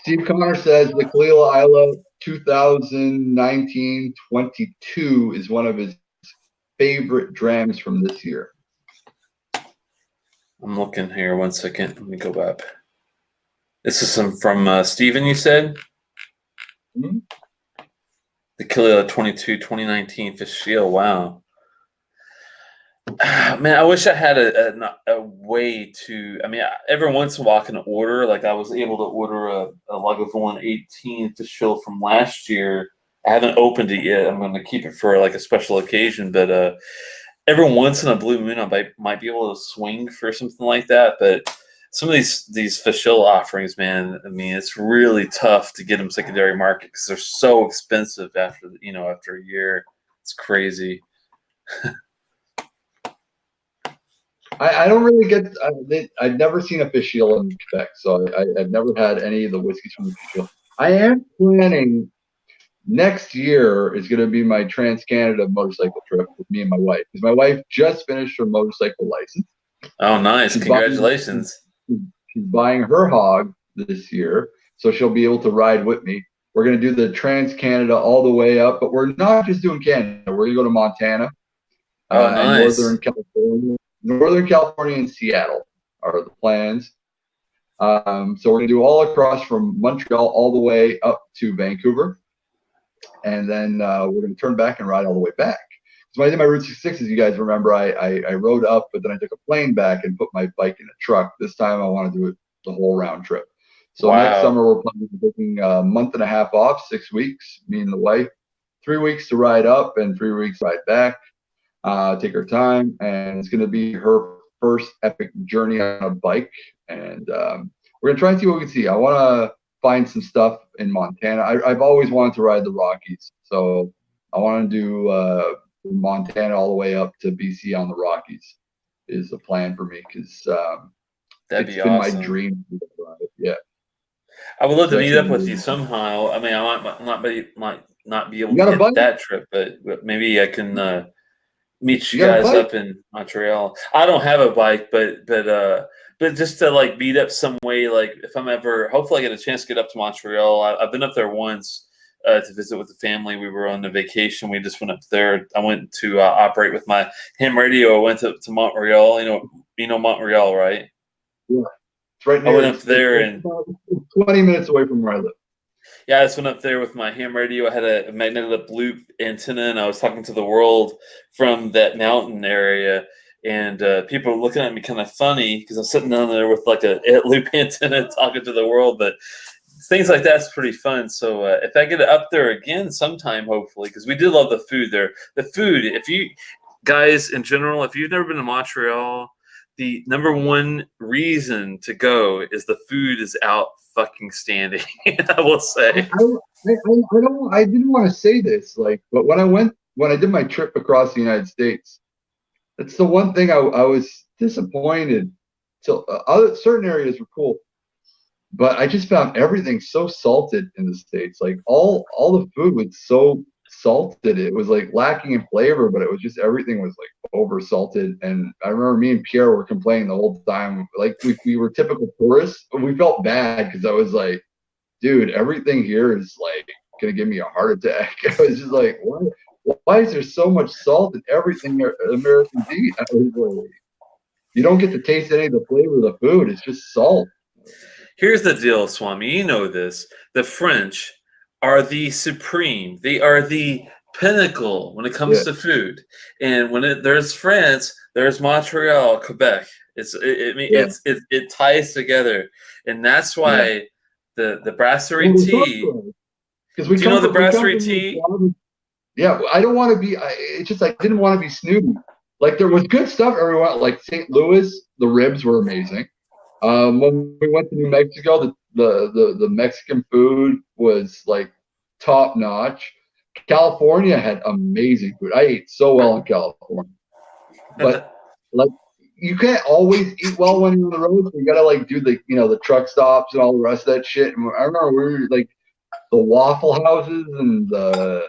Steve Connor says the Kalila Isla 2019-22 is one of his favorite drams from this year. I'm looking here. 1 second. Let me go back. This is from Steven, you said? Mm-hmm. The Kalila 2019 Fish Shield. Wow. Man, I wish I had a way to. I mean, every once in a while I can order. Like I was able to order a Lagavulin 18 Fish Shield from last year. I haven't opened it yet. I'm going to keep it for like a special occasion. But every once in a blue moon, I might be able to swing for something like that. But some of these Fish Shield offerings, man, I mean, it's really tough to get them secondary market because they're so expensive after a year. It's crazy. I don't really get. I've never seen a Fish Shield in Quebec, so I've never had any of the whiskeys from the Fish Shield. I am planning next year is going to be my Trans Canada motorcycle trip with me and my wife, because my wife just finished her motorcycle license. Oh, nice! Congratulations. She's buying her hog this year, so she'll be able to ride with me. We're going to do the Trans Canada all the way up, but we're not just doing Canada. We're going to go to Montana, nice. and Northern California and Seattle are the plans. So we're going to do all across from Montreal all the way up to Vancouver. And then we're going to turn back and ride all the way back. So when I did my Route 66, as you guys remember, I rode up, but then I took a plane back and put my bike in a truck. This time I want to do it the whole round trip. So next summer we're planning on taking a month and a half off, 6 weeks, me and the wife, 3 weeks to ride up and 3 weeks to ride back. Take her time, and it's going to be her first epic journey on a bike. And we're going to try and see what we can see. I want to find some stuff in Montana. I've always wanted to ride the Rockies, so I want to do Montana all the way up to BC on the Rockies is the plan for me, because it's been awesome. My dream to ride. Yeah, I would love to meet up with you somehow. I mean, I might not be able You to got a hit bike? that trip, but maybe I can meet you You got a guys bike? up in Montreal. I don't have a bike, but just to like meet up some way, like if I'm ever, hopefully I get a chance to get up to Montreal. I've been up there once to visit with the family. We were on a vacation. We just went up there. I went to operate with my ham radio. I went to Montreal. You know Montreal, right? Yeah, it's right I near. went up there and It's 20 minutes away from where I live. yeah, I just went up there with my ham radio. I had a magnetic loop antenna, and I was talking to the world from that mountain area. And people were looking at me kind of funny because I'm sitting down there with like a loop antenna talking to the world. But things like that's pretty fun. So if I get up there again sometime, hopefully, because we did love the food there. The food, if you guys in general, if you've never been to Montreal, the number one reason to go is the food is out fucking standing. I will I, say. I don't. I didn't want to say this, like, but when I did my trip across the United States, that's the one thing I was disappointed. So other certain areas were cool, but I just found everything so salted in the States. Like all the food was so salted. It was like lacking in flavor, but it was just everything was like over salted. And I remember me and Pierre were complaining the whole time. Like we were typical tourists, but we felt bad because I was like, dude, everything here is like gonna give me a heart attack. I was just like, why is there so much salt in everything Americans eat? I was like, you don't get to taste any of the flavor of the food. It's just salt. Here's the deal, Swami. You know this. The French are the supreme. They are the pinnacle when it comes Yeah, to food. And there's France, there's Montreal, Quebec. yeah, It ties together, and that's yeah. why the brasserie Well, we thought tea. so because we Do you know come the from brasserie the tea? province. Yeah, I don't want to be. It's just I didn't want to be snooty. Like there was good stuff everywhere. Like St. Louis, the ribs were amazing. When we went to New Mexico, the Mexican food was like top notch. California had amazing food. I ate so well in California, but like you can't always eat well when you're on the road. So you gotta like do the truck stops and all the rest of that shit. And I remember we were like the Waffle Houses and the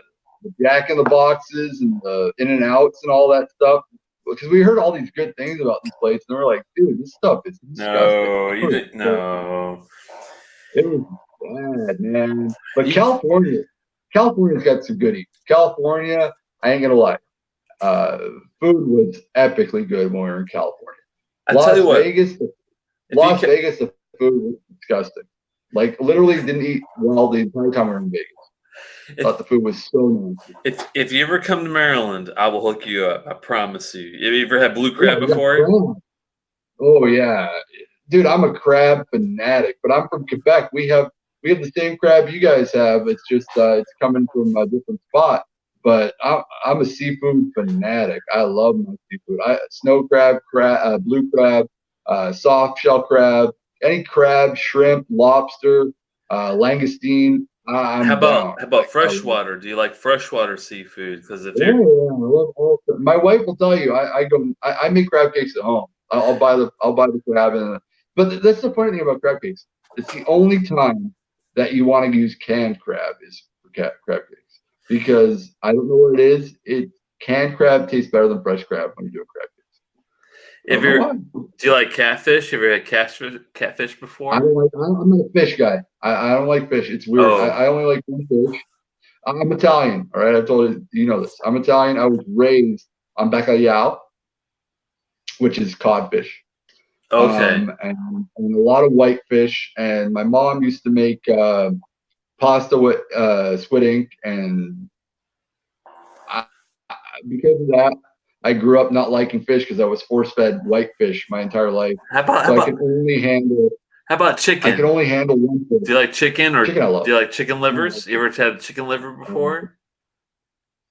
Jack in the Boxes and the In and Outs and all that stuff. Because we heard all these good things about these places, and we're like, dude, this stuff is disgusting. No, you didn't. No. It was bad, man. But You, California's got some good eats. California, I ain't gonna lie, uh, food was epically good when we were in California. I tell you what. If you Las Vegas, the food was disgusting. Like literally didn't eat well the entire time we were in Vegas. Thought the food was so nasty. if you ever come to Maryland, I will hook you up. I promise you. Have you ever had blue Yeah, crab we got before? crab. Oh yeah, dude, I'm a crab fanatic, but I'm from Quebec. We have the same crab you guys have. It's just it's coming from a different spot. But I'm a seafood fanatic. I love my seafood. Snow crab, blue crab, soft shell crab, any crab, shrimp, lobster, langoustine. How I'm about down. how about Like I love. freshwater? Do you like freshwater seafood? Because if Oh you're yeah, I love all. My wife will tell you. I make crab cakes at home. I'll buy the crab but that's the funny thing about crab cakes. It's the only time that you want to use canned crab is for crab cakes because I don't know what it is. Canned crab tastes better than fresh crab when you're doing crab cakes. I if don't know you're why. do you like catfish? Have you ever had catfish I before? don't like. I'm not a fish guy. I don't like fish. It's weird. Oh, I only like one fish. I'm Italian. All right, I told you know this. I'm Italian. I was raised on bacalhau, which is codfish. okay. And a lot of whitefish. And my mom used to make pasta with squid ink, and I, because of that, I grew up not liking fish because I was force fed whitefish my entire life. How about how So about how about I can chicken? only handle one Do fish. you like chicken or Chicken I love. do you like chicken I love livers? You chicken. ever had chicken liver I love chicken. before?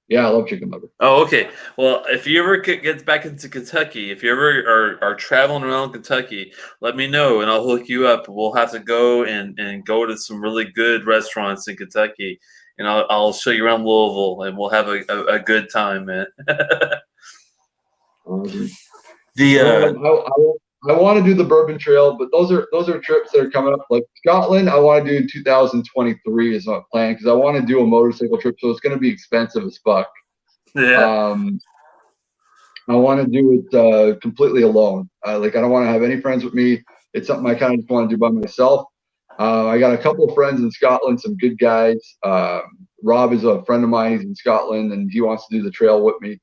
Yeah, I love chicken liver. Oh, okay. Well, if you ever get back into Kentucky, if you ever are traveling around Kentucky, let me know and I'll hook you up. We'll have to go and go to some really good restaurants in Kentucky, and I'll show you around Louisville, and we'll have a good time, man. Awesome. the Well, I want to do the Bourbon Trail, but those are trips that are coming up. Like Scotland, I want to do in 2023 is my plan because I want to do a motorcycle trip, so it's going to be expensive as fuck. Yeah. I want to do it completely alone. Like I don't want to have any friends with me. It's something I kind of just want to do by myself. I got a couple of friends in Scotland, some good guys. Rob is a friend of mine. He's in Scotland, and he wants to do the trail with me.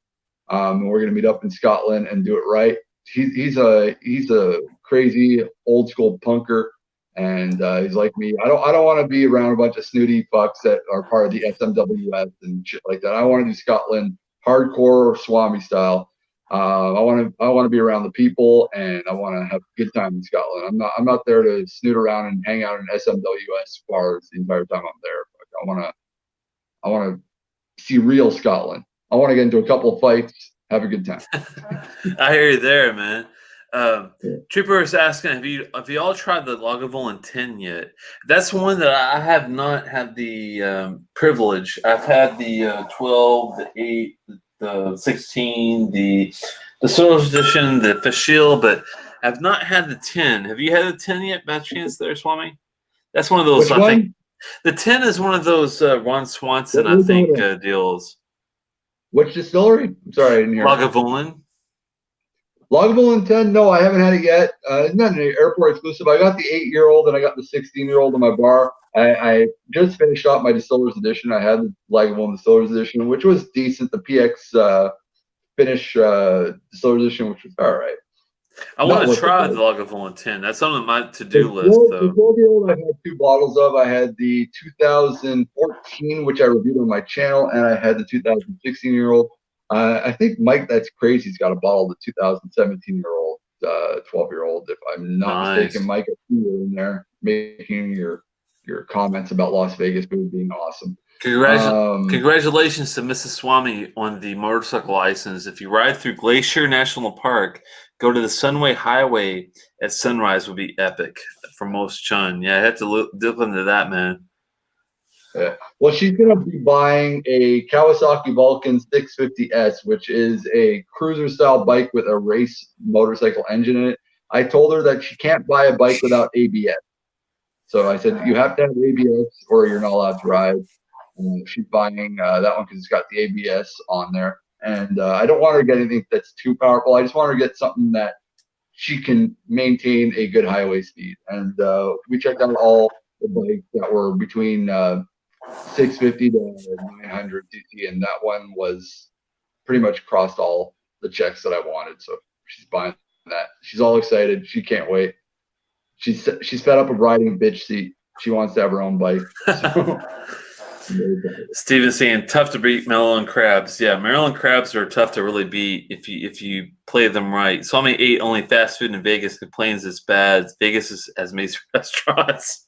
And we're gonna meet up in Scotland and do it right. He's a crazy old school punker, and he's like me. I don't want to be around a bunch of snooty fucks that are part of the SMWS and shit like that. I want to do Scotland hardcore Swami style. I want to be around the people, and I want to have a good time in Scotland. I'm not there to snoot around and hang out in SMWS bars the entire time I'm there. I want to see real Scotland. I want to get into a couple of fights, have a good time. I hear you there, man. Trooper is asking, have you all tried the Lagavulin 10 yet? That's one that I have not had the privilege. I've had the 12, the 8, the 16, the Source Edition, the Fashil, but I've not had the 10. Have you had the 10 yet, by chance there, Swami? That's one of those, Which one? think. The 10 is one of those Ron Swanson, I think, deals. Which distillery? I'm sorry, I didn't hear. Lagavulin. Lagavulin 10? No, I haven't had it yet. It's not an airport exclusive. I got the 8-year-old and I got the 16-year-old in my bar. I just finished off my Distillers Edition. I had the Lagavulin Distillers Edition, which was decent. The PX Finish Distillers Edition, which was all right. I want to try the Lagavulin 10. That's on my to-do list, though. The 12-year-old I had 2 bottles of. I had the 2014, which I reviewed on my channel, and I had the 2016-year-old. I think Mike That's Crazy's got a bottle of the 2017-year-old, 12-year-old. If I'm not mistaken, Mike, I see you in there making your comments about Las Vegas food being awesome. Congratulations to Mrs. Swami on the motorcycle license. If you ride through Glacier National Park, go to the Sunway Highway at sunrise would be epic for most chun. Yeah, I have to dip into that, man. Yeah. Well, she's going to be buying a Kawasaki Vulcan 650S, which is a cruiser-style bike with a race motorcycle engine in it. I told her that she can't buy a bike without ABS. So I said, you have to have ABS or you're not allowed to ride. She's buying that one because it's got the ABS on there. And I don't want her to get anything that's too powerful. I just want her to get something that she can maintain a good highway speed. And we checked out all the bikes that were between 650 to 900 cc, and that one was pretty much crossed all the checks that I wanted. So she's buying that. She's all excited. She can't wait. She's fed up of riding bitch seat. She wants to have her own bike. So. Steven's saying tough to beat Maryland crabs. Yeah, Maryland crabs are tough to really beat if you play them right. Swami ate only fast food in Vegas, complains it's bad. Vegas has made restaurants.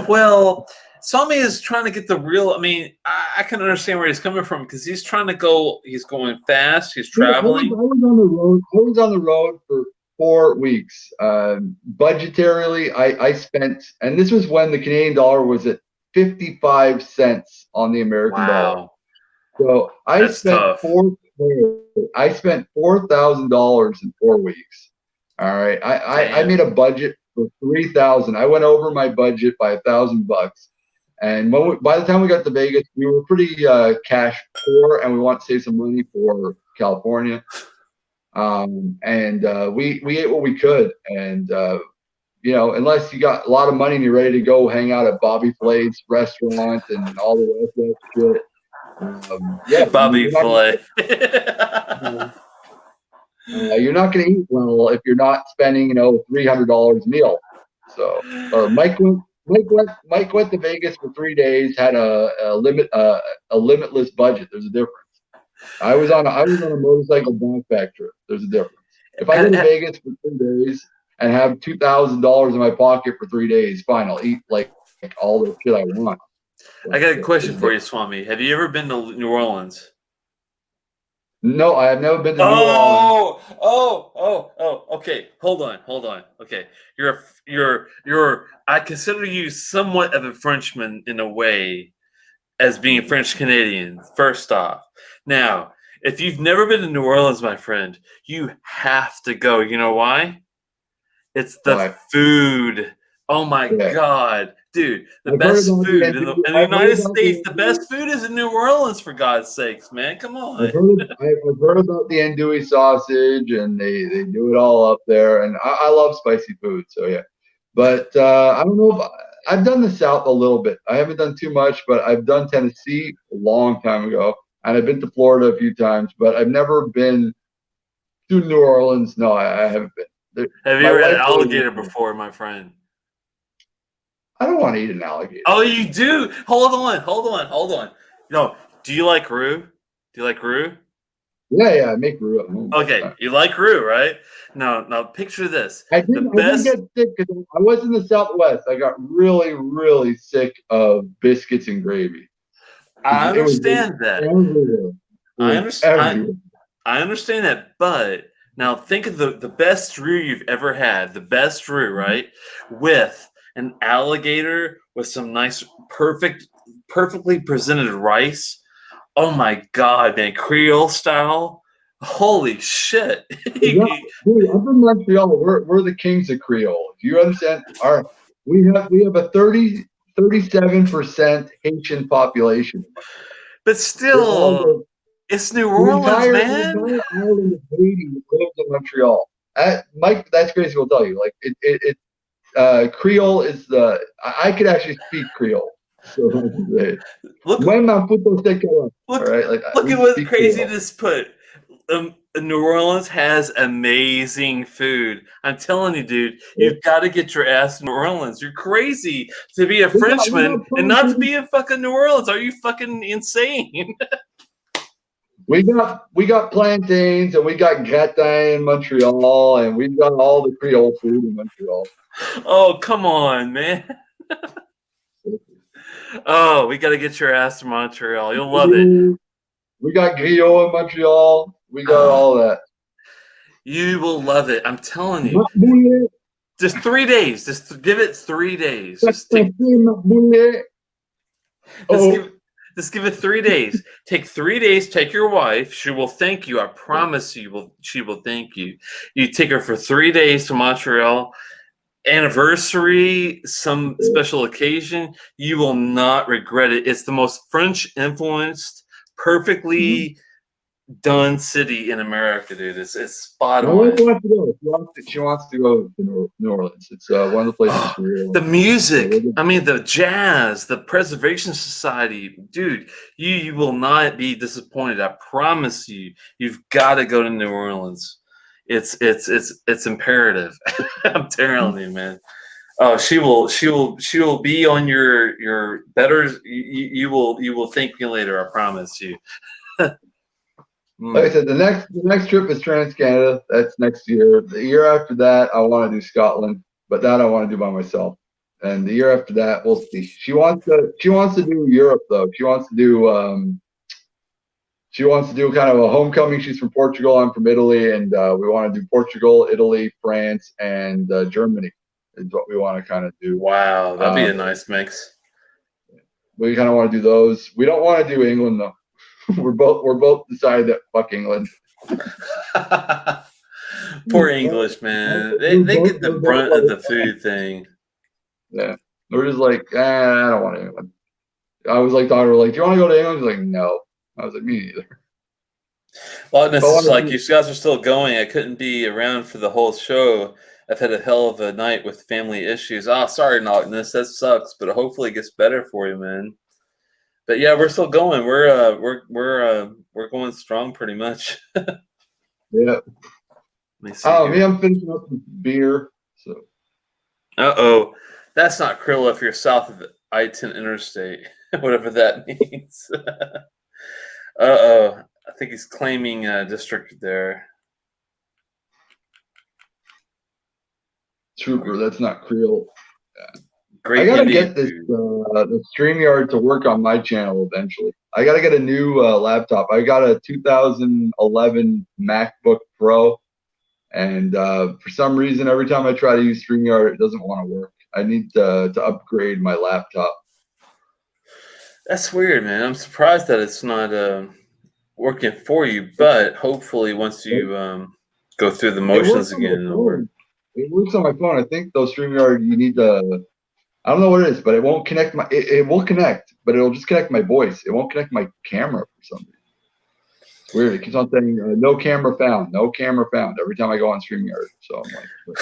Well, Swami is trying to get the real. I mean, I can understand where he's coming from because he's trying to go. He's going fast. He's traveling. I was on the road. I was on the road for 4 weeks. Budgetarily, I spent, and this was when the Canadian dollar was at 55 cents on the American dollar. So I spent $4,000 in 4 weeks. All right. I made a budget for $3,000. I went over my budget by $1,000. And by the time we got to Vegas, we were pretty cash poor, and we want to save some money for California. We ate what we could, and unless you got a lot of money and you're ready to go hang out at Bobby Flay's restaurant and all the rest of that shit. Bobby Flay. You're not going to eat well if you're not spending, $300 a meal. So, or Mike went to Vegas for 3 days, had a limitless budget. There's a difference. I was on a motorcycle backpack trip. There's a difference. If I go to Vegas for 3 days and have $2,000 in my pocket for 3 days, fine, I'll eat like all the shit I want. I got a question for you, Swami. Have you ever been to New Orleans? No, I have never been to New Orleans. Okay. Hold on. Okay. I consider you somewhat of a Frenchman in a way as being French Canadian, first off. Now, if you've never been to New Orleans, my friend, you have to go. You know why? It's the Why? food. Oh my Yeah. God, dude! The I've heard best about the food in the I've heard United about the States. The best food is in New Orleans, for God's sakes, man. Come on. I've heard about the andouille sausage, and they do it all up there. And I love spicy food, so yeah. But I don't know if I've done the South a little bit. I haven't done too much, but I've done Tennessee a long time ago, and I've been to Florida a few times, but I've never been to New Orleans. No, I haven't been. Have you My ever had wife really alligator wants. before, my friend? I don't want to eat an alligator. Oh, you do? Hold on. No, do you like roux? Do you like roux? Yeah, I make roux at home all the Okay, time. you like roux, right? Now picture this. The I did best. get sick because I was in the Southwest. I got really, really sick of biscuits and gravy. I It was understand that. everywhere. It I was understand. everywhere. I understand that, but now think of the best roux you've ever had. The best roux, right? With an alligator with some nice, perfectly presented rice. Oh my God, man! Creole style. Holy shit! Yeah, dude, I'm from Montreal. We're the kings of Creole. Do you understand? We have a 37% Haitian population. But They all still, go. it's New Orleans, The man. entire island of Haiti lives in Montreal. Mike, that's crazy. Will tell you. Like Creole is the. I could actually speak Creole. So Look, when my puto se quedó, all look, right, like look we at what speak Creole. craziness put. New Orleans has amazing food. I'm telling you, dude, you've got to get your ass to New Orleans. You're crazy to be a We Frenchman got and not to plantains. be in fucking New Orleans. Are you fucking insane? We got plantains and we got gratin in Montreal and we've got all the Creole food in Montreal. Oh, come on, man. Oh, we got to get your ass to Montreal. You'll love it. We got griot in Montreal. We got Oh, all that. you will love it. I'm telling you. Matboulet, Just 3 days. Just give it 3 days. matboulet. Just Oh, give just give it 3 days. Take 3 days. Take your wife. She will thank you. I promise you. She will thank you. You take her for 3 days to Montreal. Anniversary, some special occasion. You will not regret it. It's the most French influenced, perfectly done city in America, dude. It's spot my wife on. wants to go. She wants to go to New Orleans. It's one of the places Oh, she really the wants. music. I mean, the jazz, the Preservation Society, dude. You will not be disappointed. I promise you. You've got to go to New Orleans. It's imperative. I'm telling you, man. Oh, she will be on your better. You will thank me later. I promise you. Like I said, the next trip is Trans Canada. That's next year. The year after that, I want to do Scotland, but that I want to do by myself. And the year after that, we'll see. She wants to do Europe though. She wants to do kind of a homecoming. She's from Portugal. I'm from Italy, and we want to do Portugal, Italy, France, and Germany is what we want to kind of do. Wow, that'd be a Um, nice mix. we kind of want to do those. We don't want to do England though. We're both decided that fuck England. Poor English, man. They get the We're both brunt of the like, food thing. yeah. We're just like, I don't want England. I was like, daughter, like, do you want to go to England? She's like, no. I was like, me neither. Well, and If I it's just want to like do, you guys are still going. I couldn't be around for the whole show. I've had a hell of a night with family issues. Oh, sorry, Noctis. That sucks, but hopefully it gets better for you, man. But yeah, we're still going. We're going strong pretty much. yeah. Let me see Me, here. I'm finishing up some beer. So Uh-oh. That's not Krill if you're south of the I-10 interstate, whatever that means. Uh-oh. I think he's claiming district there. Trooper, that's not Creole. I Great gotta Indian get this food. the StreamYard to work on my channel eventually. I gotta get a new laptop. I got a 2011 MacBook Pro, and for some reason, every time I try to use StreamYard, it doesn't want to work. I need to upgrade my laptop. That's weird, man. I'm surprised that it's not working for you, but hopefully once It, you go through the it works motions on my again, it'll work. phone. It works on my phone. I think though StreamYard, you need to. I don't know what it is, but it won't connect my. It will connect, but it'll just connect my voice. It won't connect my camera for some reason. It's weird. It keeps on saying no camera found, no camera found every time I go on StreamYard. So I'm like,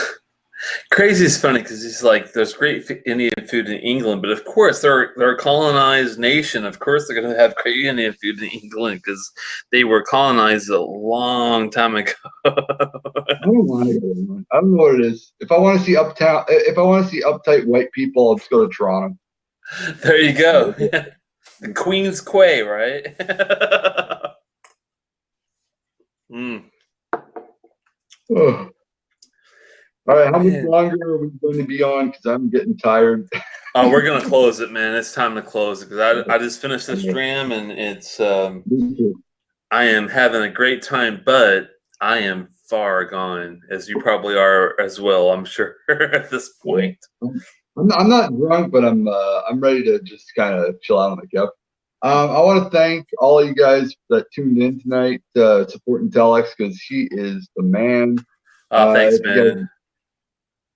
Crazy is funny because he's like, there's great Indian food in England, but of course they're a colonized nation. Of course they're going to have great Indian food in England because they were colonized a long time ago. I don't want to go. I don't know what it is. If I want to see uptight white people, I'll just go to Toronto. There you go. The Queen's Quay, right? Mm. Oh. All right, how much longer are we going to be on? Because I'm getting tired. Oh, we're gonna close it, man. It's time to close it because I just finished the stream and it's I am having a great time, but I am far gone, as you probably are as well. I'm sure at this point. I'm not drunk, but I'm ready to just kind of chill out on the couch. I want to thank all of you guys that tuned in tonight, supporting Telex because he is the man. Oh, thanks, man.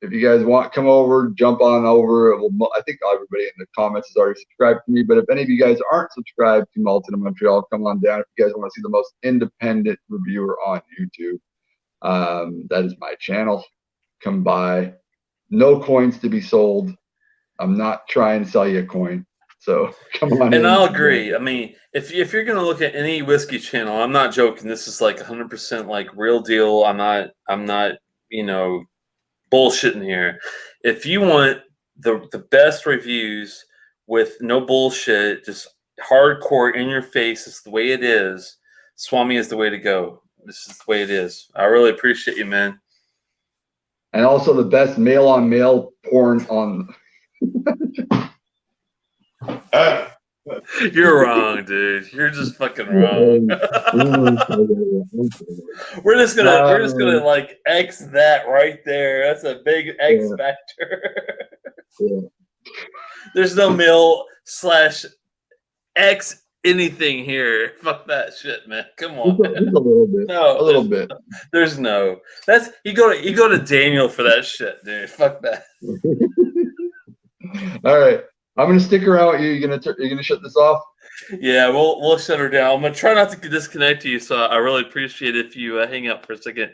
If you guys want, come over, jump on over. I think everybody in the comments has already subscribed to me. But if any of you guys aren't subscribed to Malted in Montreal, come on down. If you guys want to see the most independent reviewer on YouTube, that is my channel. Come by. No coins to be sold. I'm not trying to sell you a coin. So come on in. And I'll agree. I mean, if you're going to look at any whiskey channel, I'm not joking. This is like 100% like real deal. I'm not, bullshitting here. If you want the best reviews with no bullshit, just hardcore in your face, it's the way it is. Swami is the way to go. This is the way it is. I really appreciate you, man. And also the best male on male porn on. You're wrong, dude. You're just fucking wrong. we're just gonna like X that right there. That's a big X factor. There's no male/X anything here. Fuck that shit, man. Come on. Just a little bit. No, a little bit. There's no. That's you go to Daniel for that shit, dude. Fuck that. All right. I'm gonna stick around with you. You're gonna shut this off? Yeah, we'll shut her down. I'm gonna try not to disconnect you, so I really appreciate if you hang out for a second.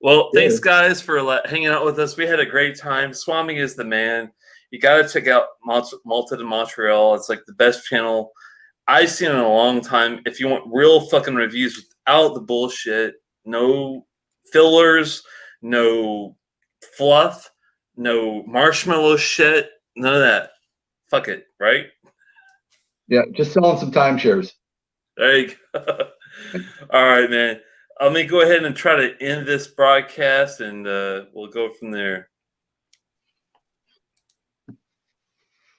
Well, thanks guys for hanging out with us. We had a great time. Swami is the man. You got to check out Malted in Montreal. It's like the best channel I've seen in a long time. If you want real fucking reviews without the bullshit, no fillers, no fluff, no marshmallow shit, none of that. Fuck it, right? Yeah, just selling some timeshares. There you go. All right, man. Let me go ahead and try to end this broadcast, and we'll go from there.